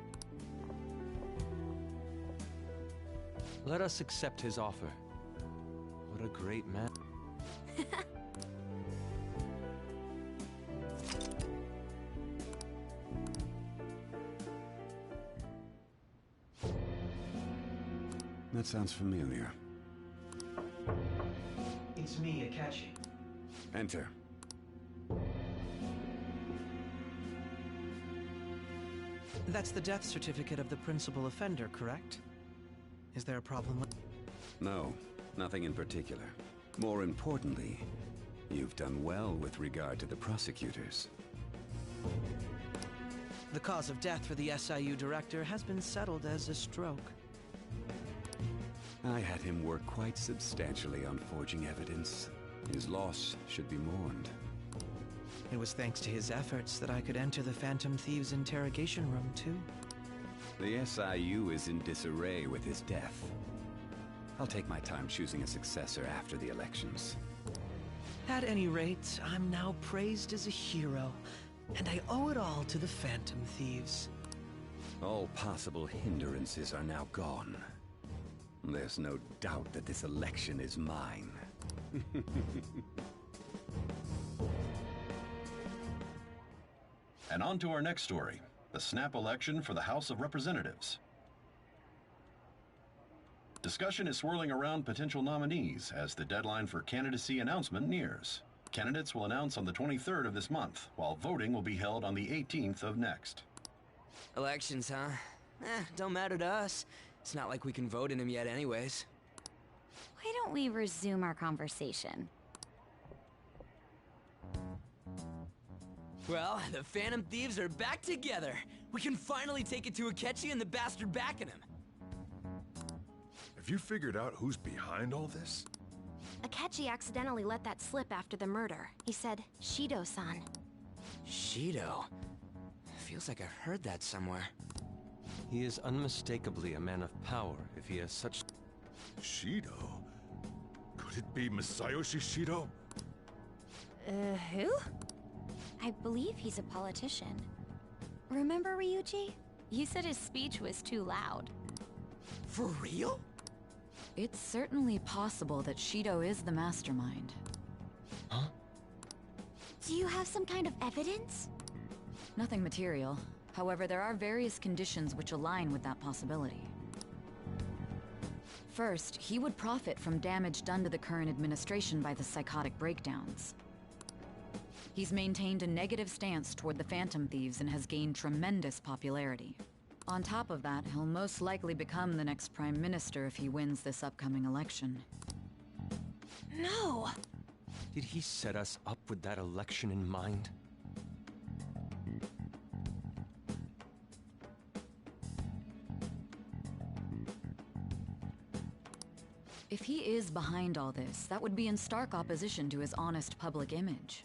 Let us accept his offer. What a great man. That sounds familiar. It's me, Akechi. Enter. That's the death certificate of the principal offender, correct? Is there a problem with... No, nothing in particular. More importantly, you've done well with regard to the prosecutors. The cause of death for the SIU director has been settled as a stroke. I had him work quite substantially on forging evidence. His loss should be mourned. It was thanks to his efforts that I could enter the Phantom Thieves' interrogation room, too. The SIU is in disarray with his death. I'll take my time choosing a successor after the elections. At any rate, I'm now praised as a hero, and I owe it all to the Phantom Thieves. All possible hindrances are now gone. There's no doubt that this election is mine. And on to our next story, the snap election for the House of Representatives. Discussion is swirling around potential nominees as the deadline for candidacy announcement nears. Candidates will announce on the 23rd of this month, while voting will be held on the 18th of next. Elections, huh? Don't matter to us. It's not like we can vote in them yet anyways. Why don't we resume our conversation? Well, the Phantom Thieves are back together. We can finally take it to Akechi and the bastard backing him. Have you figured out who's behind all this? Akechi accidentally let that slip after the murder. He said, Shido-san. Shido? Feels like I've heard that somewhere. He is unmistakably a man of power if he has such... Shido? Could it be Masayoshi Shido? Who? I believe he's a politician. Remember, Ryuji? You said his speech was too loud. For real? It's certainly possible that Shido is the mastermind. Huh? Do you have some kind of evidence? Nothing material. However, there are various conditions which align with that possibility. First, he would profit from damage done to the current administration by the psychotic breakdowns. He's maintained a negative stance toward the Phantom Thieves and has gained tremendous popularity. On top of that, he'll most likely become the next Prime Minister if he wins this upcoming election. No! Did he set us up with that election in mind? If he is behind all this, that would be in stark opposition to his honest public image.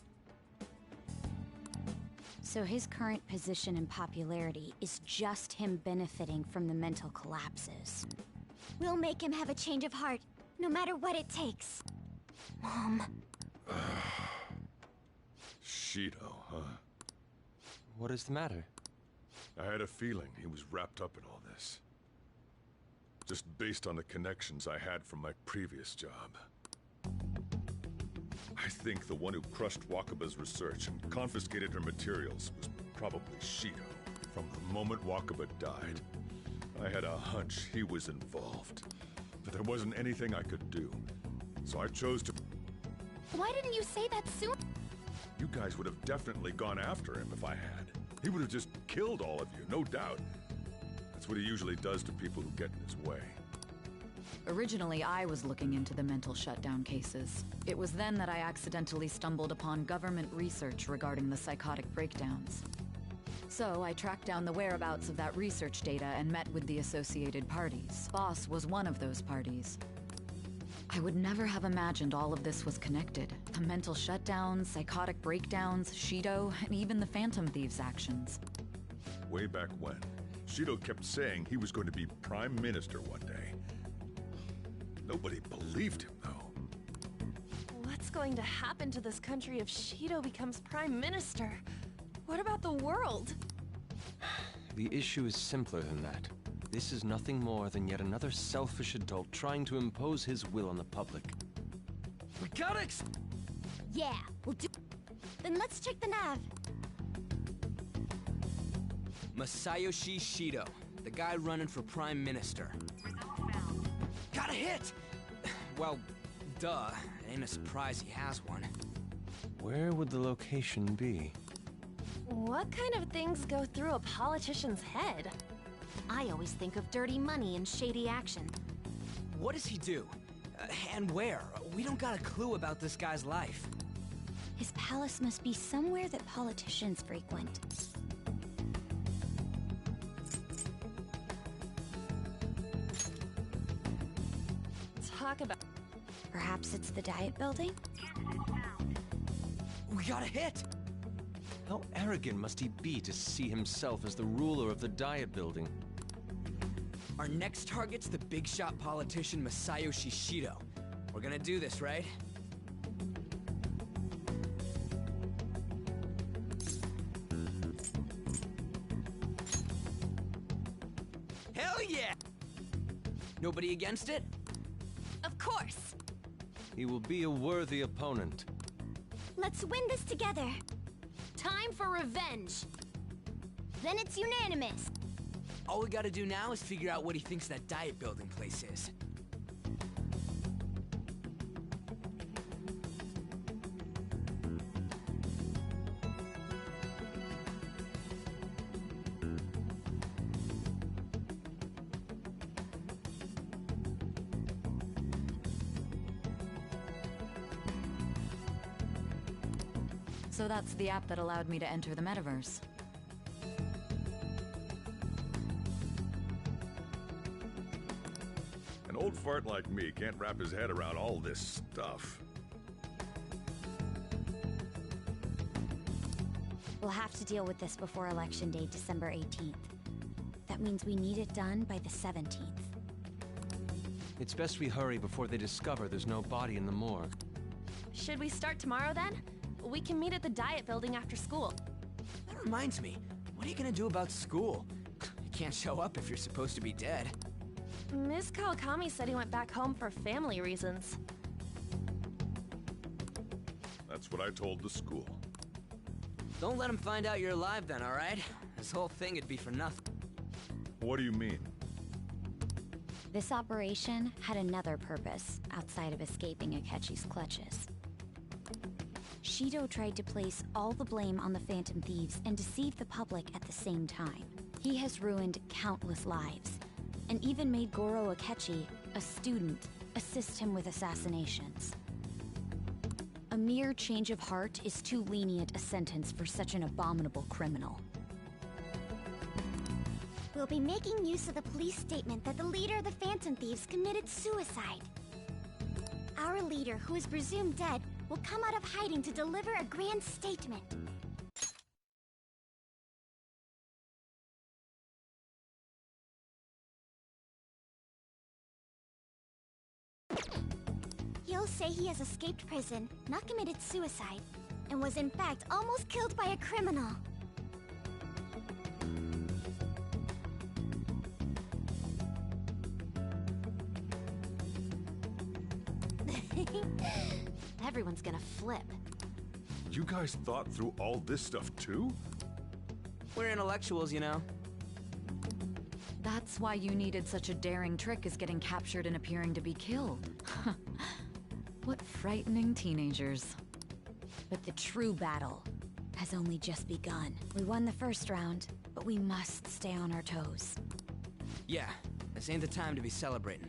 So his current position and popularity is just him benefiting from the mental collapses. We'll make him have a change of heart, no matter what it takes. Mom. Shido, huh? What is the matter? I had a feeling he was wrapped up in all this. Just based on the connections I had from my previous job. I think the one who crushed Wakaba's research and confiscated her materials was probably Shido. From the moment Wakaba died, I had a hunch he was involved, but there wasn't anything I could do. So I chose to... Why didn't you say that sooner? You guys would have definitely gone after him if I had. He would have just killed all of you, no doubt. That's what he usually does to people who get in his way. Originally, I was looking into the mental shutdown cases. It was then that I accidentally stumbled upon government research regarding the psychotic breakdowns. So I tracked down the whereabouts of that research data and met with the associated parties. Boss was one of those parties. I would never have imagined all of this was connected. The mental shutdowns, psychotic breakdowns, Shido, and even the Phantom Thieves' actions. Way back when, Shido kept saying he was going to be Prime Minister one day. Nobody believed him, though. What's going to happen to this country if Shido becomes Prime Minister? What about the world? The issue is simpler than that. This is nothing more than yet another selfish adult trying to impose his will on the public. We gotta Yeah, we'll do... Then let's check the nav. Masayoshi Shido, the guy running for Prime Minister. Got a hit! Well, duh. Ain't a surprise he has one. Where would the location be? What kind of things go through a politician's head? I always think of dirty money and shady action. What does he do? And where? We don't got a clue about this guy's life. His palace must be somewhere that politicians frequent. Talk about... Perhaps it's the Diet Building? We got a hit! How arrogant must he be to see himself as the ruler of the Diet Building? Our next target's the big shot politician Masayoshi Shido. We're gonna do this, right? Hell yeah! Nobody against it? Of course! He will be a worthy opponent. Let's win this together. Time for revenge! Then it's unanimous. All we gotta do now is figure out what he thinks that Diet Building place is. So that's the app that allowed me to enter the metaverse. An old fart like me can't wrap his head around all this stuff. We'll have to deal with this before Election Day, December 18th. That means we need it done by the 17th. It's best we hurry before they discover there's no body in the morgue. Should we start tomorrow then? We can meet at the Diet Building after school. That reminds me, what are you gonna do about school? You can't show up if you're supposed to be dead. Miss Kawakami said he went back home for family reasons. That's what I told the school. Don't let him find out you're alive then, alright? This whole thing would be for nothing. What do you mean? This operation had another purpose outside of escaping Akechi's clutches. Shido tried to place all the blame on the Phantom Thieves and deceive the public at the same time. He has ruined countless lives, and even made Goro Akechi, a student, assist him with assassinations. A mere change of heart is too lenient a sentence for such an abominable criminal. We'll be making use of the police statement that the leader of the Phantom Thieves committed suicide. Our leader, who is presumed dead, will come out of hiding to deliver a grand statement. He'll say he has escaped prison, not committed suicide, and was in fact almost killed by a criminal. Everyone's gonna flip. You guys thought through all this stuff too? We're intellectuals, you know. That's why you needed such a daring trick as getting captured and appearing to be killed. What frightening teenagers. But the true battle has only just begun. We won the first round, but we must stay on our toes. Yeah, this ain't the time to be celebrating.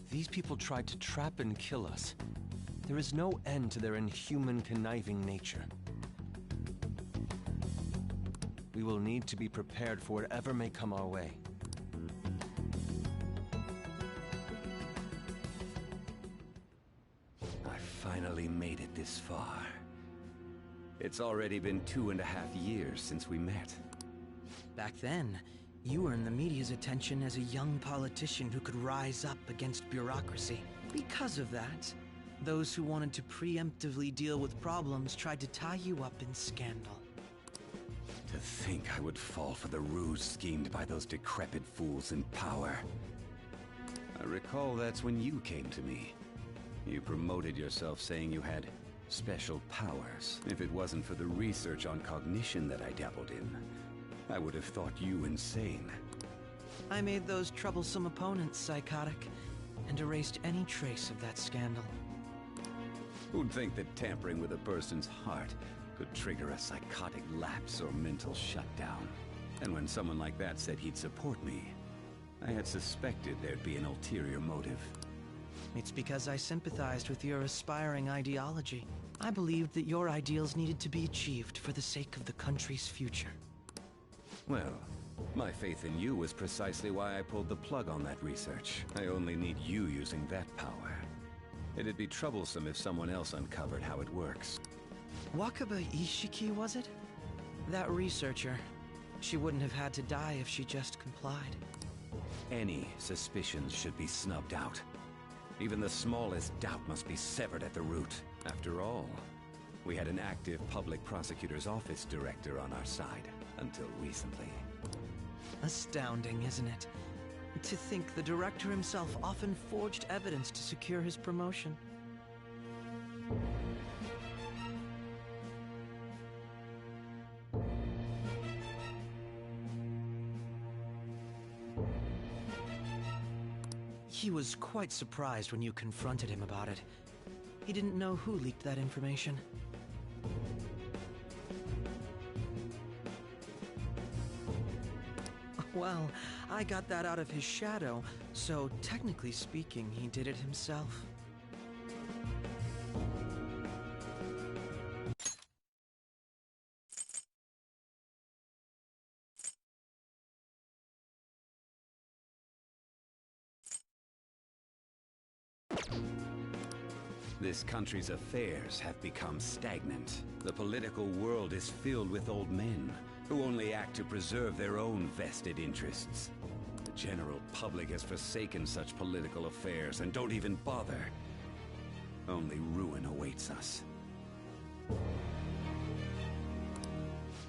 These people tried to trap and kill us. There is no end to their inhuman, conniving nature. We will need to be prepared for whatever may come our way. I finally made it this far. It's already been 2.5 years since we met. Back then, you earned the media's attention as a young politician who could rise up against bureaucracy. Because of that, those who wanted to preemptively deal with problems tried to tie you up in scandal. To think I would fall for the ruse schemed by those decrepit fools in power. I recall that's when you came to me. You promoted yourself saying you had special powers. If it wasn't for the research on cognition that I dabbled in, I would have thought you insane. I made those troublesome opponents psychotic, and erased any trace of that scandal. Who'd think that tampering with a person's heart could trigger a psychotic lapse or mental shutdown? And when someone like that said he'd support me, I had suspected there'd be an ulterior motive. It's because I sympathized with your aspiring ideology. I believed that your ideals needed to be achieved for the sake of the country's future. Well, my faith in you was precisely why I pulled the plug on that research. I only need you using that power. It'd be troublesome if someone else uncovered how it works. Wakaba Ishiki, was it? That researcher. She wouldn't have had to die if she just complied. Any suspicions should be snubbed out. Even the smallest doubt must be severed at the root. After all, we had an active public prosecutor's office director on our side, until recently. Astounding, isn't it? To think the director himself often forged evidence to secure his promotion. He was quite surprised when you confronted him about it. He didn't know who leaked that information. Well, I got that out of his shadow, so technically speaking, he did it himself. This country's affairs have become stagnant. The political world is filled with old men who only act to preserve their own vested interests. The general public has forsaken such political affairs and don't even bother. Only ruin awaits us.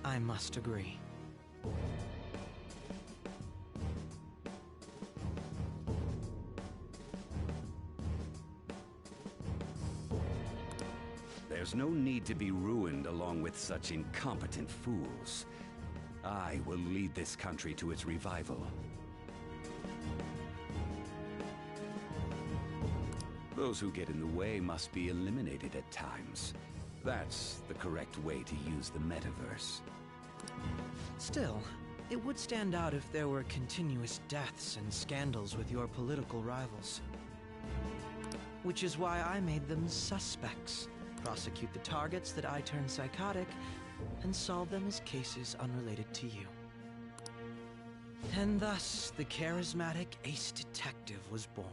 I must agree. There's no need to be ruined along with such incompetent fools. I will lead this country to its revival. Those who get in the way must be eliminated at times. That's the correct way to use the metaverse. Still, it would stand out if there were continuous deaths and scandals with your political rivals. Which is why I made them suspects. Prosecute the targets that I turn psychotic, and solve them as cases unrelated to you. And thus, the charismatic ace detective was born.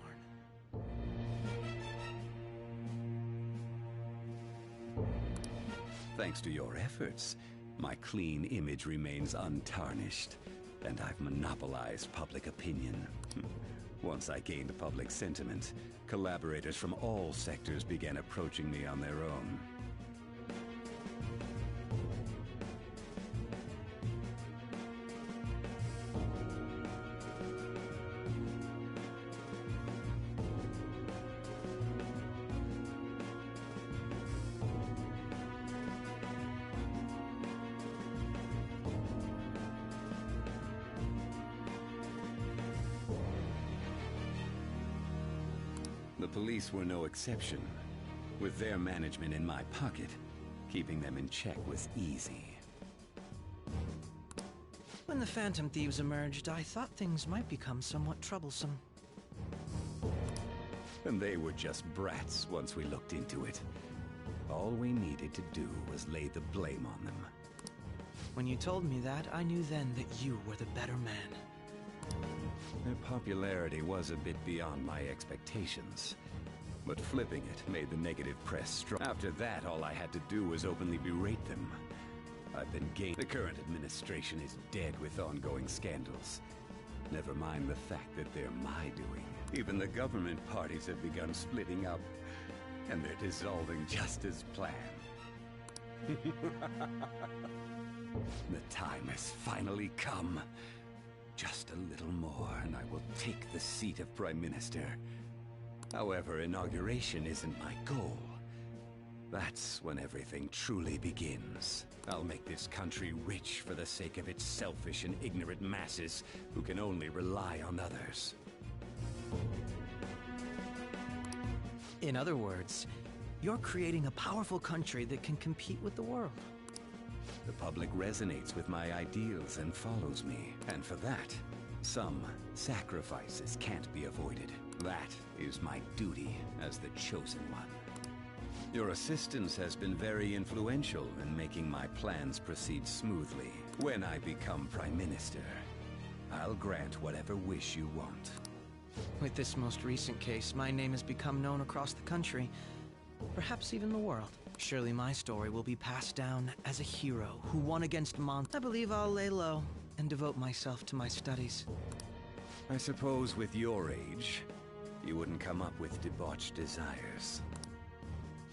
Thanks to your efforts, my clean image remains untarnished, and I've monopolized public opinion. Once I gained public sentiment, collaborators from all sectors began approaching me on their own. The police were no exception. With their management in my pocket, keeping them in check was easy. When the Phantom Thieves emerged, I thought things might become somewhat troublesome. And they were just brats once we looked into it. All we needed to do was lay the blame on them. When you told me that, I knew then that you were the better man. Their popularity was a bit beyond my expectations. But flipping it made the negative press strong. After that, all I had to do was openly berate them. I've been The current administration is dead with ongoing scandals. Never mind the fact that they're my doing. Even the government parties have begun splitting up, and they're dissolving just as planned. The time has finally come. Just a little more, and I will take the seat of Prime Minister. However, inauguration isn't my goal. That's when everything truly begins. I'll make this country rich for the sake of its selfish and ignorant masses who can only rely on others. In other words, you're creating a powerful country that can compete with the world. The public resonates with my ideals and follows me. And for that, some sacrifices can't be avoided. That is my duty as the chosen one. Your assistance has been very influential in making my plans proceed smoothly. When I become Prime Minister, I'll grant whatever wish you want. With this most recent case, my name has become known across the country, perhaps even the world. Surely my story will be passed down as a hero who won against monsters. I believe I'll lay low and devote myself to my studies. I suppose with your age, you wouldn't come up with debauched desires.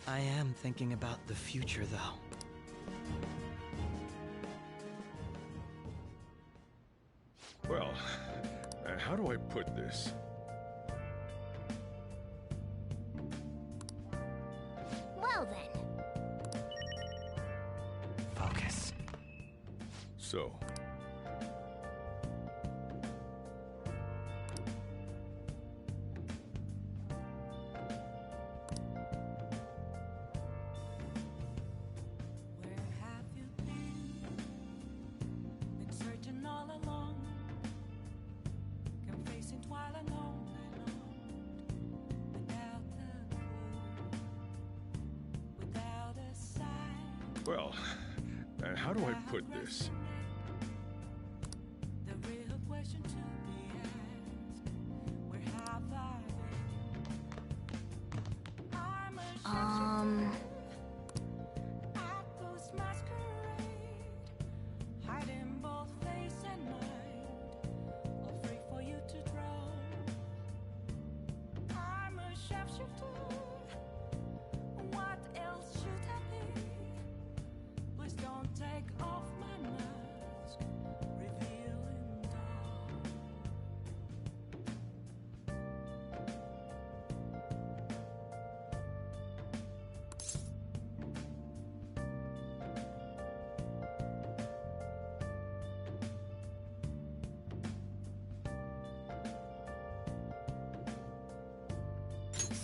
I am thinking about the future, though. Well, how do I put this? Well then. Focus. So. Well, how do I put this?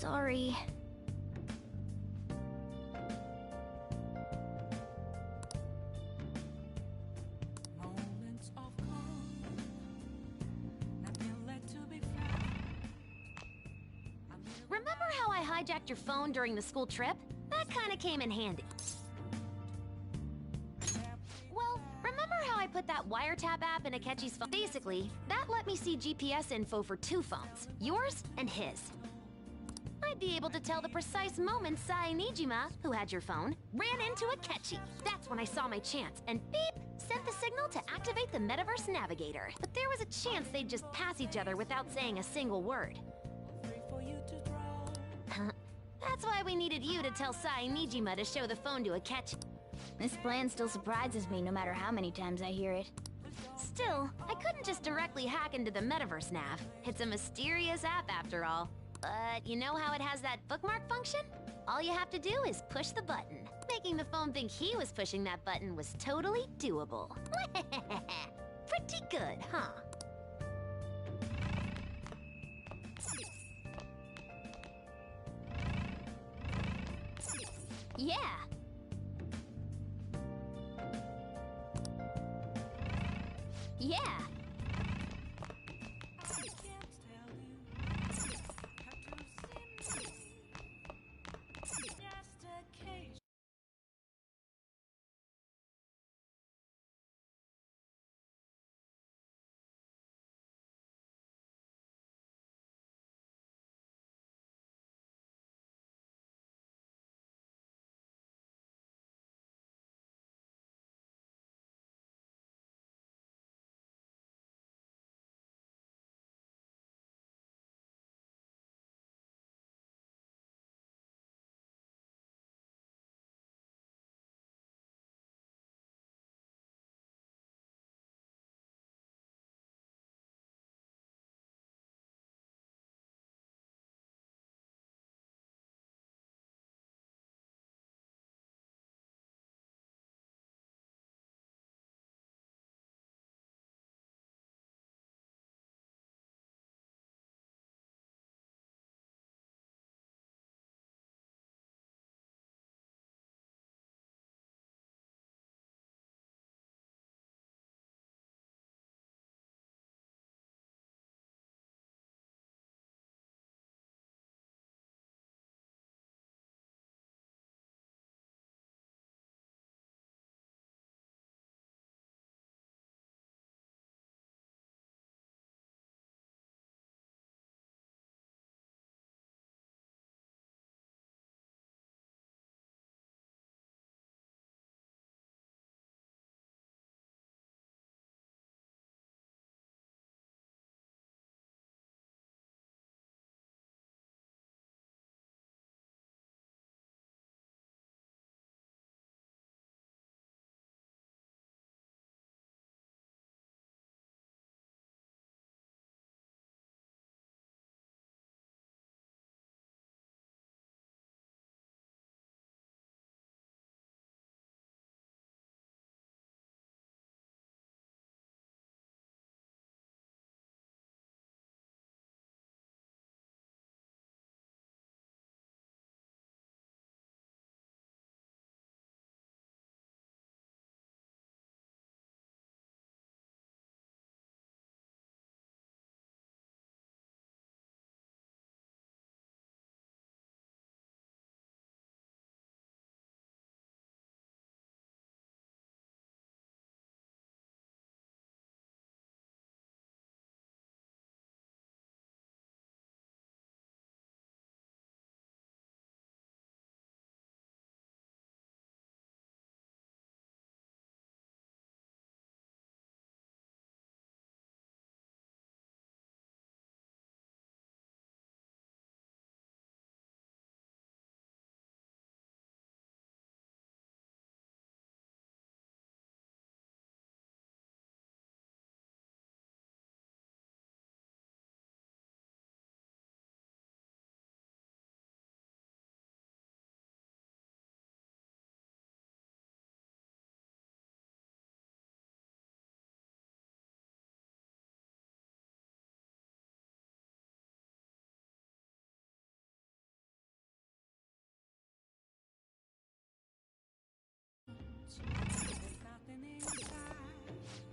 Sorry. Remember how I hijacked your phone during the school trip? That kinda came in handy. Well, remember how I put that wiretap app in Akechi's phone? Basically, that let me see GPS info for 2 phones, yours and his. I'd be able to tell the precise moment Sae Nijima, who had your phone, ran into Akechi. That's when I saw my chance, and beep, sent the signal to activate the Metaverse Navigator. But there was a chance they'd just pass each other without saying a single word. That's why we needed you to tell Sae Nijima to show the phone to Akechi. This plan still surprises me no matter how many times I hear it. Still, I couldn't just directly hack into the Metaverse Nav. It's a mysterious app after all. But you know how it has that bookmark function? All you have to do is push the button. Making the phone think he was pushing that button was totally doable. Pretty good, huh? Yeah. Yeah.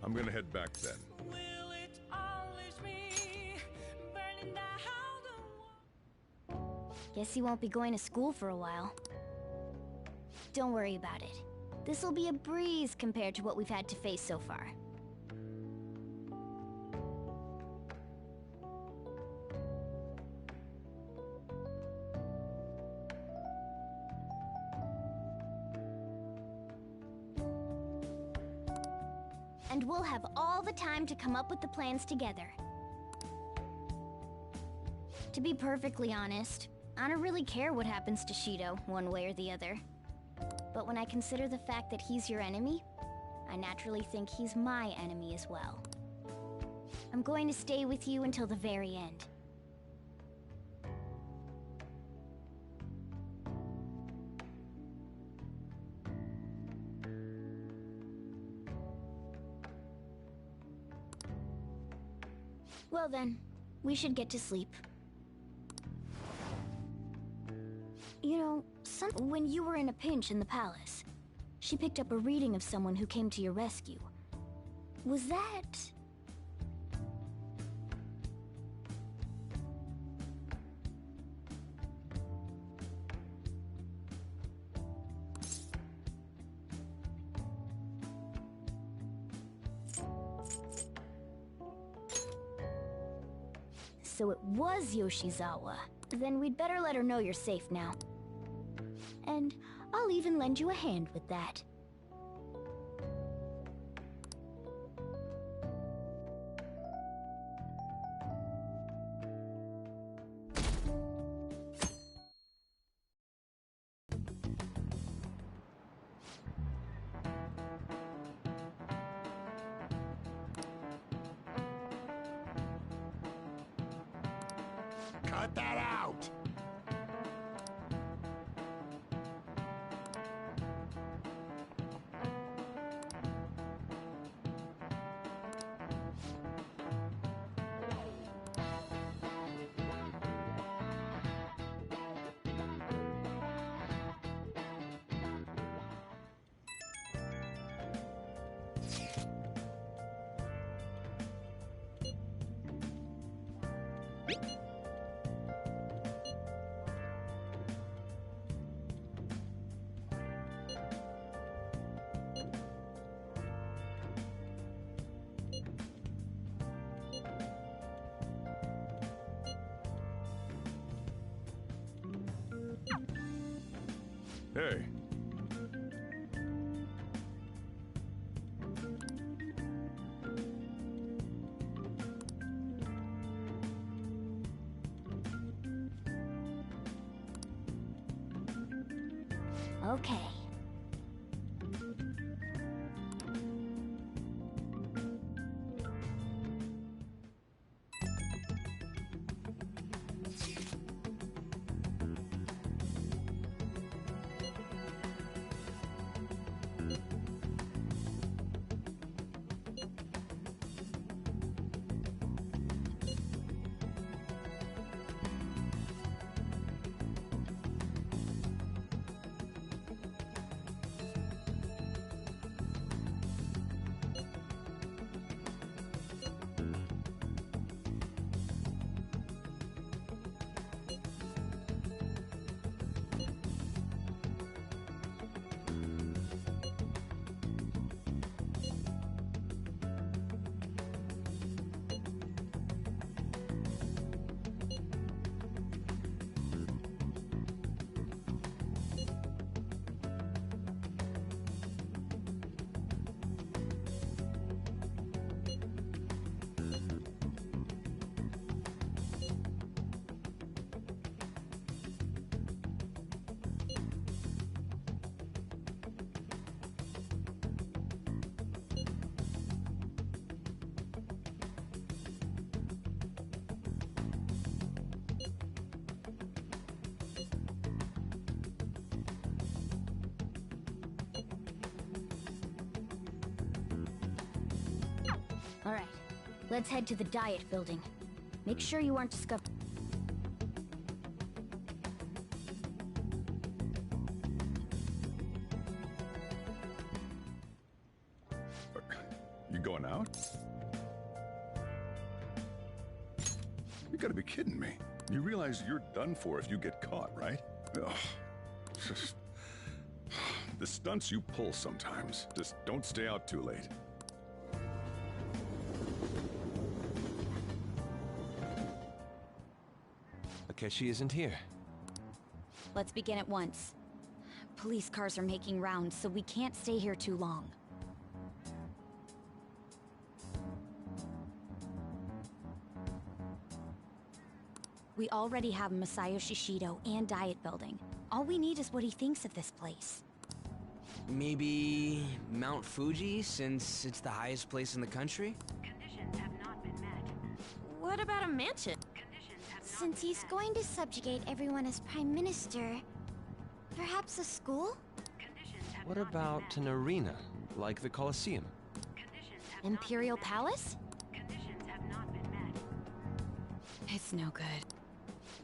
I'm gonna head back then. Guess you won't be going to school for a while. Don't worry about it. This'll be a breeze compared to what we've had to face so far. And we'll have all the time to come up with the plans together. To be perfectly honest, I don't really care what happens to Shido, one way or the other. But when I consider the fact that he's your enemy, I naturally think he's my enemy as well. I'm going to stay with you until the very end. Well then, we should get to sleep. You know, When you were in a pinch in the palace, she picked up a reading of someone who came to your rescue. Was that... So it was Yoshizawa. Then we'd better let her know you're safe now. And I'll even lend you a hand with that. Cut that out! Hey. Okay. Alright, let's head to the diet building. Make sure you aren't discovered. You going out? You gotta be kidding me. You realize you're done for if you get caught, right? Ugh. Just... The stunts you pull sometimes. Just don't stay out too late. Akechi isn't here. Let's begin at once. Police cars are making rounds, so we can't stay here too long. We already have Masayoshi Shido and Diet Building. All we need is what he thinks of this place. Maybe Mount Fuji, since it's the highest place in the country? Conditions have not been met. What about a mansion? Since he's going to subjugate everyone as Prime Minister, perhaps a school? What about an arena, like the Colosseum? Imperial Palace? Conditions have not been met. It's no good.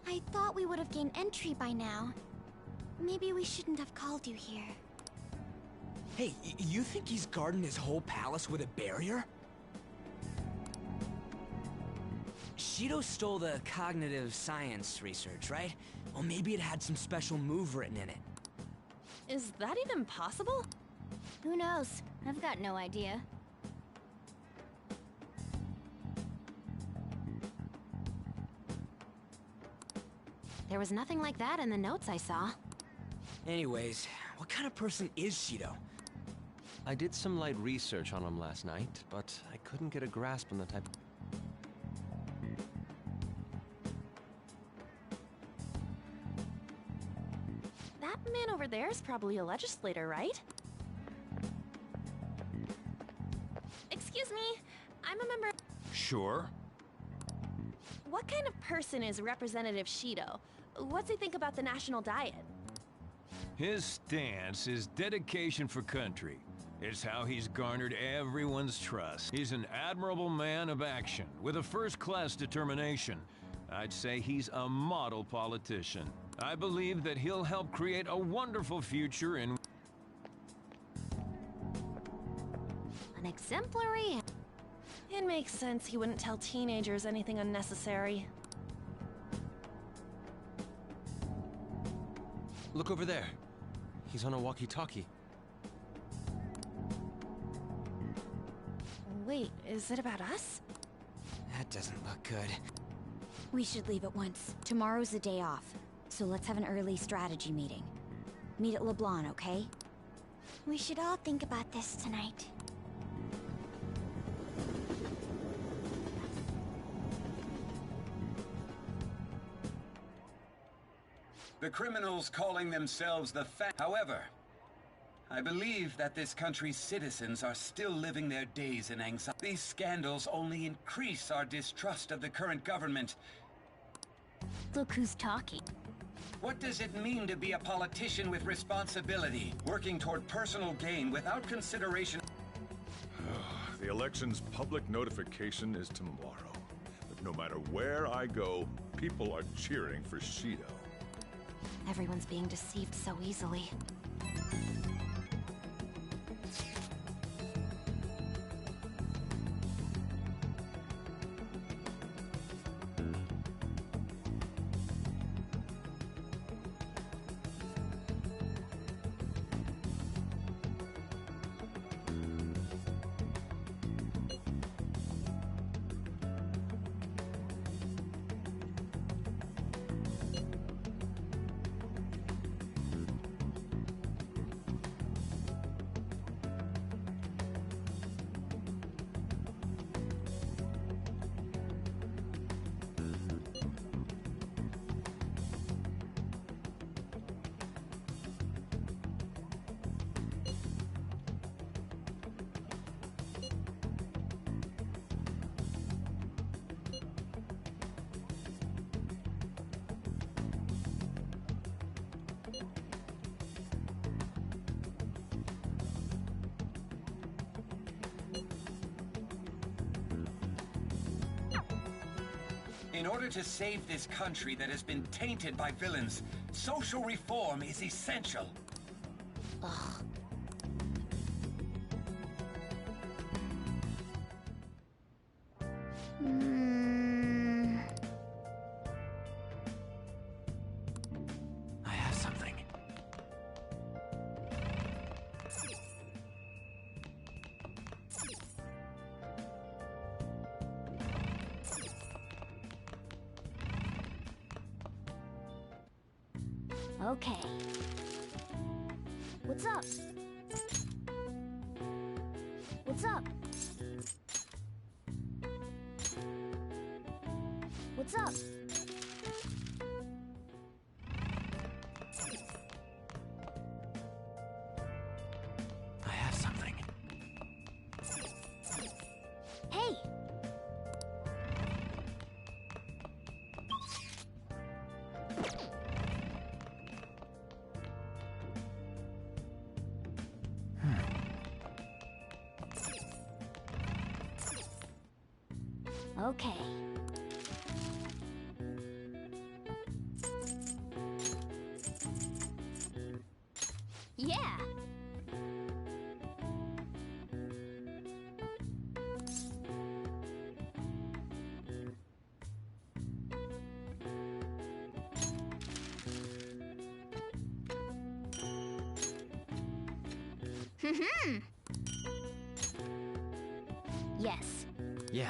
I thought we would have gained entry by now. Maybe we shouldn't have called you here. Hey, you think he's guarding his whole palace with a barrier? Shido stole the cognitive science research, right? Well, maybe it had some special move written in it. Is that even possible? Who knows? I've got no idea. There was nothing like that in the notes I saw. Anyways, what kind of person is Shido? I did some light research on him last night, but I couldn't get a grasp on the type. That man over there is probably a legislator, right? Excuse me, I'm a member. Sure. What kind of person is Representative Shido? What's he think about the national diet? His stance is dedication for country. It's how he's garnered everyone's trust. He's an admirable man of action, with a first-class determination. I'd say he's a model politician. I believe that he'll help create a wonderful future in... An exemplary... It makes sense he wouldn't tell teenagers anything unnecessary. Look over there. He's on a walkie-talkie. Wait, is it about us? That doesn't look good. We should leave at once. Tomorrow's the day off, so let's have an early strategy meeting. Meet at LeBlanc, okay? We should all think about this tonight. The criminals calling themselves the However, I believe that this country's citizens are still living their days in anxiety. These scandals only increase our distrust of the current government. Look who's talking. What does it mean to be a politician with responsibility, working toward personal gain without consideration? The election's public notification is tomorrow. But no matter where I go, people are cheering for Shido. Everyone's being deceived so easily. In order to save this country that has been tainted by villains, social reform is essential. Ugh. I have something. Okay. What's up? What's up? What's up? I have something. Hey! Okay. Yeah. Yes. Yeah.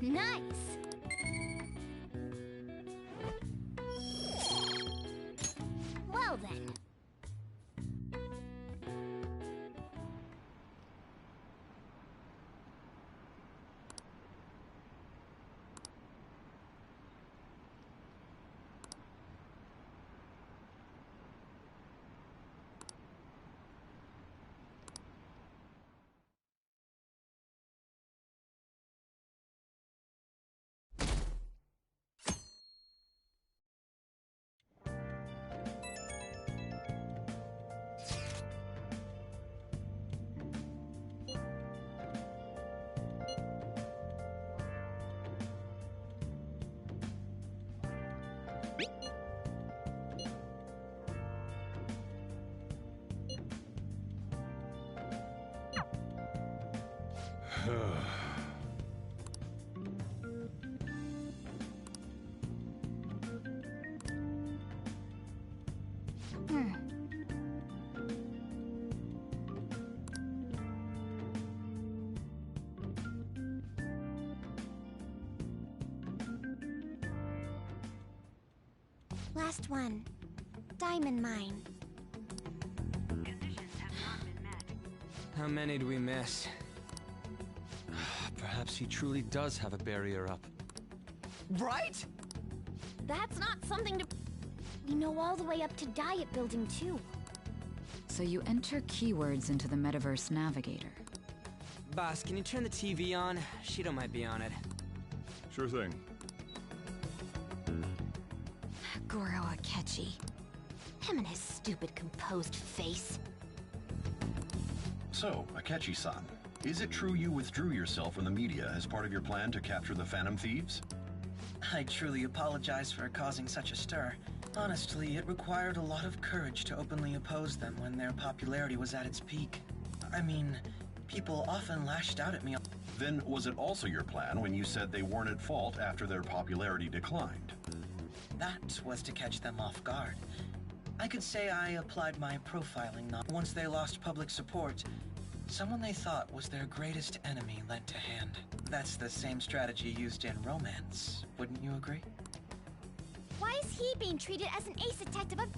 Nice. Well then. Last one. Diamond mine. How many do we miss? Perhaps he truly does have a barrier up. Right? That's not something to... We know all the way up to Diet Building, too. So you enter keywords into the Metaverse Navigator. Boss, can you turn the TV on? Shido might be on it. Sure thing. Goro Akechi. Him and his stupid composed face. So, Akechi-san, is it true you withdrew yourself from the media as part of your plan to capture the Phantom Thieves? I truly apologize for causing such a stir. Honestly, it required a lot of courage to openly oppose them when their popularity was at its peak. I mean, people often lashed out at me. Then was it also your plan when you said they weren't at fault after their popularity declined? That was to catch them off guard. I could say I applied my profiling once they lost public support. Someone they thought was their greatest enemy lent a hand. That's the same strategy used in romance, wouldn't you agree? Why is he being treated as an ace detective of...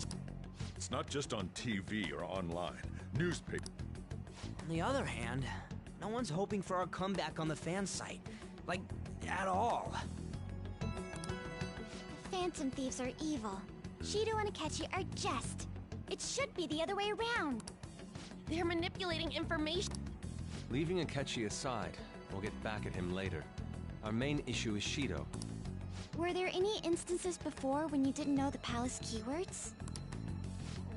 It's not just on TV or online. Newspaper. On the other hand, no one's hoping for our comeback on the fan site. Like, at all. The Phantom Thieves are evil. Shido and Akechi are just. It should be the other way around. They're manipulating information. Leaving Akechi aside, we'll get back at him later. Our main issue is Shido. Were there any instances before when you didn't know the palace keywords?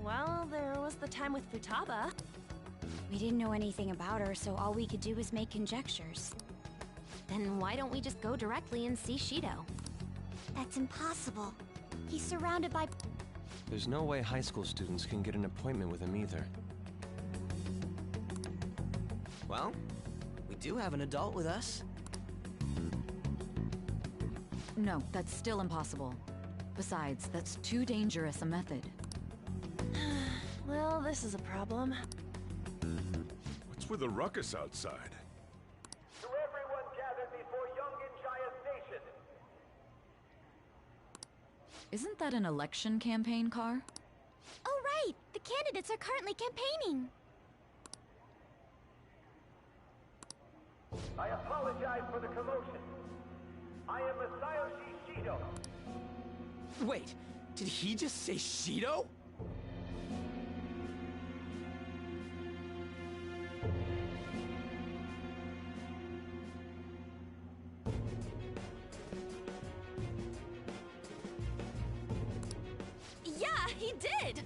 Well, there was the time with Futaba. We didn't know anything about her, so all we could do was make conjectures. Then why don't we just go directly and see Shido? That's impossible. He's surrounded by... There's no way high school students can get an appointment with him either. Well, we do have an adult with us. No, that's still impossible. Besides, that's too dangerous a method. Well, this is a problem. What's with the ruckus outside? To everyone gathered before Yongen Jaya Station. Isn't that an election campaign car? Oh, right! The candidates are currently campaigning. I apologize for the commotion. I am Masayoshi Shido. Wait, did he just say Shido? Yeah, he did!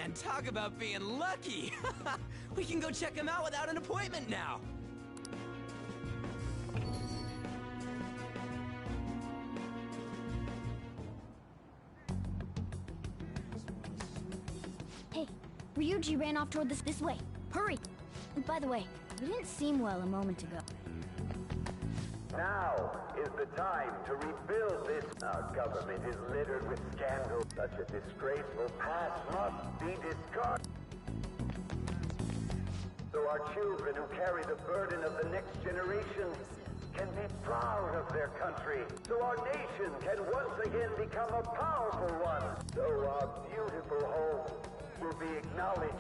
Man, talk about being lucky! We can go check him out without an appointment now! Hey, Ryuji ran off toward this way. Hurry! By the way, you didn't seem well a moment ago. Now is the time to rebuild this. Our government is littered with scandals. Such a disgraceful past must be discarded. So our children who carry the burden of the next generation can be proud of their country. So our nation can once again become a powerful one. So our beautiful home will be acknowledged.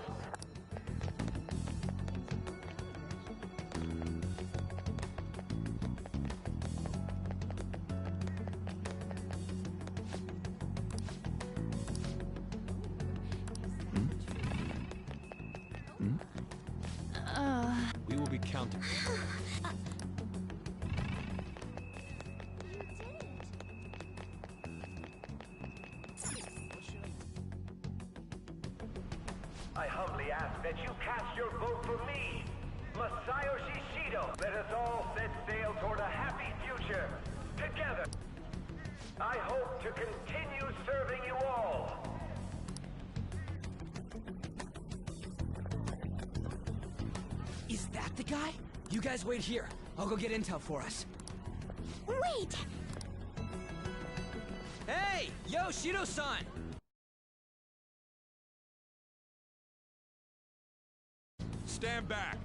We will be counting. I humbly ask that you cast your vote for me, Masayoshi Shido. Let us all set sail toward a happy future, together. I hope to continue serving you all. Is that the guy? You guys wait here. I'll go get intel for us. Wait! Hey! Yo, Shido-san! Stand back.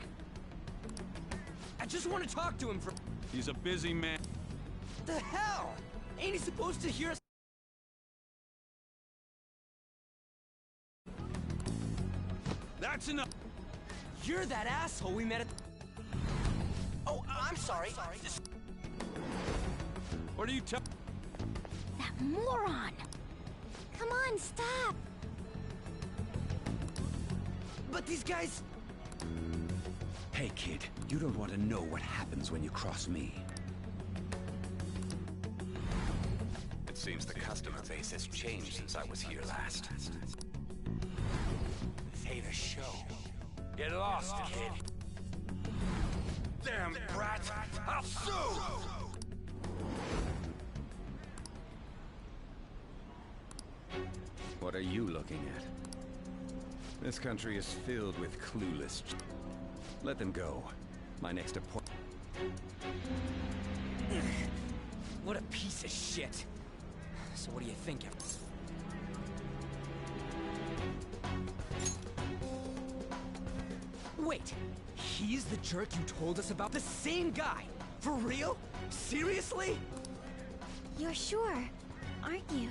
I just want to talk to him for... He's a busy man. The hell? Ain't he supposed to hear us? That's enough. You're that asshole we met at... Oh, I'm sorry. What are you telling? That moron! Come on, stop! But these guys... Hey, kid, you don't want to know what happens when you cross me. It seems the customer base has changed since I was here last. This ain't a show. Get lost, kid. Damn brat! I'll sue! What are you looking at? This country is filled with clueless... Let them go. My next appointment... What a piece of shit. So what do you think of... Wait, he's the jerk you told us about? The same guy? For real? Seriously? You're sure, aren't you?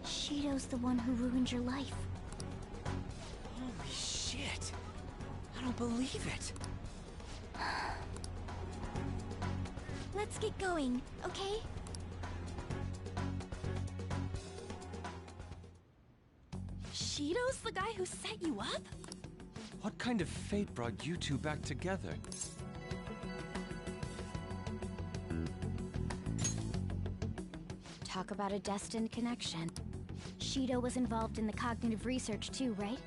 Shido's the one who ruined your life. Holy shit. I don't believe it. Let's get going, okay? Shido's the guy who set you up? What kind of fate brought you two back together? Talk about a destined connection. Shido was involved in the cognitive research too, right?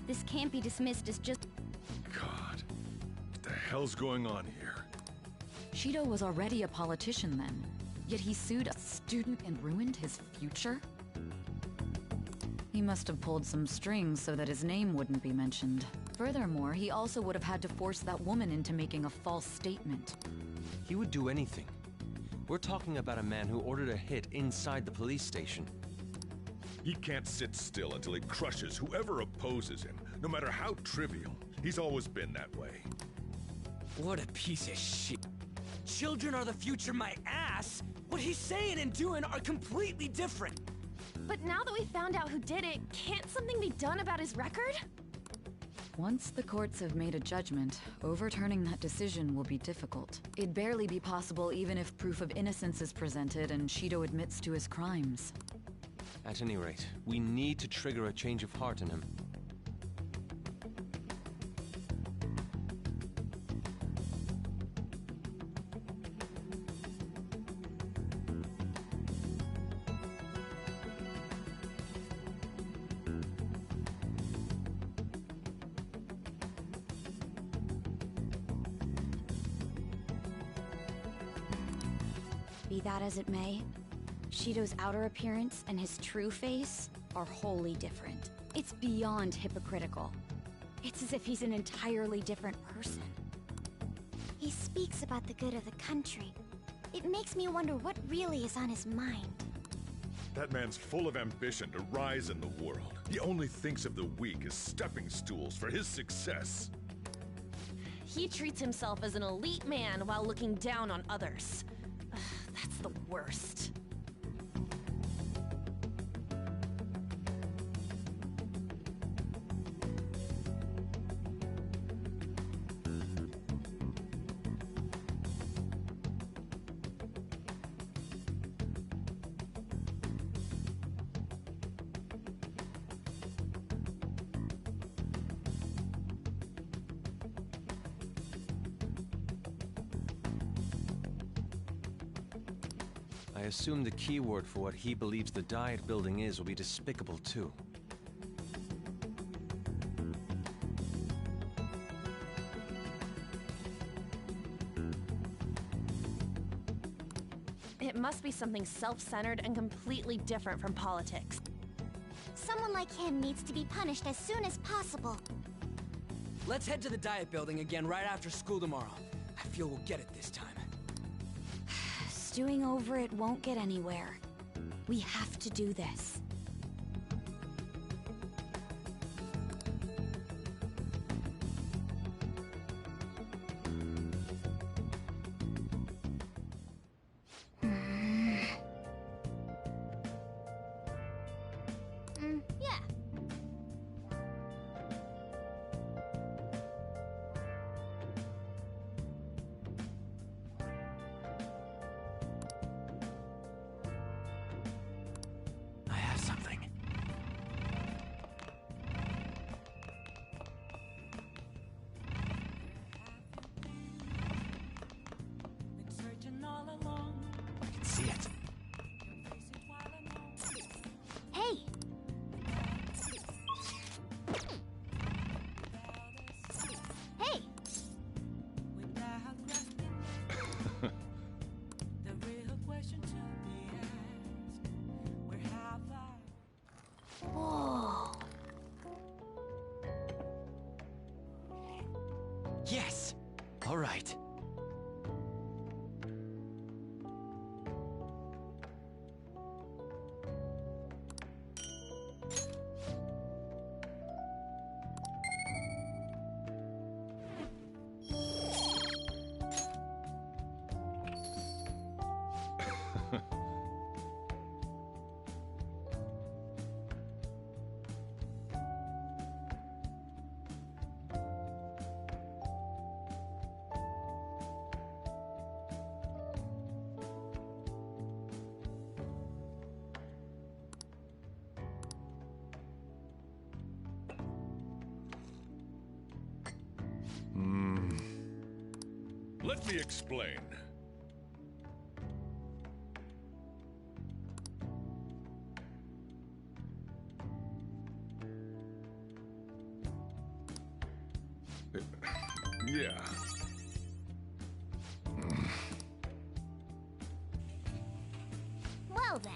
This can't be dismissed as just... God, what the hell's going on here? Shido was already a politician then, yet he sued a student and ruined his future? He must have pulled some strings so that his name wouldn't be mentioned. Furthermore, he also would have had to force that woman into making a false statement. He would do anything. We're talking about a man who ordered a hit inside the police station. He can't sit still until he crushes whoever opposes him, no matter how trivial. He's always been that way. What a piece of shit. Children are the future, my ass! What he's saying and doing are completely different! But now that we found out who did it, can't something be done about his record? Once the courts have made a judgment, overturning that decision will be difficult. It'd barely be possible even if proof of innocence is presented and Shido admits to his crimes. At any rate, we need to trigger a change of heart in him. Be that as it may, Shido's outer appearance and his true face are wholly different. It's beyond hypocritical. It's as if he's an entirely different person. He speaks about the good of the country. It makes me wonder what really is on his mind. That man's full of ambition to rise in the world. He only thinks of the weak as stepping stools for his success. He treats himself as an elite man while looking down on others. Ugh, that's the worst. I assume the keyword for what he believes the Diet building is will be despicable too. It must be something self-centered and completely different from politics. Someone like him needs to be punished as soon as possible. Let's head to the Diet building again right after school tomorrow. I feel we'll get it this time. Stewing over it won't get anywhere. We have to do this. Yeah. I have something. I can see it. Hey! Hey! Whoa! Yes! All right. Let me explain. Yeah. Well then.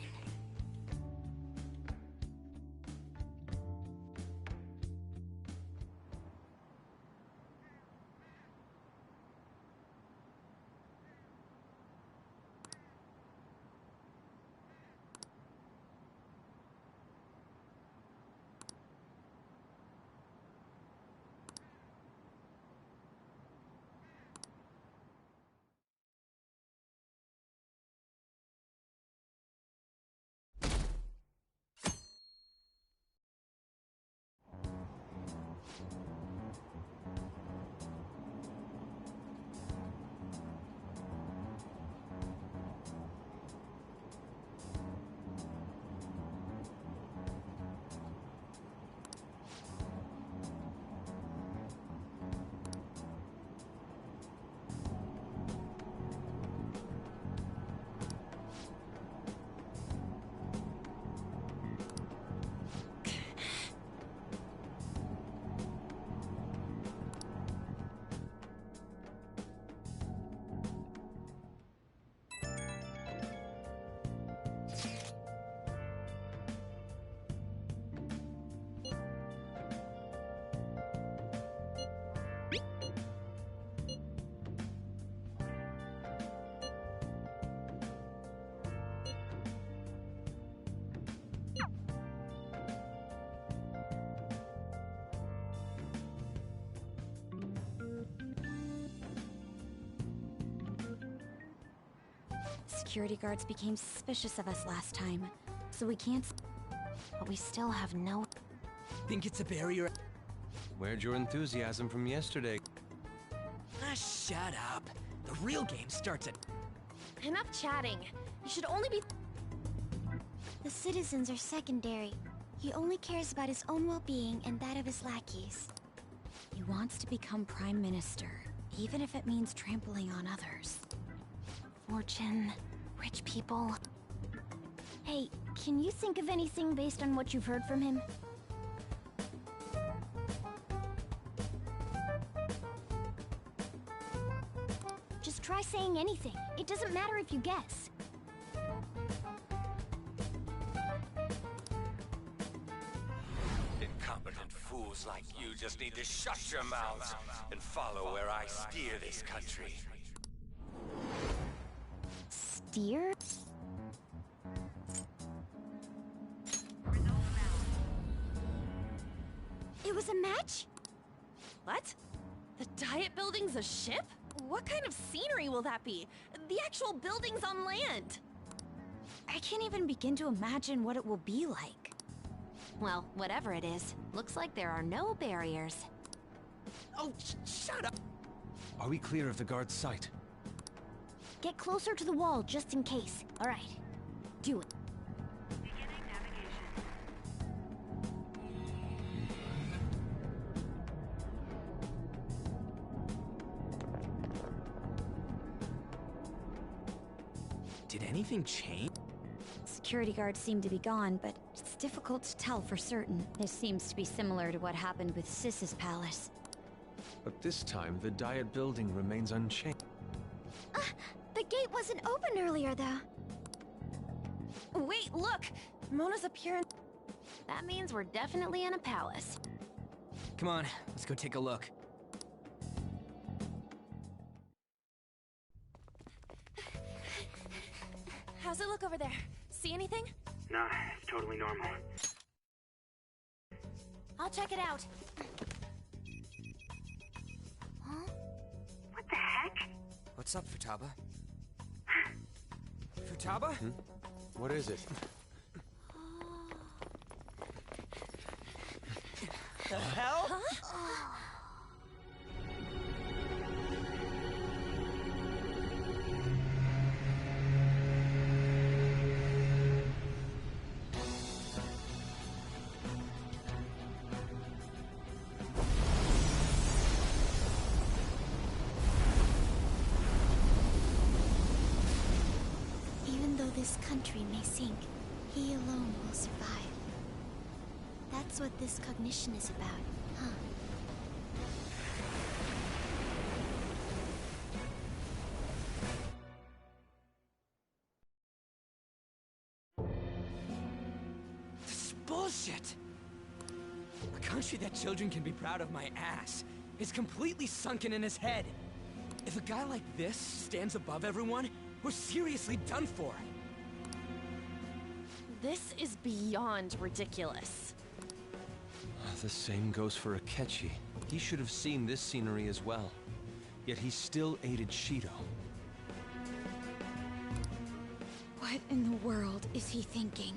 Security guards became suspicious of us last time, so we can't... But we still have no... Think it's a barrier? Where'd your enthusiasm from yesterday? Ah, shut up. The real game starts at... Enough chatting. You should only be... The citizens are secondary. He only cares about his own well-being and that of his lackeys. He wants to become Prime Minister, even if it means trampling on others. Fortune, rich people... Hey, can you think of anything based on what you've heard from him? Just try saying anything. It doesn't matter if you guess. Incompetent fools like you just need to shut your mouths and follow where I steer this country. Steer? It was a match? What? The Diet Building's a ship? What kind of scenery will that be? The actual building's on land. I can't even begin to imagine what it will be like. Well, whatever it is, looks like there are no barriers. Oh, shut up! Are we clear of the guard's sight? Get closer to the wall, just in case. Alright. Do it. Did anything change? Security guards seem to be gone, but it's difficult to tell for certain. This seems to be similar to what happened with Sis's palace. But this time, the Diet Building remains unchanged. The gate wasn't open earlier, though. Wait, look! Mona's appearance... That means we're definitely in a palace. Come on, let's go take a look. How's it look over there? See anything? Nah, it's totally normal. I'll check it out. Huh? What the heck? What's up, Futaba? Futaba? What is it? The hell? Huh? Even though this country may sink, he alone will survive. That's what this cognition is about, huh? This is bullshit! A country that children can be proud of my ass is completely sunken in his head. If a guy like this stands above everyone, we're seriously done for. This is beyond ridiculous. The same goes for Akechi. He should have seen this scenery as well. Yet he still aided Shido. What in the world is he thinking?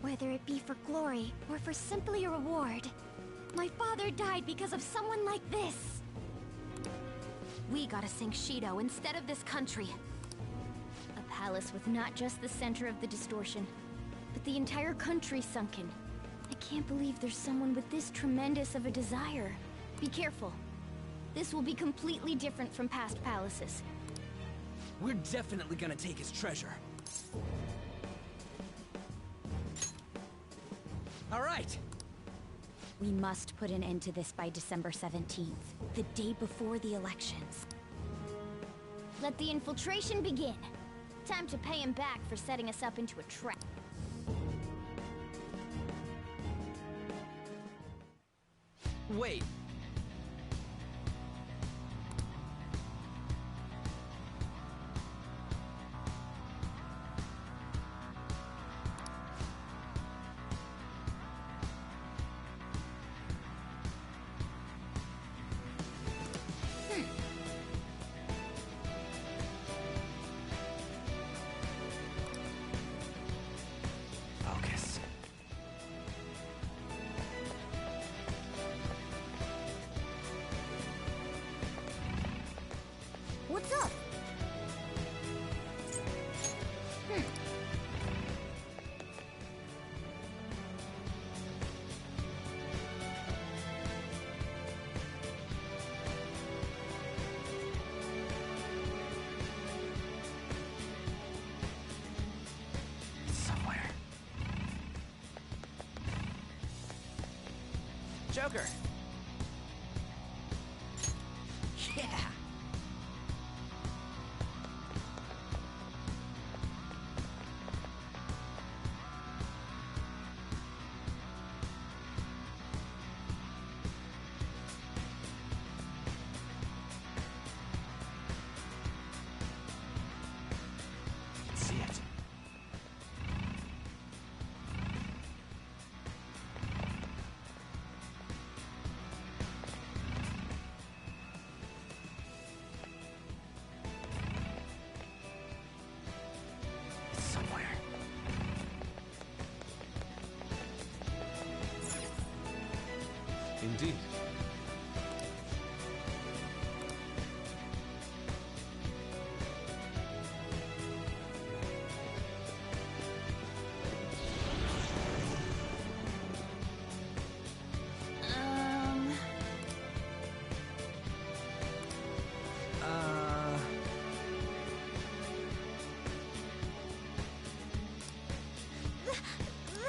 Whether it be for glory or for simply a reward, my father died because of someone like this. We gotta sink Shido instead of this country. A palace with not just the center of the distortion, but the entire country sunken. I can't believe there's someone with this tremendous of a desire. Be careful. This will be completely different from past palaces. We're definitely gonna take his treasure. All right. We must put an end to this by December 17th, the day before the elections. Let the infiltration begin. Time to pay him back for setting us up into a trap. Wait. Joker! Yeah! See it. Somewhere. Indeed.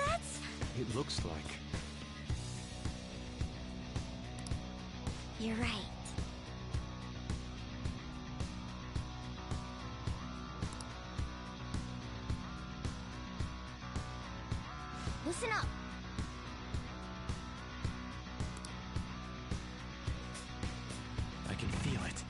That's... It looks like. You're right. Listen up. I can feel it.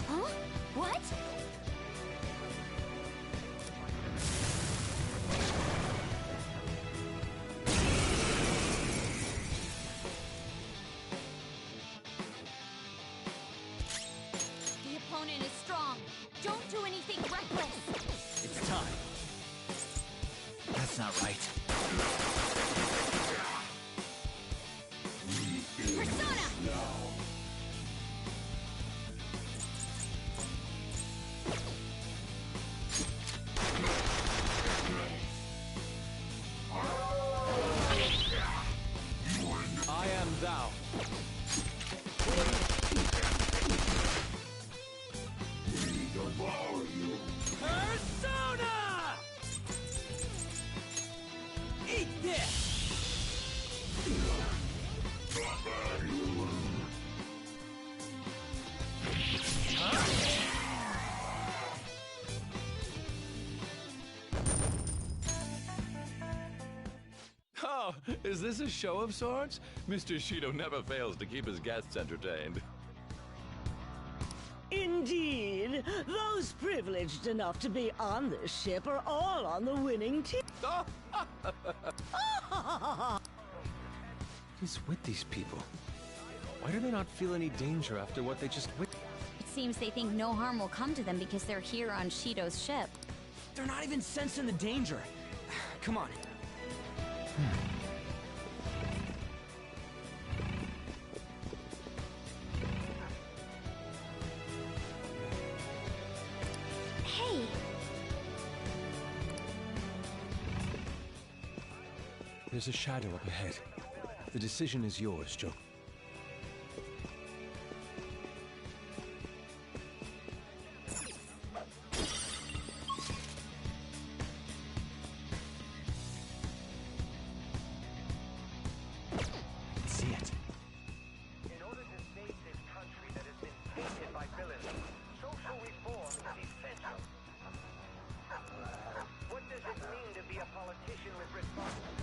Huh? What? The opponent is strong. Don't do anything reckless. It's time. That's not right. Persona! I am thou. Persona! Eat this! Oh, is this a show of sorts? Mr. Shido never fails to keep his guests entertained. Indeed. Those privileged enough to be on this ship are all on the winning team. What is with these people? Why do they not feel any danger after what they just witnessed? It seems they think no harm will come to them because they're here on Shido's ship. They're not even sensing the danger. Come on. Hey, There's a shadow up ahead. The decision is yours, Joker. See it. In order to save this country that has been tainted by villainy, social reform is essential. What does it mean to be a politician with responsibility?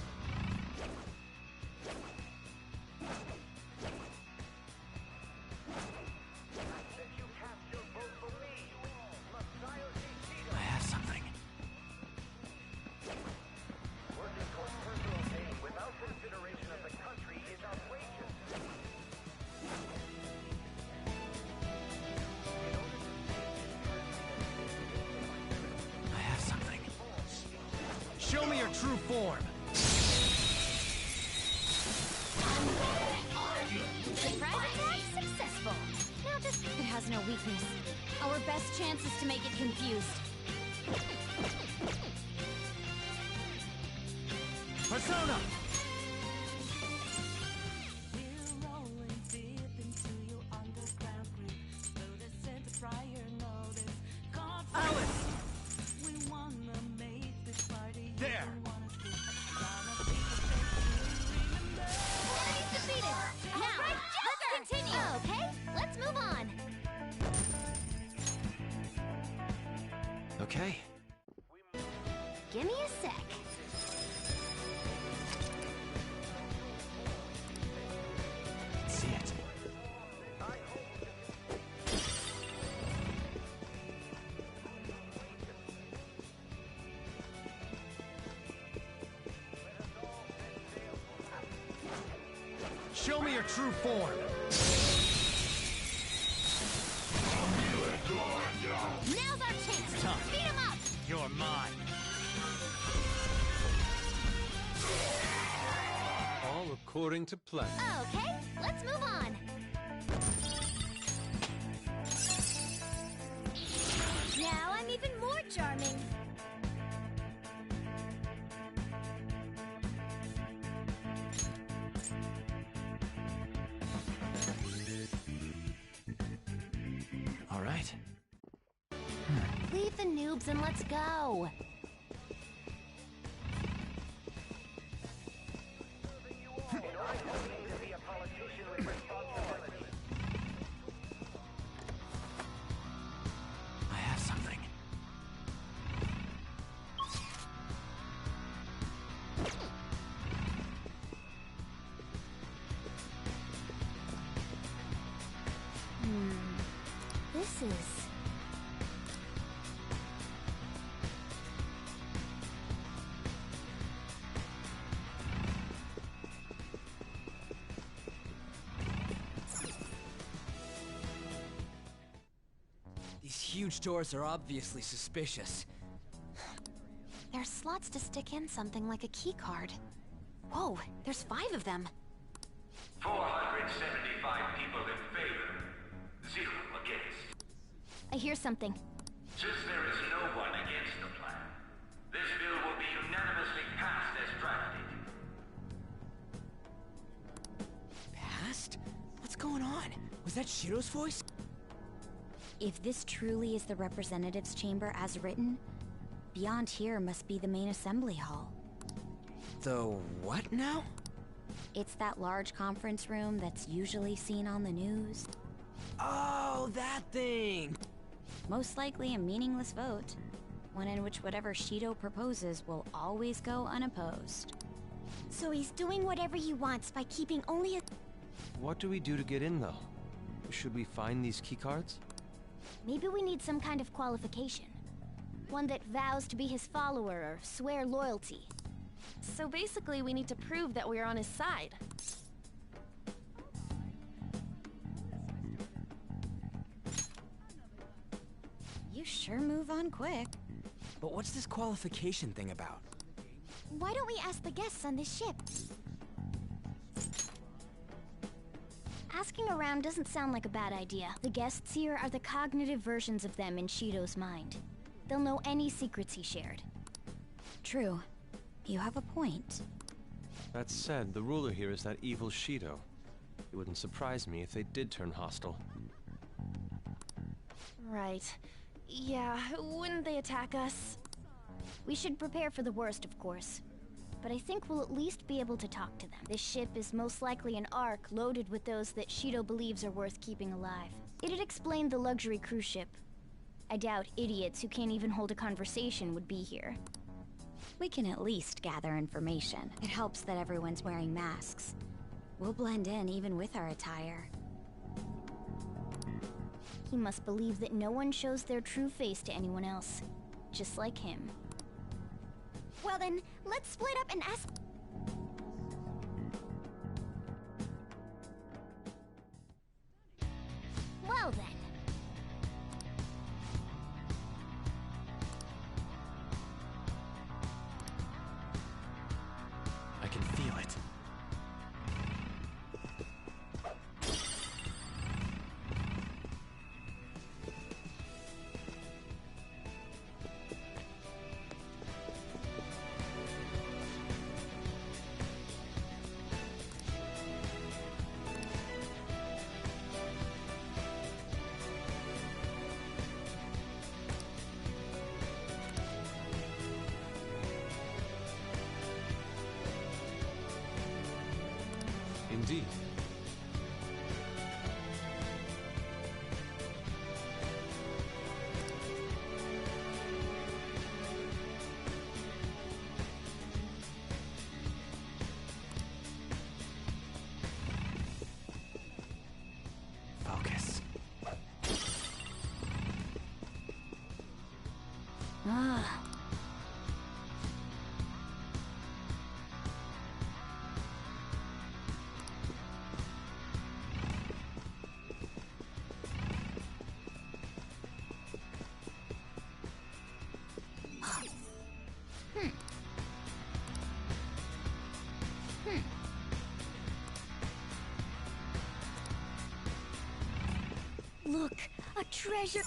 That you cast your vote for me, Masayo Shido. I have something. Working towards personal gain without consideration of the country is outrageous. I have something. Show me your true form. Surprisingly successful. Now just pick the has no weakness. Our best chance is to make it confused. Persona! Alice! There! Enemy's defeated! Now, let's continue! Okay, let's move on! Okay. Give me a sec. See it. Show me your true form! Now's our chance! Tough. Beat him up! You're mine! All according to plan. Okay, let's move on. Now I'm even more charming. All right. Leave the noobs and let's go. I have something. This is... These huge doors are obviously suspicious. There's slots to stick in something like a key card. Whoa, there's 5 of them. 475 people in favor, 0 against. I hear something. Since there is no one against the plan, this bill will be unanimously passed as drafted. Passed? What's going on? Was that Shiro's voice? If this truly is the representatives' chamber as written, beyond here must be the main assembly hall. The what now? It's that large conference room that's usually seen on the news. Oh, that thing! Most likely a meaningless vote, one in which whatever Shido proposes will always go unopposed. So he's doing whatever he wants by keeping only a... What do we do to get in, though? Should we find these keycards? Maybe we need some kind of qualification. One that vows to be his follower or swear loyalty. So basically, we need to prove that we're on his side. You sure move on quick. But what's this qualification thing about? Why don't we ask the guests on this ship? Asking around doesn't sound like a bad idea. The guests here are the cognitive versions of them in Shido's mind. They'll know any secrets he shared. True. You have a point. That said, the ruler here is that evil Shido. It wouldn't surprise me if they did turn hostile. Right. Yeah, wouldn't they attack us? We should prepare for the worst, of course. But I think we'll at least be able to talk to them. This ship is most likely an Ark loaded with those that Shido believes are worth keeping alive. It'd explain the luxury cruise ship. I doubt idiots who can't even hold a conversation would be here. We can at least gather information. It helps that everyone's wearing masks. We'll blend in even with our attire. He must believe that no one shows their true face to anyone else. Just like him. Well then, let's split up and ask... Well then. I can feel it. Indeed. Focus. Ah. Look, a treasure.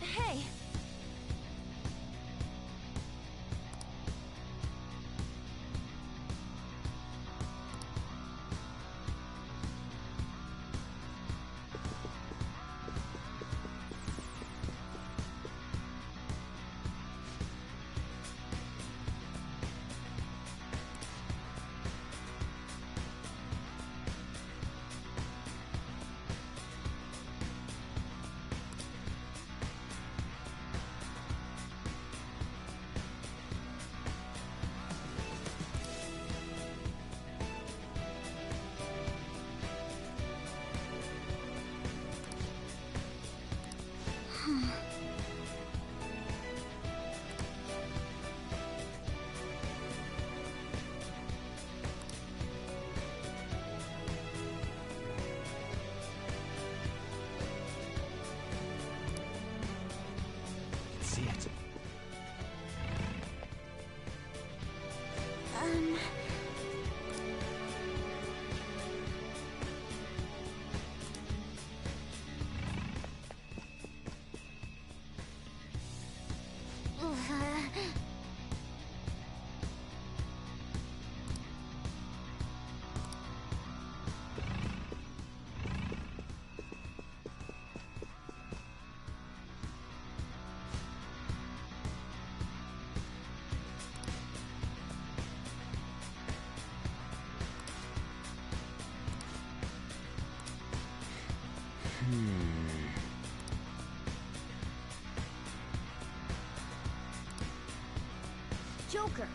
Hey. See it. Joker.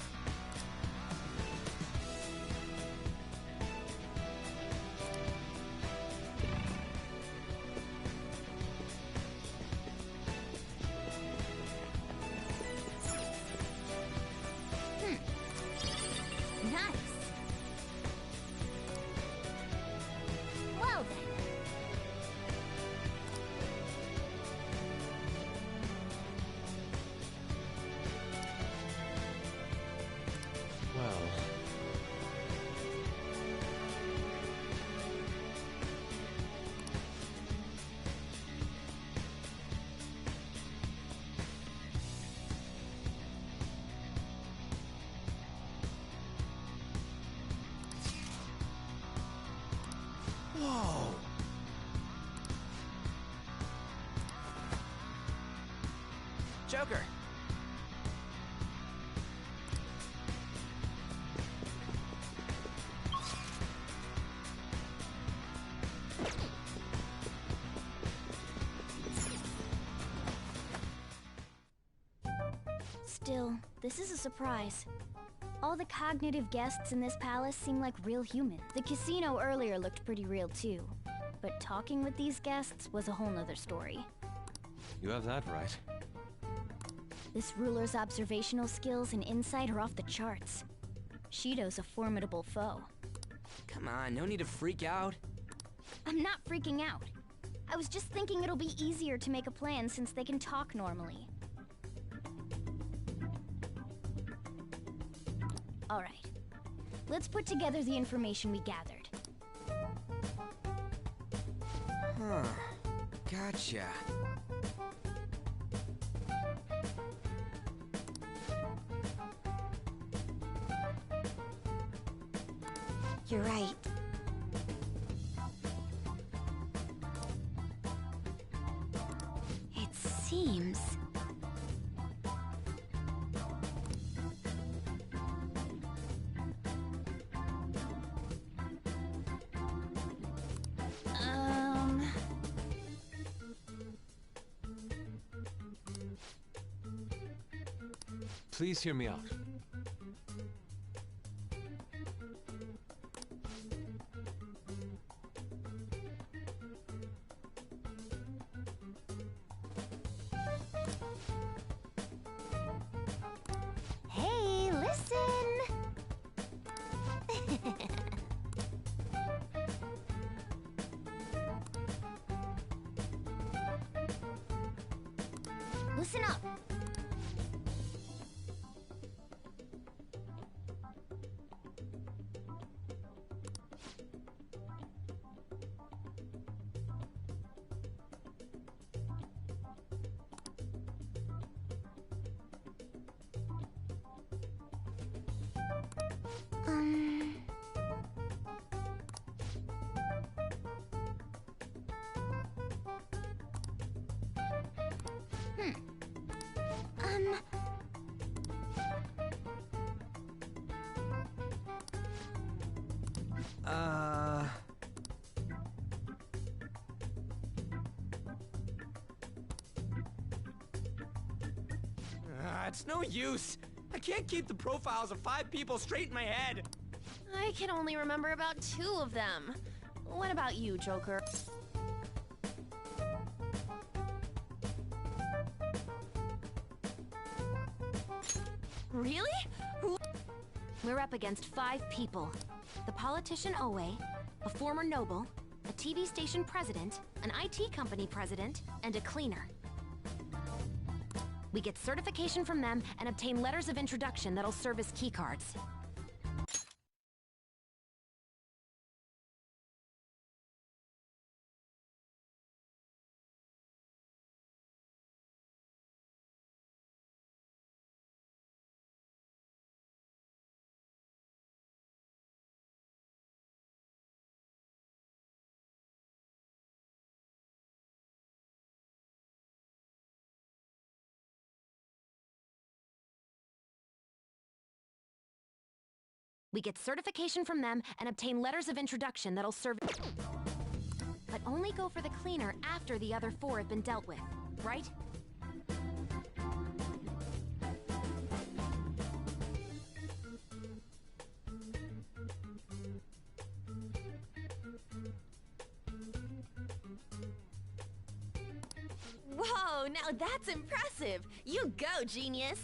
Nice. Well then. Well... Whoa! Joker! Still, this is a surprise. All the cognitive guests in this palace seem like real humans. The casino earlier looked pretty real too, but talking with these guests was a whole nother story. You have that right. This ruler's observational skills and insight are off the charts. Shido's a formidable foe. Come on, no need to freak out. I'm not freaking out. I was just thinking it'll be easier to make a plan since they can talk normally. Alright. Let's put together the information we gathered. Huh. Gotcha. You're right. It seems... Please hear me out. Hey, listen! Listen up! It's no use. I can't keep the profiles of 5 people straight in my head. I can only remember about 2 of them. What about you, Joker? Really? We're up against 5 people. The politician Owe, a former noble, a TV station president, an IT company president, and a cleaner. We get certification from them and obtain letters of introduction that'll serve as keycards. We get certification from them and obtain letters of introduction that'll serve... But only go for the cleaner after the other 4 have been dealt with, right? Whoa, now that's impressive! You go, genius!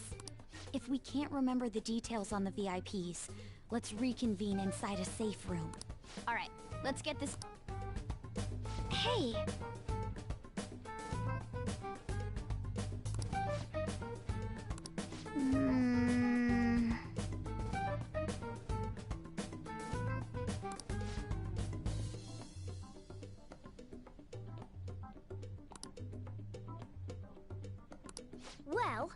If we can't remember the details on the VIPs, let's reconvene inside a safe room. Alright, let's get this... Hey! Well...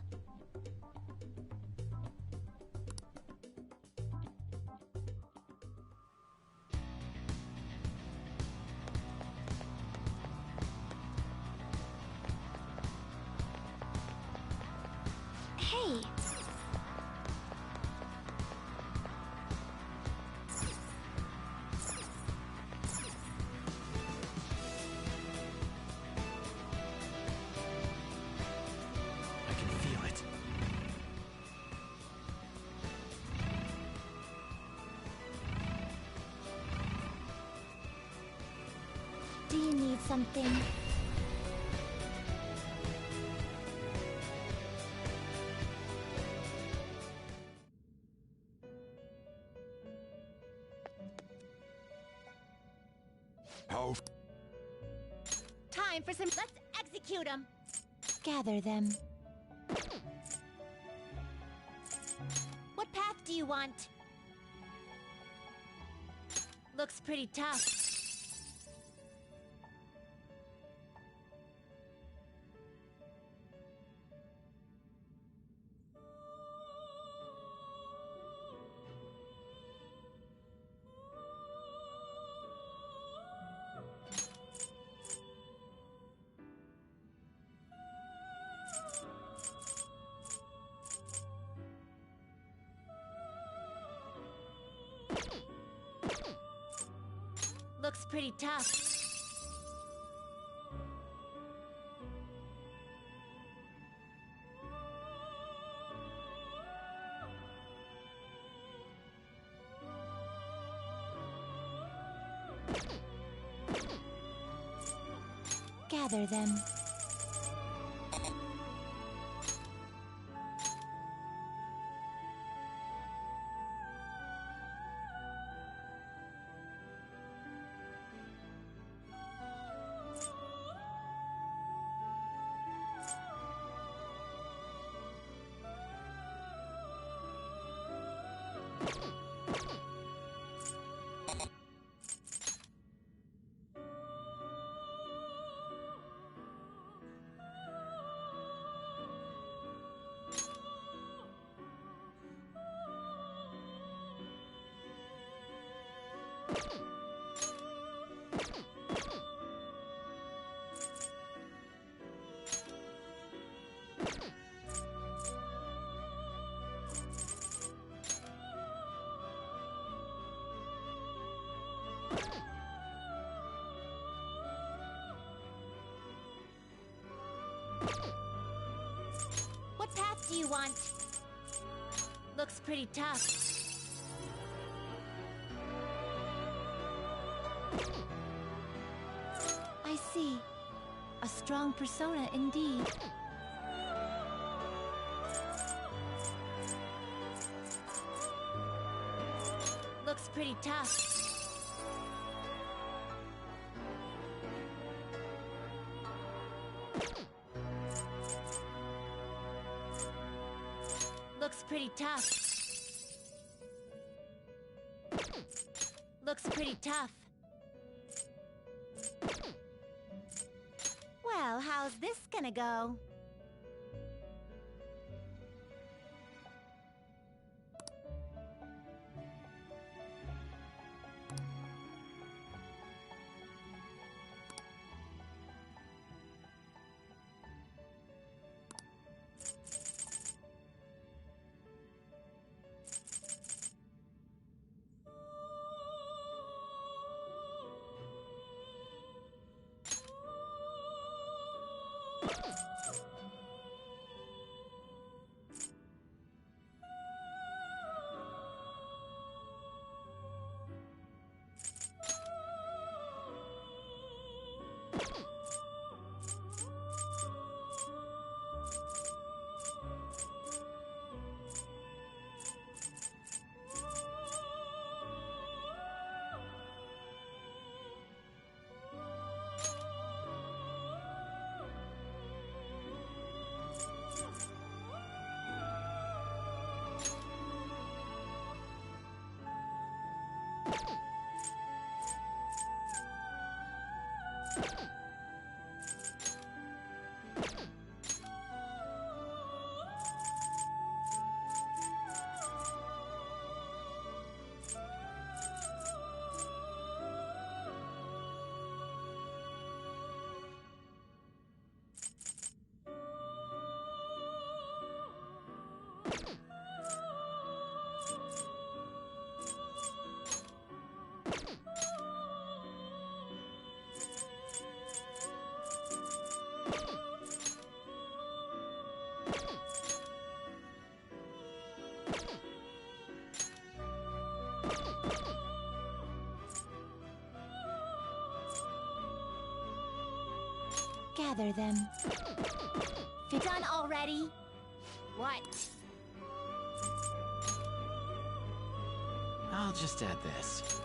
Hey! I can feel it. Do you need something? How... time for some... Let's execute them! Gather them. What path do you want? Looks pretty tough. Looks pretty tough. Gather them. What path do you want? Looks pretty tough. I see. A strong persona indeed. Looks pretty tough. Looks pretty tough. Looks pretty tough. Well, how's this gonna go? Gather them. Done already? What? I'll just add this.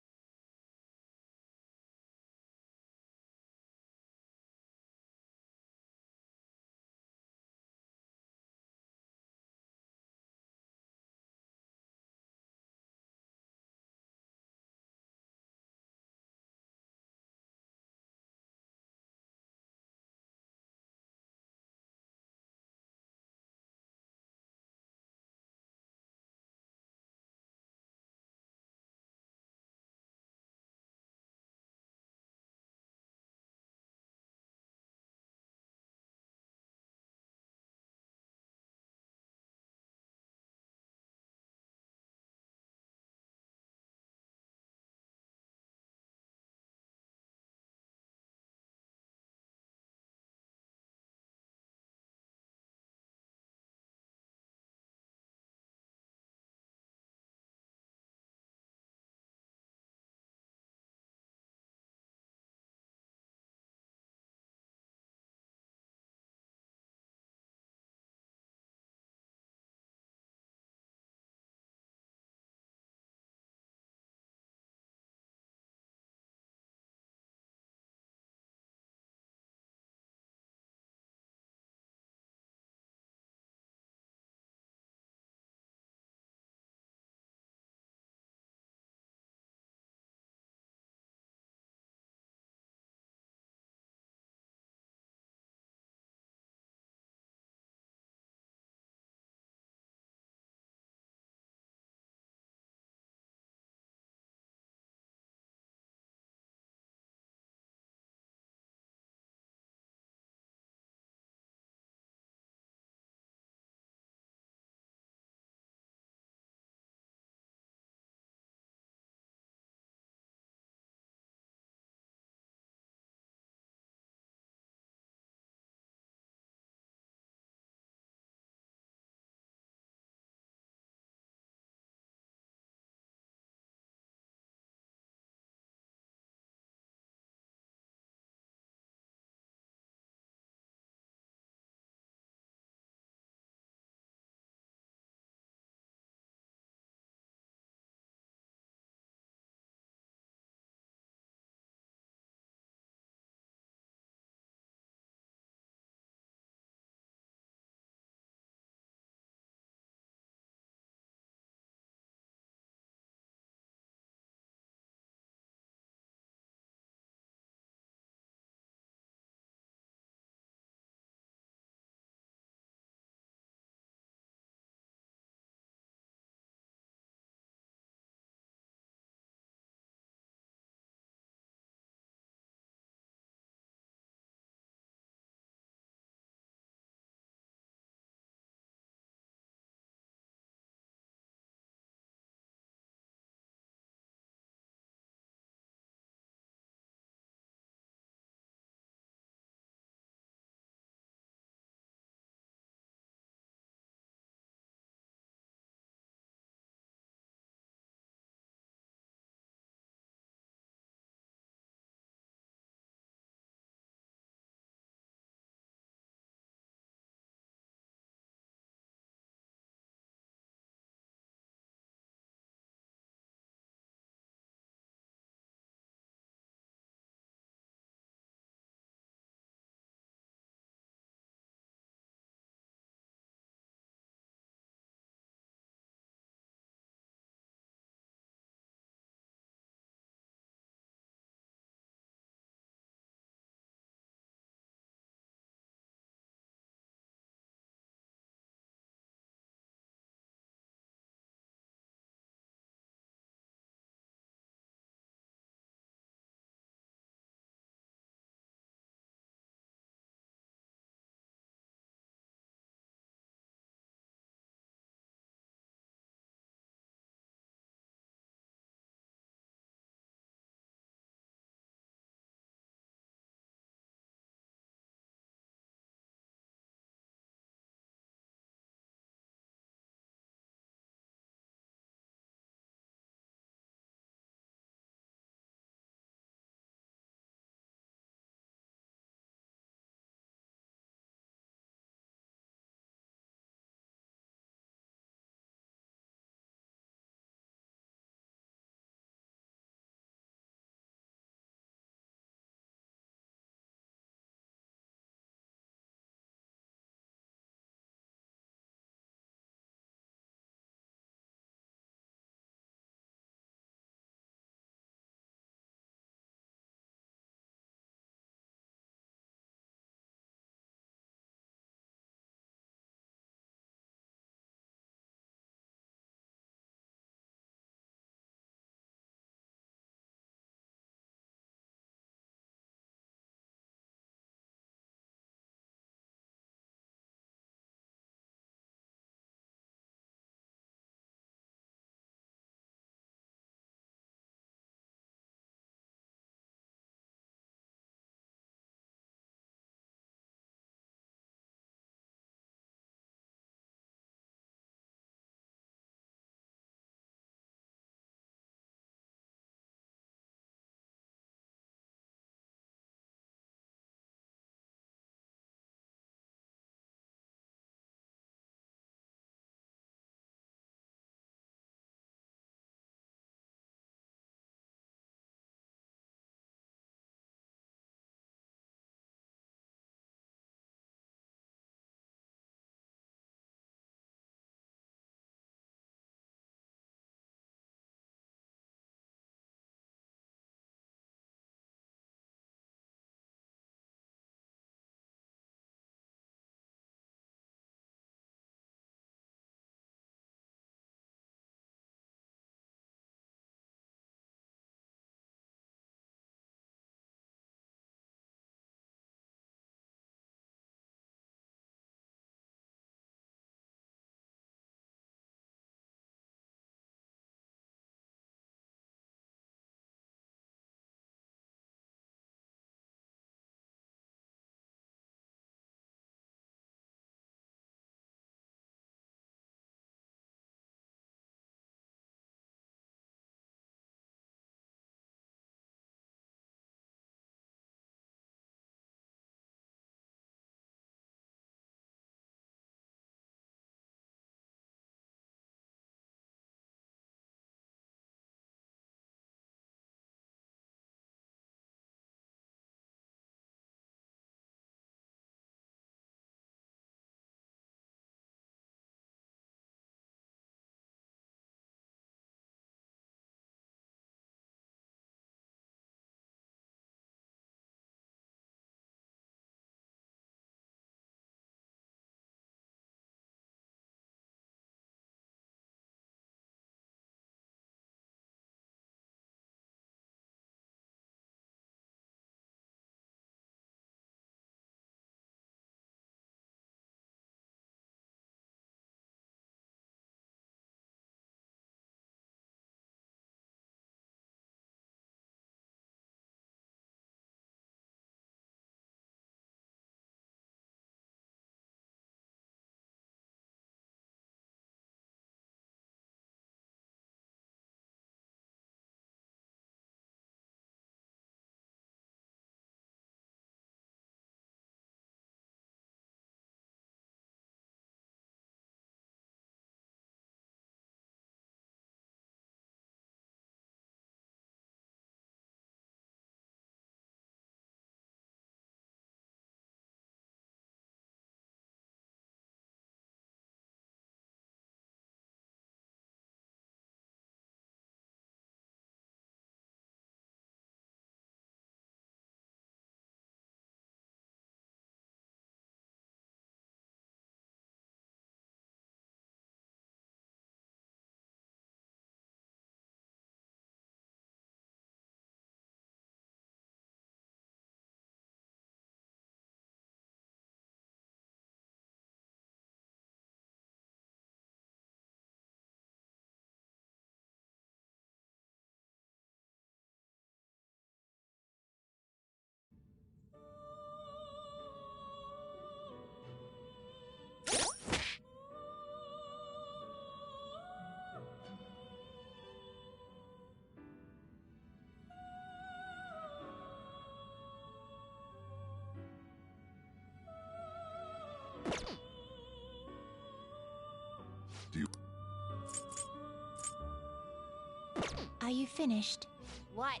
Are you finished? What?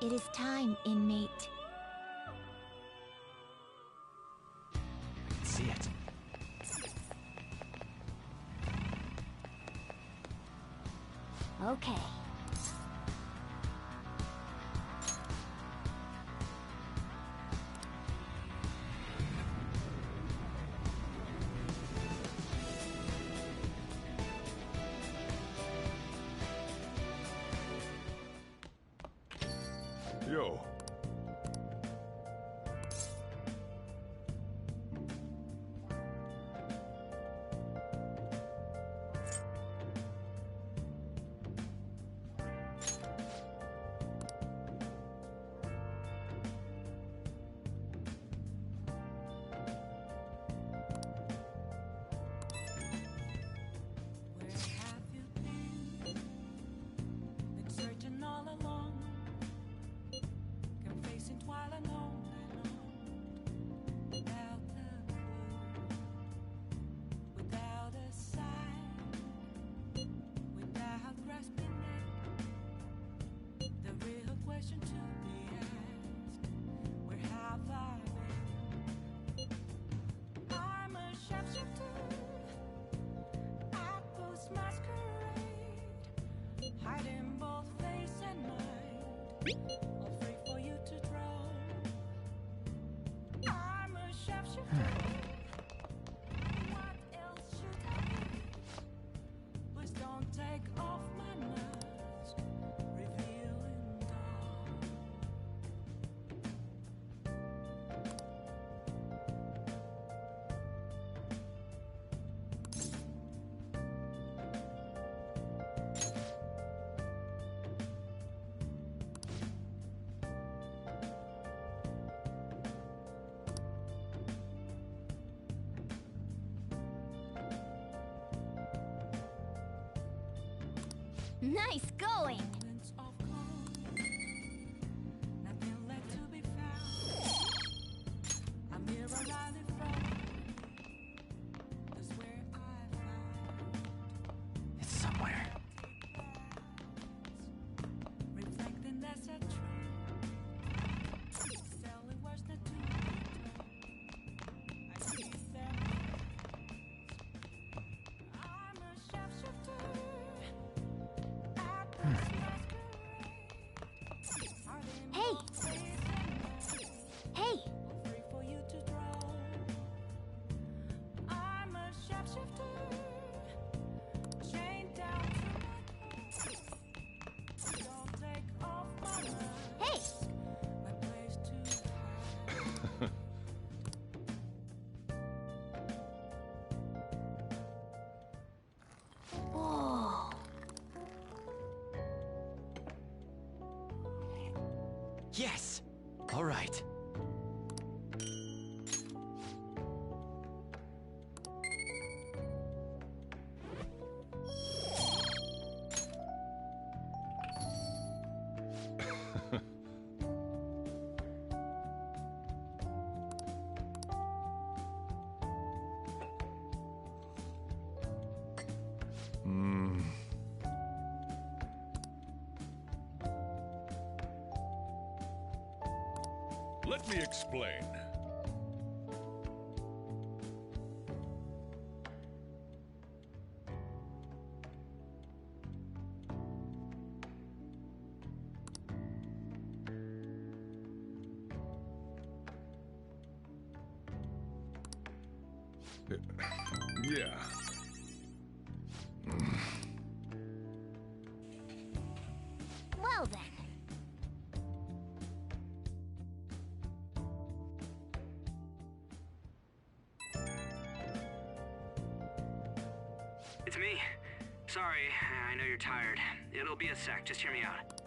It is time, inmate. I can see it. Okay. Yo. Searching all along, confessing while alone without a clue, without a sign, without grasping it. The real question to be asked: where have I been? I'm a shapeshifter, Aqua's masquerade, hiding both face and mind, all free for you to draw. I'm a shapeshifter. What else should I be? Please don't take off my mask, revealing dawn. Nice going! Moments of calm, nothing left to be found. A mirror I live from, that's where I found. It's somewhere. Reflecting that's a truth. Selling words not to be told. I see them. I'm a shapeshifter. Hey! Hey! Free for you to draw. I'm a shapeshifter, chained down to my clothes. Don't take off my mask. Hey! My place to hide. Whoa! Yes! All right. Let me explain. Yeah. Well then. It's me. Sorry, I know you're tired. It'll be a sec, just hear me out.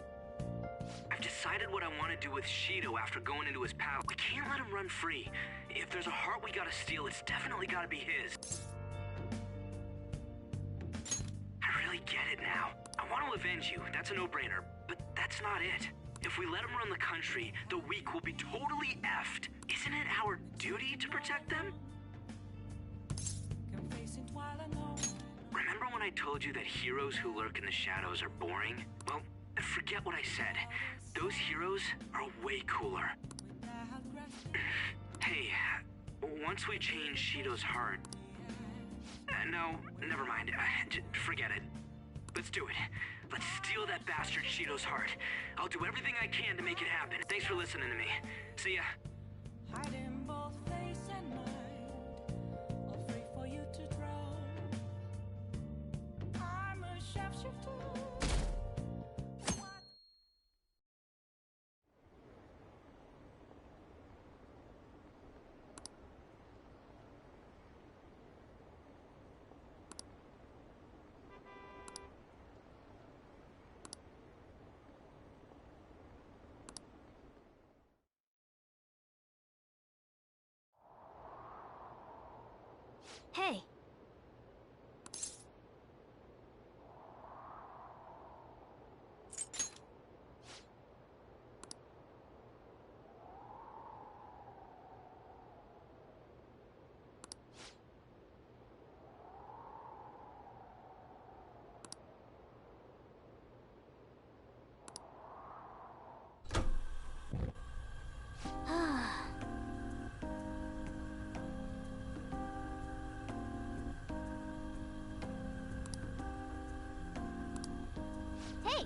I've decided what I want to do with Shido after going into his palace. We can't let him run free. If there's a heart we gotta steal, it's definitely gotta be his. I really get it now. I want to avenge you, that's a no-brainer, but that's not it. If we let him run the country, the weak will be totally effed. Isn't it our duty to protect them? Confessing while alone. Remember when when I told you that heroes who lurk in the shadows are boring? Well, forget what I said. Those heroes are way cooler. Hey, once we change Shido's heart... no, never mind. Forget it. Let's do it. Let's steal that bastard Shido's heart. I'll do everything I can to make it happen. Thanks for listening to me. See ya. Hiding both face and mind, all free for you to draw. I'm a sharpshooter. Hey. Hey!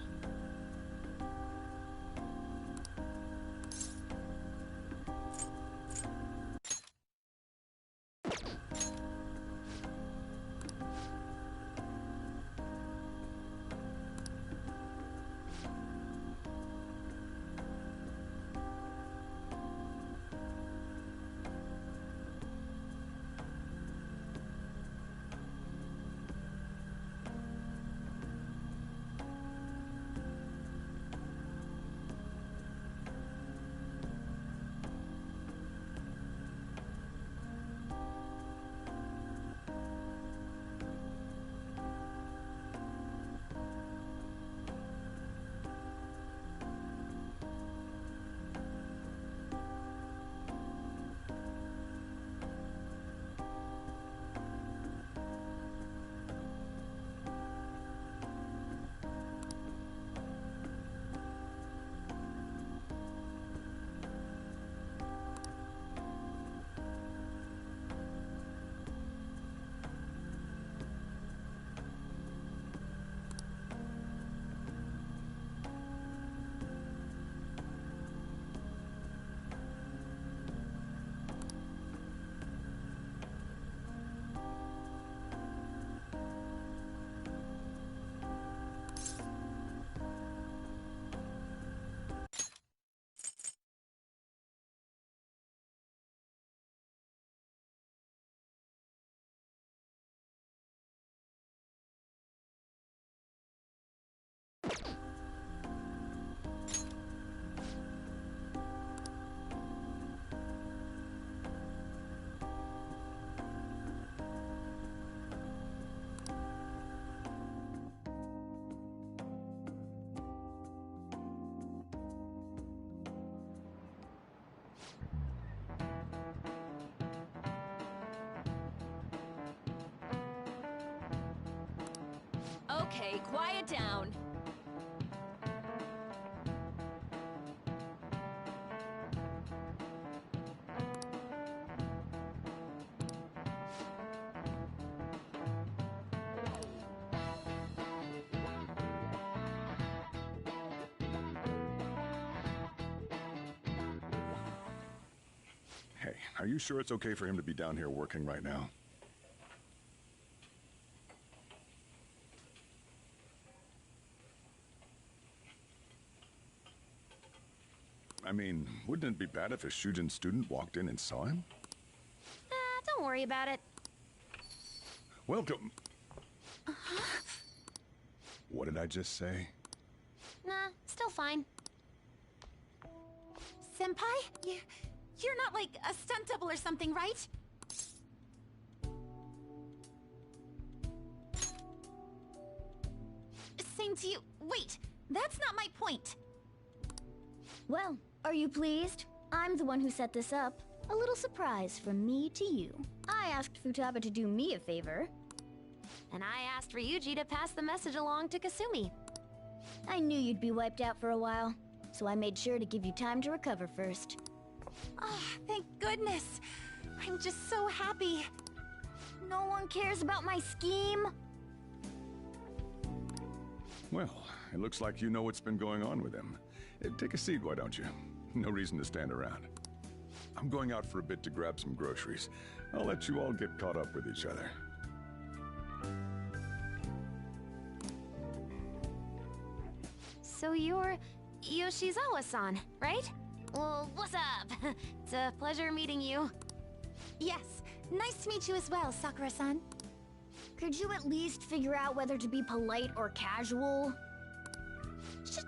Okay, quiet down. Hey, are you sure it's okay for him to be down here working right now? I mean, wouldn't it be bad if a Shujin student walked in and saw him? Don't worry about it. Welcome. What did I just say? Nah, still fine. Senpai? You're not like a stunt double or something, right? Same to you. Wait, that's not my point. Well, are you pleased? I'm the one who set this up. A little surprise from me to you. I asked Futaba to do me a favor. and I asked Ryuji to pass the message along to Kasumi. I knew you'd be wiped out for a while, so I made sure to give you time to recover first. Oh, thank goodness. I'm just so happy. No one cares about my scheme. Well, it looks like you know what's been going on with him. Take a seat, why don't you? No reason to stand around. I'm going out for a bit to grab some groceries. I'll let you all get caught up with each other. So you're Yoshizawa-san, right? Well, what's up? It's a pleasure meeting you. Yes, nice to meet you as well, Sakura-san. Could you at least figure out whether to be polite or casual? Shut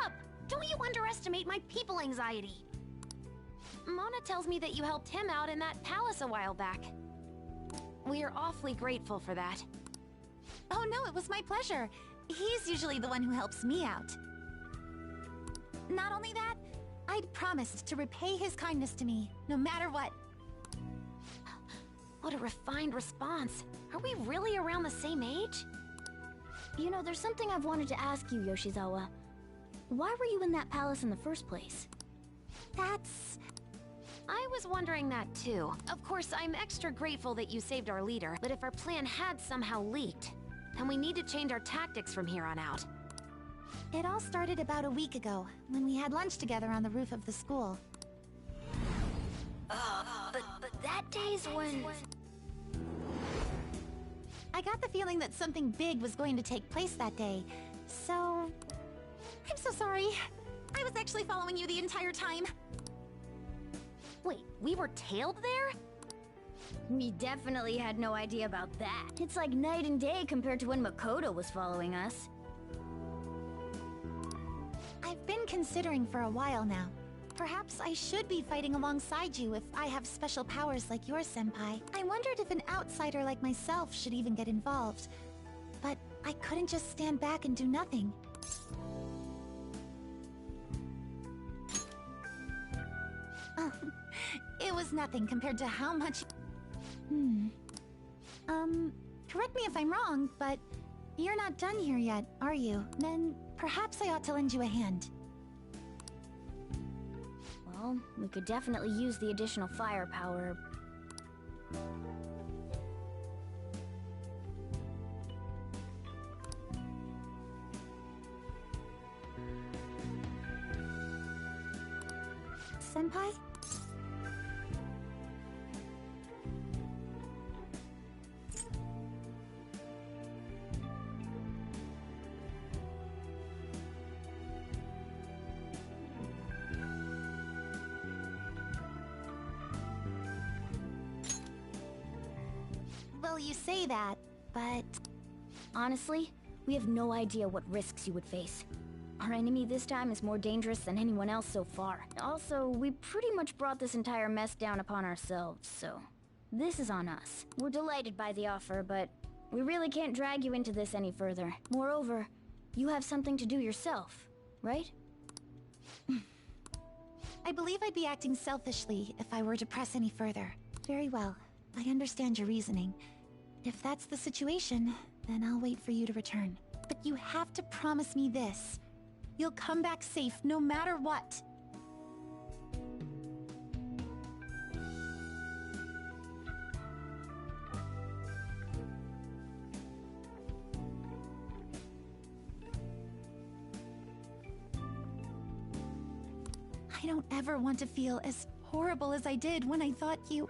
up! Don't you underestimate my people anxiety. Mona tells me that you helped him out in that palace a while back. We are awfully grateful for that. Oh no, it was my pleasure. He's usually the one who helps me out. Not only that, I'd promised to repay his kindness to me, no matter what. What a refined response. Are we really around the same age? You know, there's something I've wanted to ask you, Yoshizawa. Why were you in that palace in the first place? I was wondering that too. Of course, I'm extra grateful that you saved our leader, but if our plan had somehow leaked, then we need to change our tactics from here on out. It all started about a week ago, when we had lunch together on the roof of the school. But that day's when... I got the feeling that something big was going to take place that day, so... I'm so sorry. I was actually following you the entire time. Wait, we were tailed there? We definitely had no idea about that. It's like night and day compared to when Makoto was following us. I've been considering for a while now. Perhaps I should be fighting alongside you if I have special powers like yours, Senpai. I wondered if an outsider like myself should even get involved. But I couldn't just stand back and do nothing. It was nothing compared to how much... Correct me if I'm wrong, but you're not done here yet, are you? Then perhaps I ought to lend you a hand. Well, we could definitely use the additional firepower. Senpai? Well, you say that, but... Honestly, we have no idea what risks you would face. Our enemy this time is more dangerous than anyone else so far. Also, we pretty much brought this entire mess down upon ourselves, so... This is on us. We're delighted by the offer, but we really can't drag you into this any further. Moreover, you have something to do yourself, right? I believe I'd be acting selfishly if I were to press any further. Very well. I understand your reasoning. If that's the situation, then I'll wait for you to return. But you have to promise me this. You'll come back safe no matter what. I don't ever want to feel as horrible as I did when I thought you...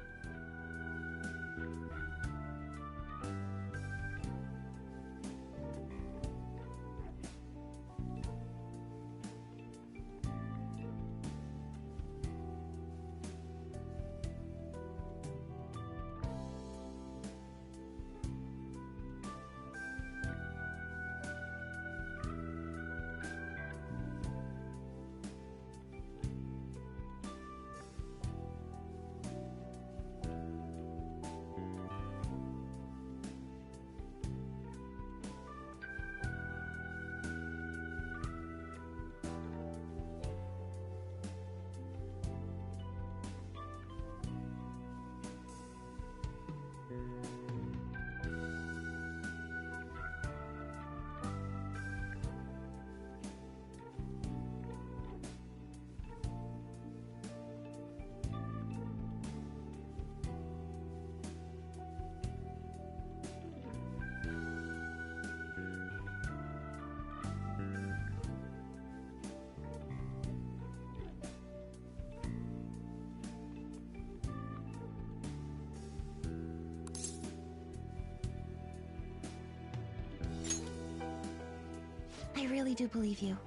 really do believe you.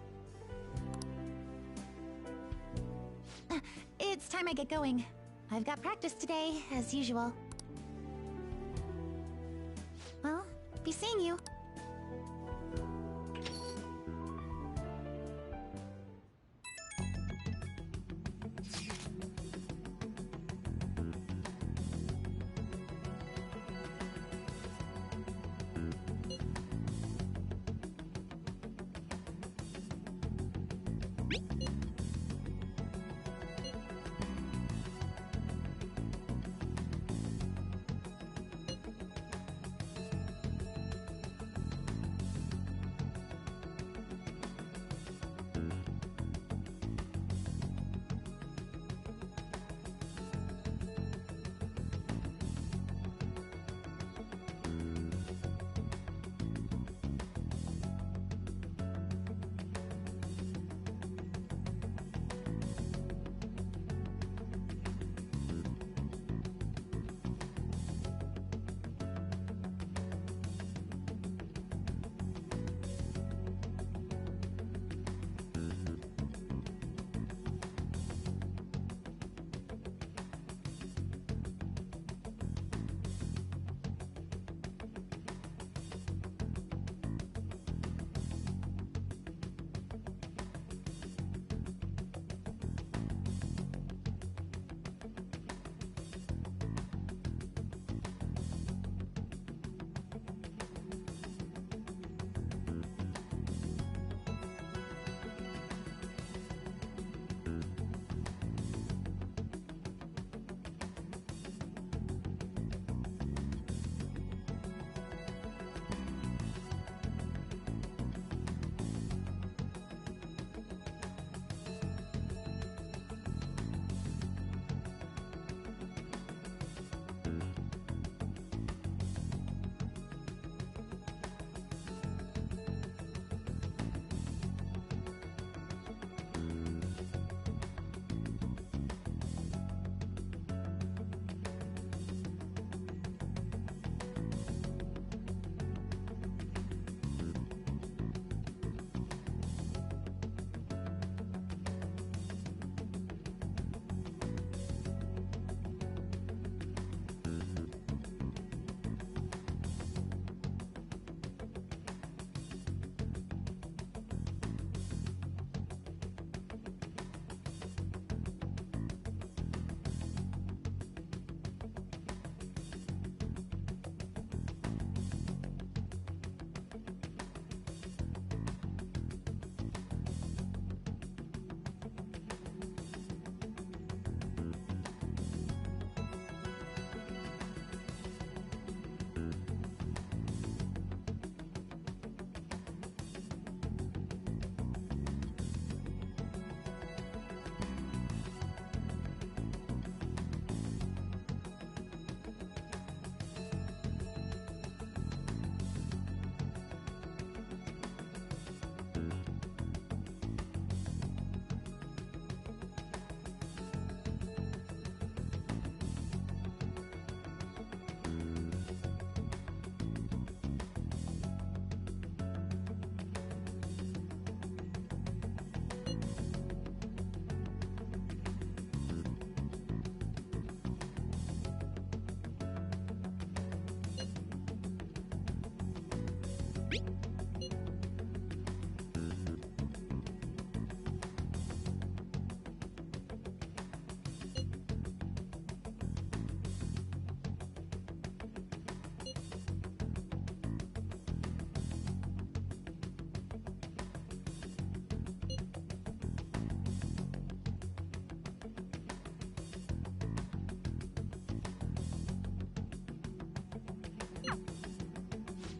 It's time I get going. I've got practice today, as usual. Well, be seeing you.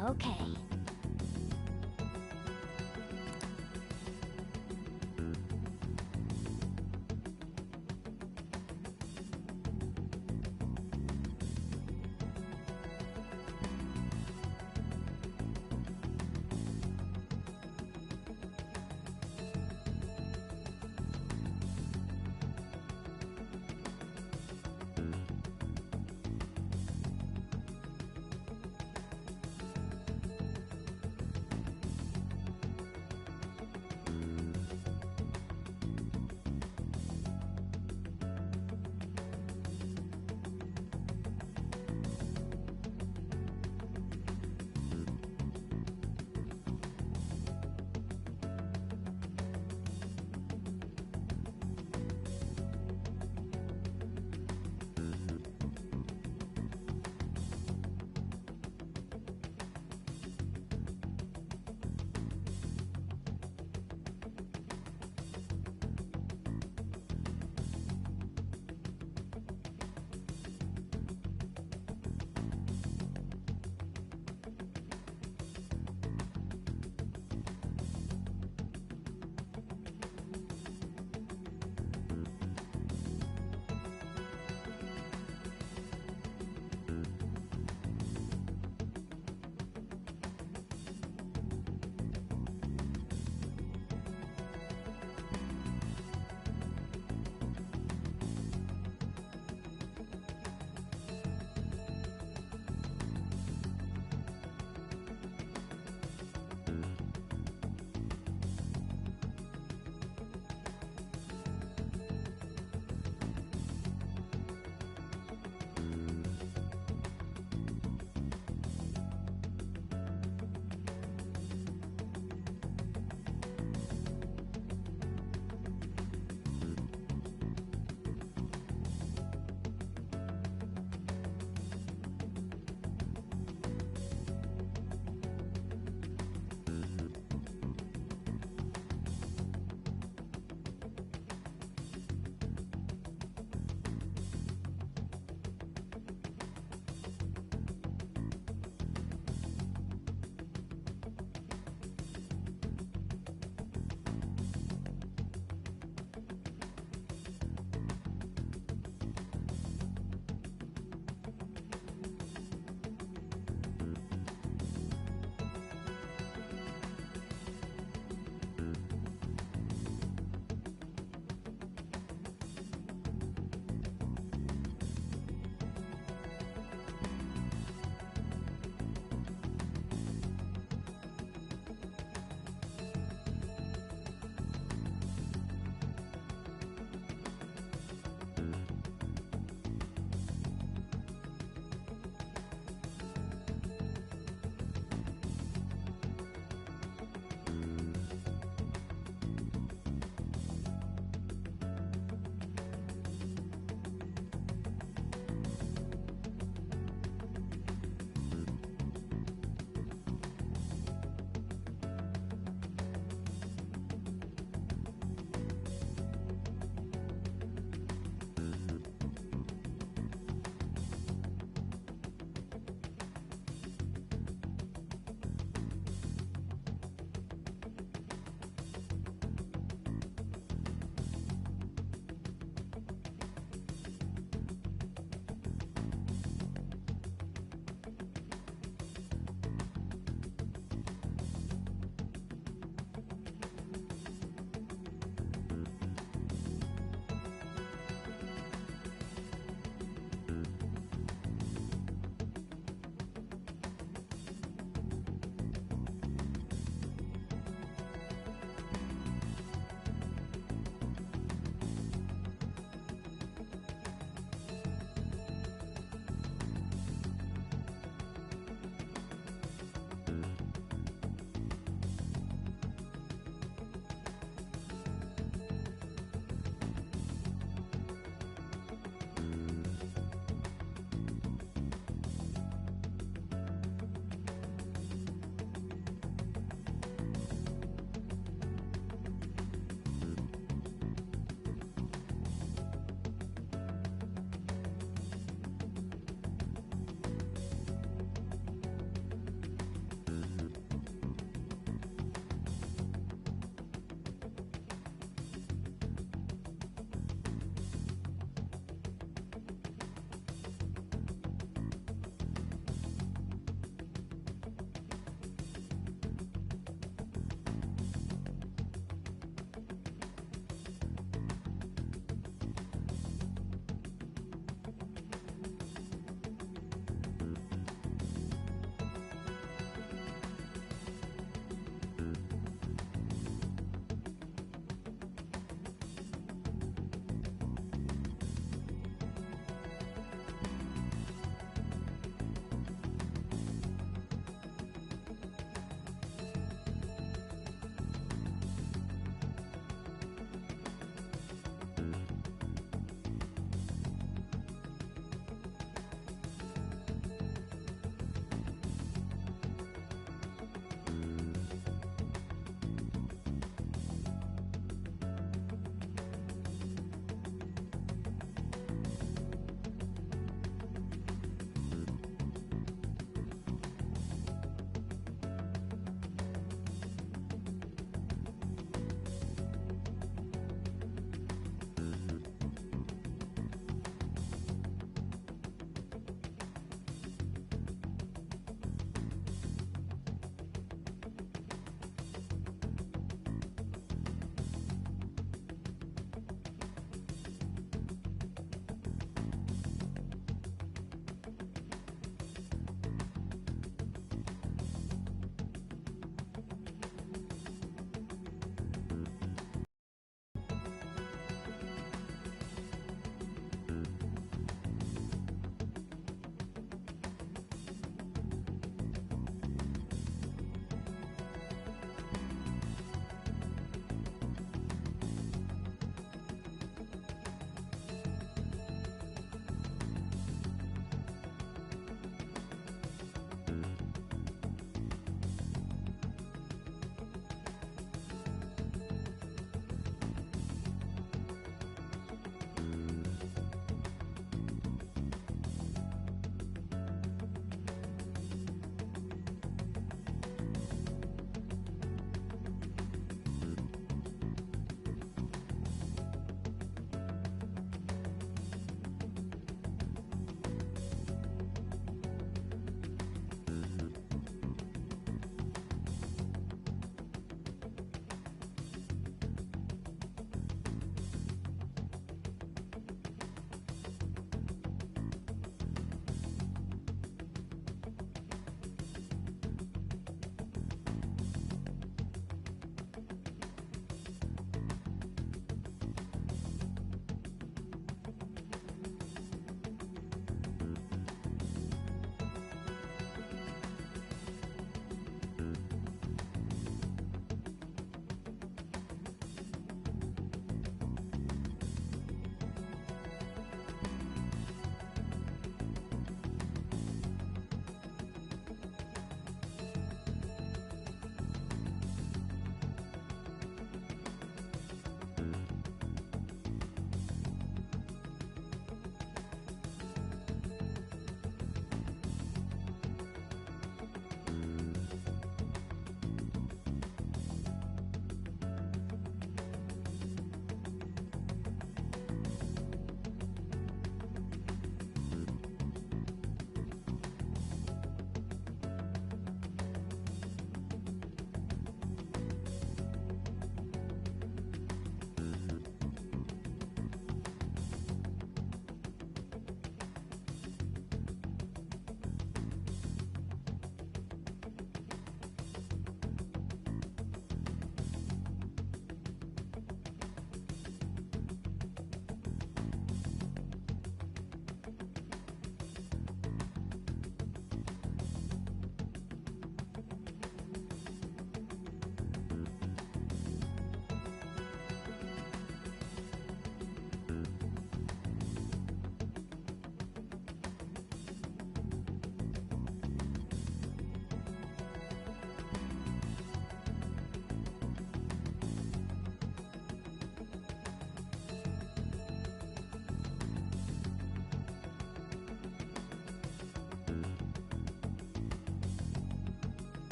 Okay.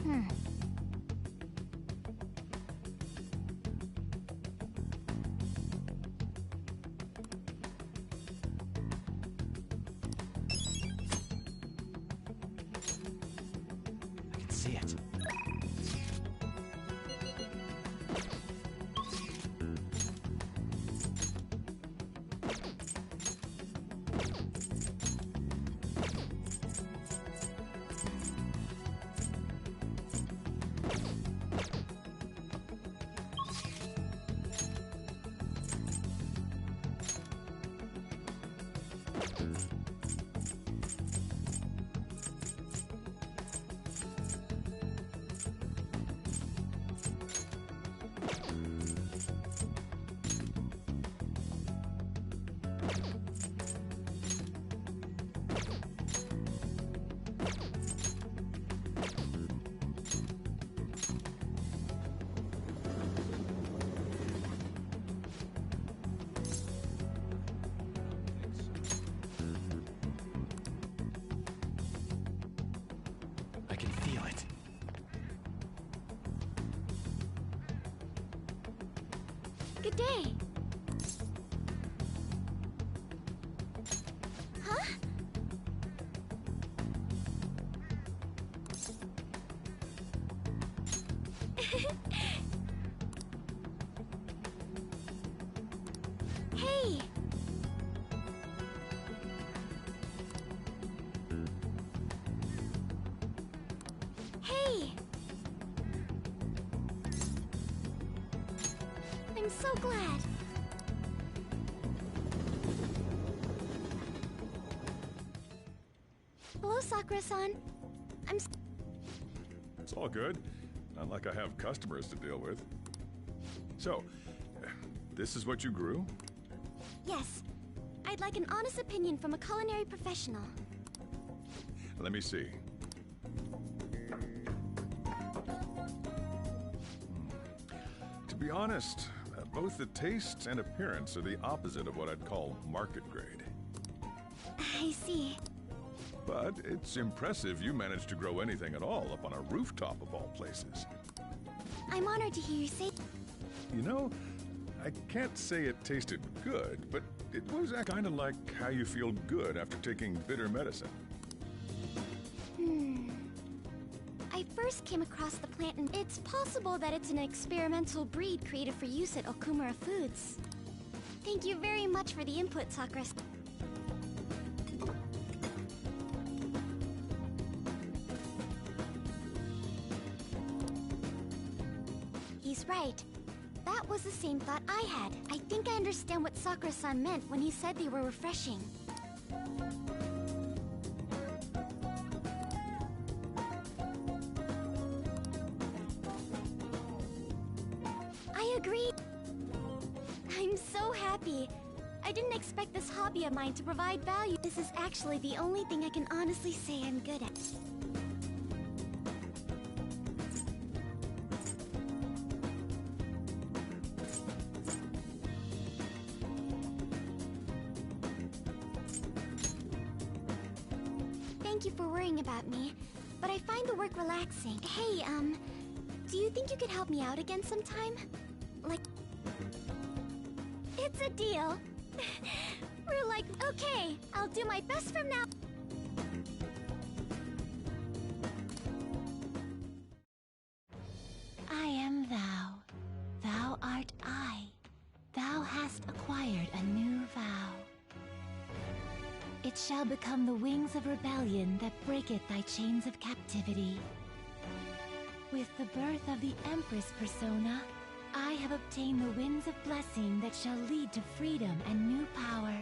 I can see it. I can feel it. Good day. Huh? Hey! Hey! I'm so glad. Hello, Sakura-san. It's all good. Not like I have customers to deal with. So, this is what you grew? Yes. I'd like an honest opinion from a culinary professional. Let me see. To be honest, both the taste and appearance are the opposite of what I'd call market grade. I see. But it's impressive you managed to grow anything at all up on a rooftop of all places. I'm honored to hear you say. You know, I can't say it tasted good, but it was kind of like how you feel good after taking bitter medicine. I first came across the plant and it's possible that it's an experimental breed created for use at Okumura Foods. Thank you very much for the input, Sakura. He's right. That was the same thought I had. I think I understand what Sakura-san meant when he said they were refreshing. I agree. I'm so happy. I didn't expect this hobby of mine to provide value. This is actually the only thing I can honestly say I'm good at. Thank you for worrying about me, but I find the work relaxing. Hey, do you think you could help me out again sometime? Like... It's a deal. We're like, okay, I'll do my best from now. I am thou. Thou art I. Thou hast acquired a new vow. It shall become the wings of rebellion that breaketh thy chains of captivity. With the birth of the Empress persona, I have obtained the winds of blessing that shall lead to freedom and new power.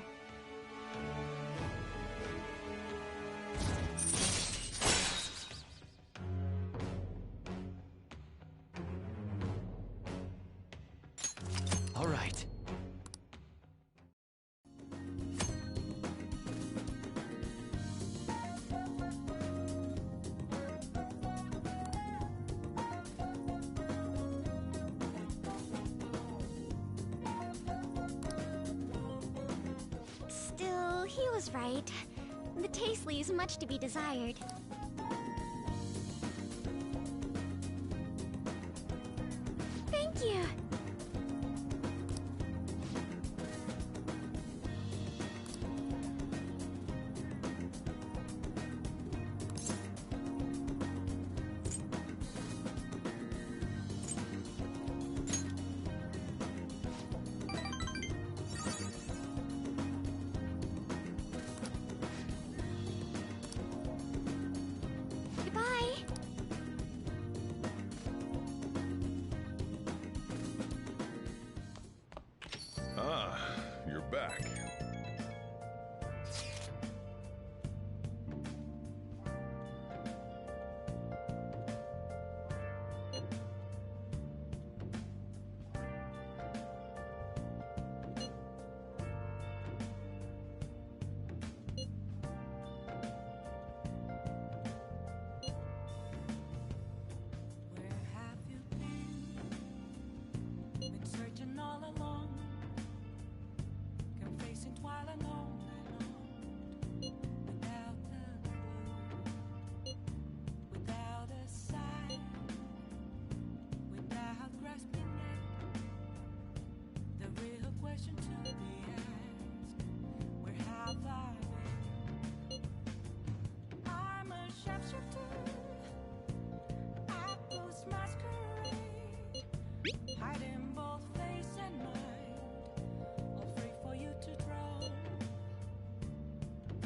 All right. Still, he was right. The taste leaves much to be desired. you. Goodbye. Ah, you're back. Where have you been? Been searching all along, confessing twilight long and on, without a clue, without a sign, without grasping it. The real question to be asked: where have I been? I'm a sharpshooter. Apples masquerade, hiding both face and mind, all free for you to draw.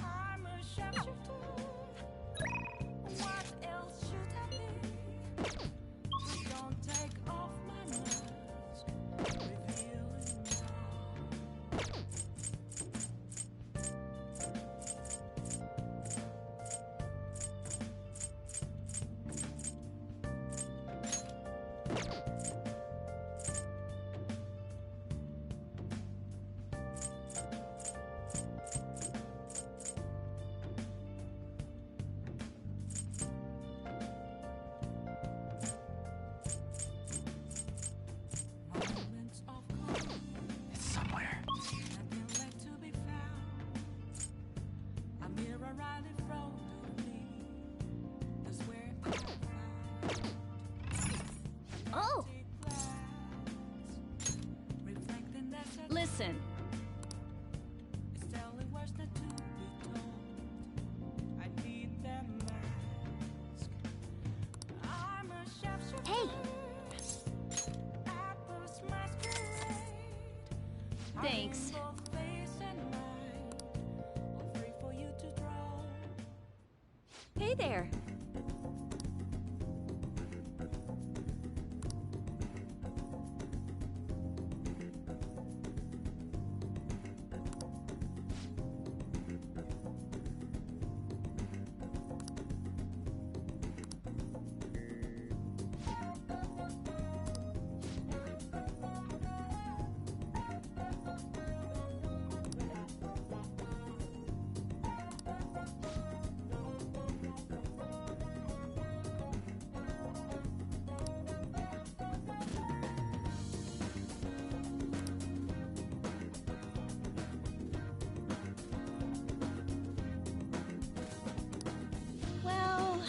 I'm a sharpshooter. What else should I be? Please don't take off my mask, revealing all. Moments of calm, It's somewhere. nothing left to be found. A mirror right in front of me. That's where I found Oh! glass, reflecting that shadow. Listen, It's telling words not to be told. I need that mask. I'm a sharpshooter. Hey! Apples masquerade. Thanks. Hiding both face and mind, all free for you to draw. Hey there. Well,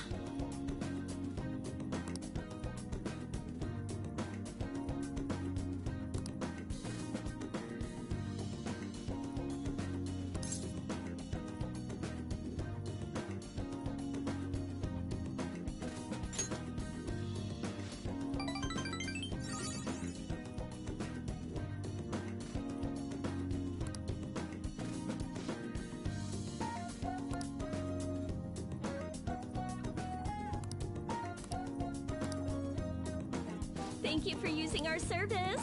thank you for using our service.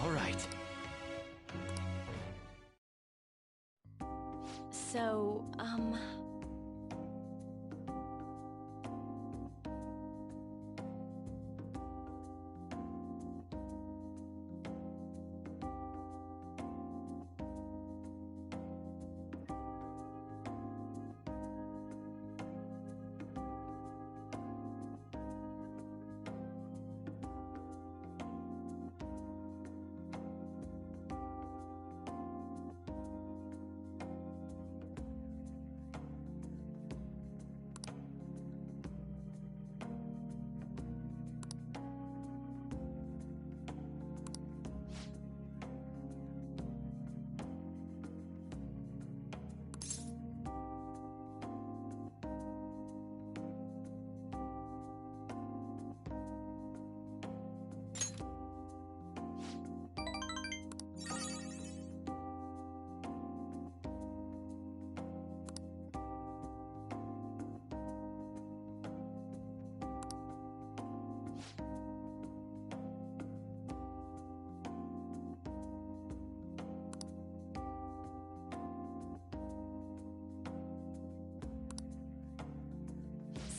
All right. So,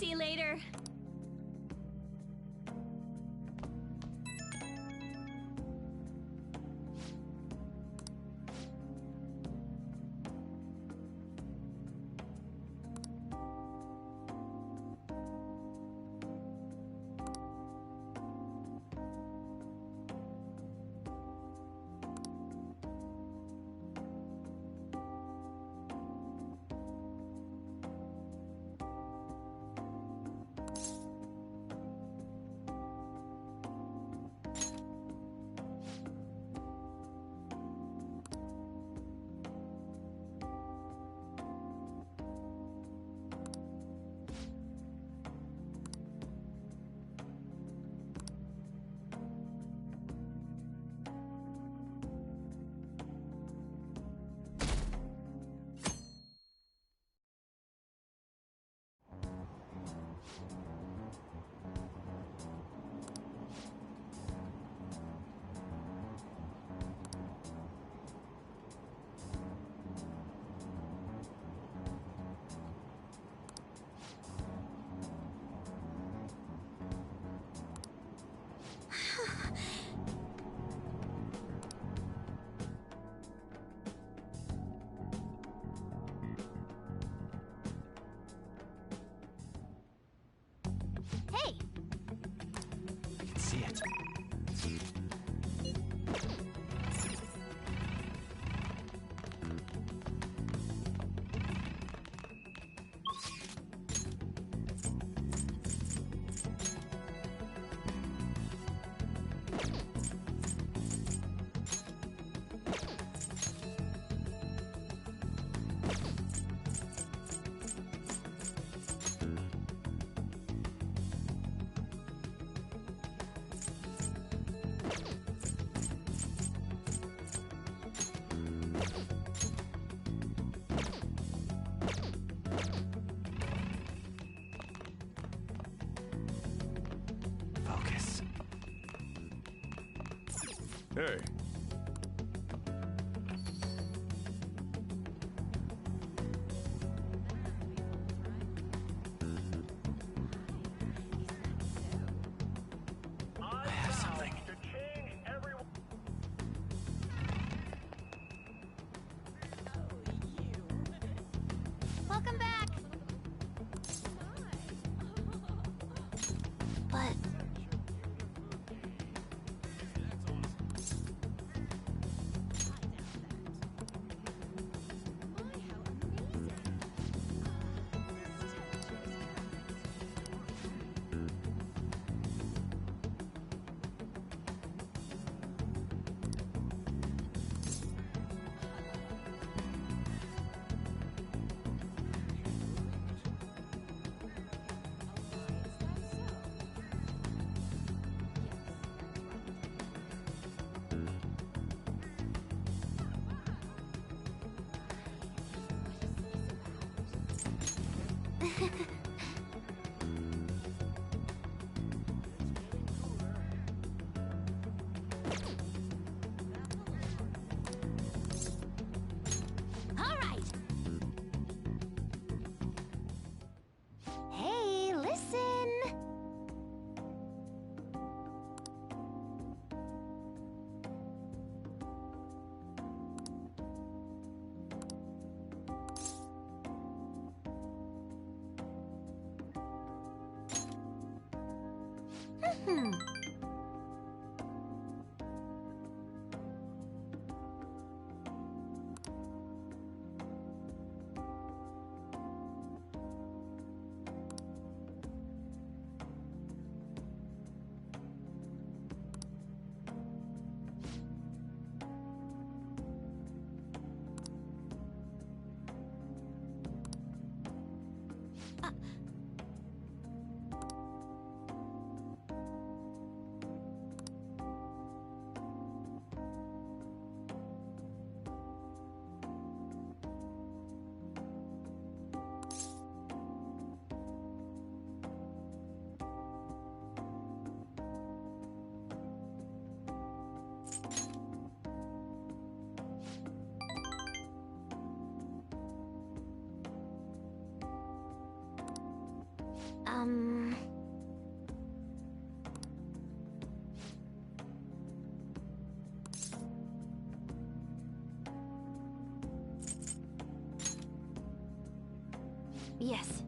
See you later. Hey! I can see it. Focus. Hey. I have something. Welcome back! But... All right. Hey, listen. Hmm. Yes.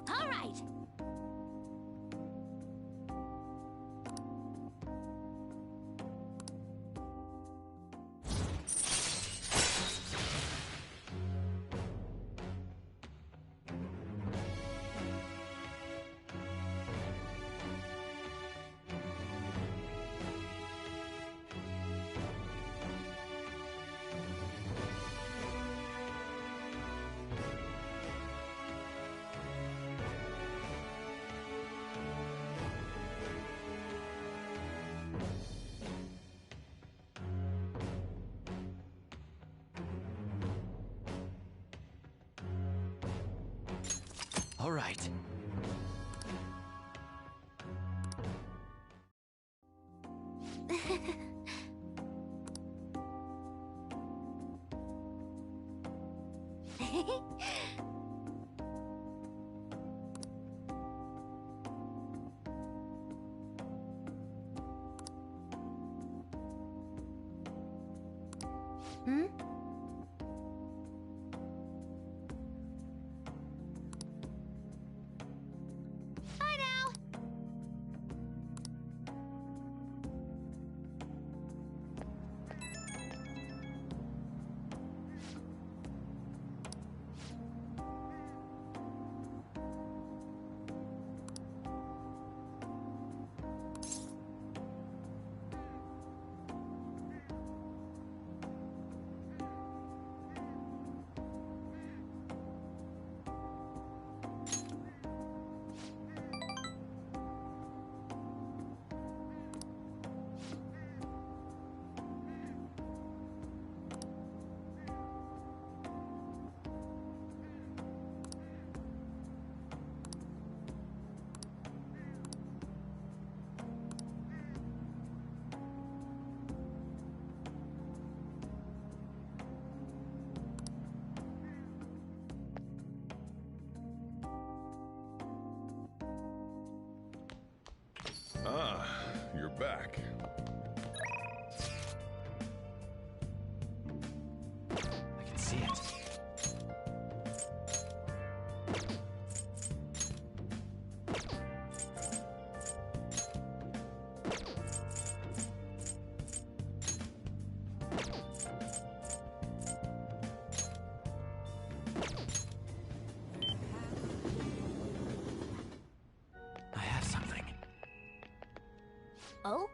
All right. All right. Hmm? Bye now. Ah, you're back. I can see it. I have something. Oh?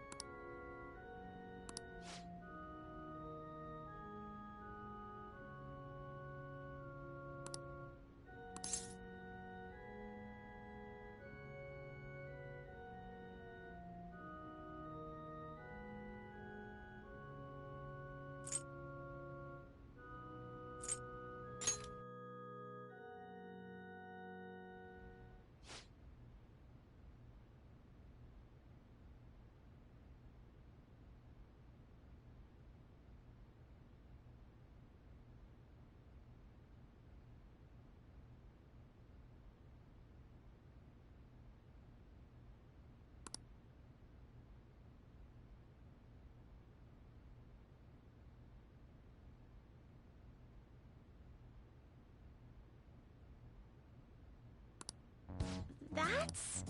That's...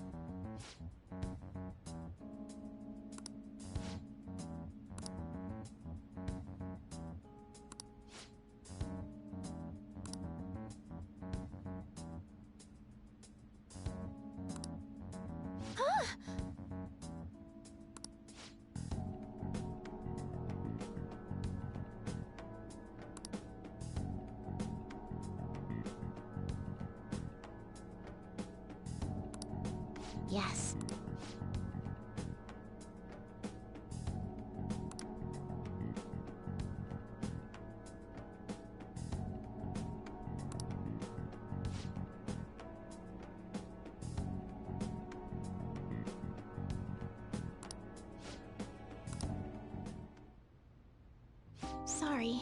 Huh? Yes. Sorry.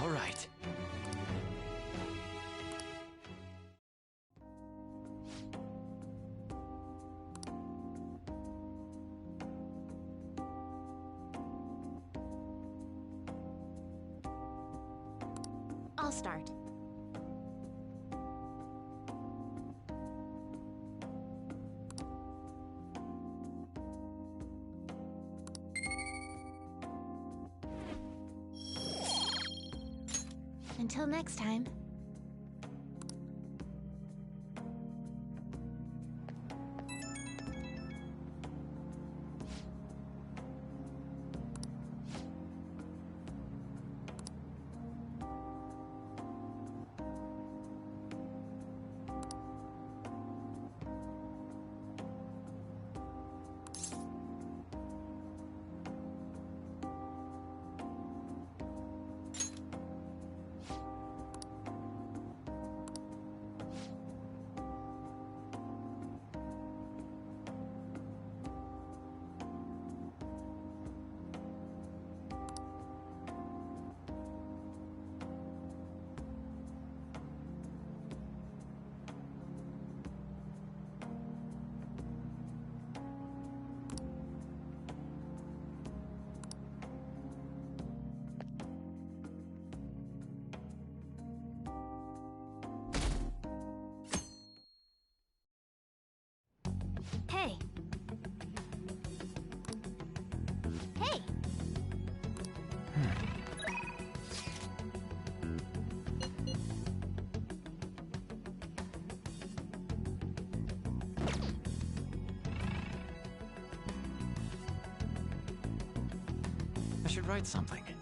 All right. I'll start. Until next time. should write something.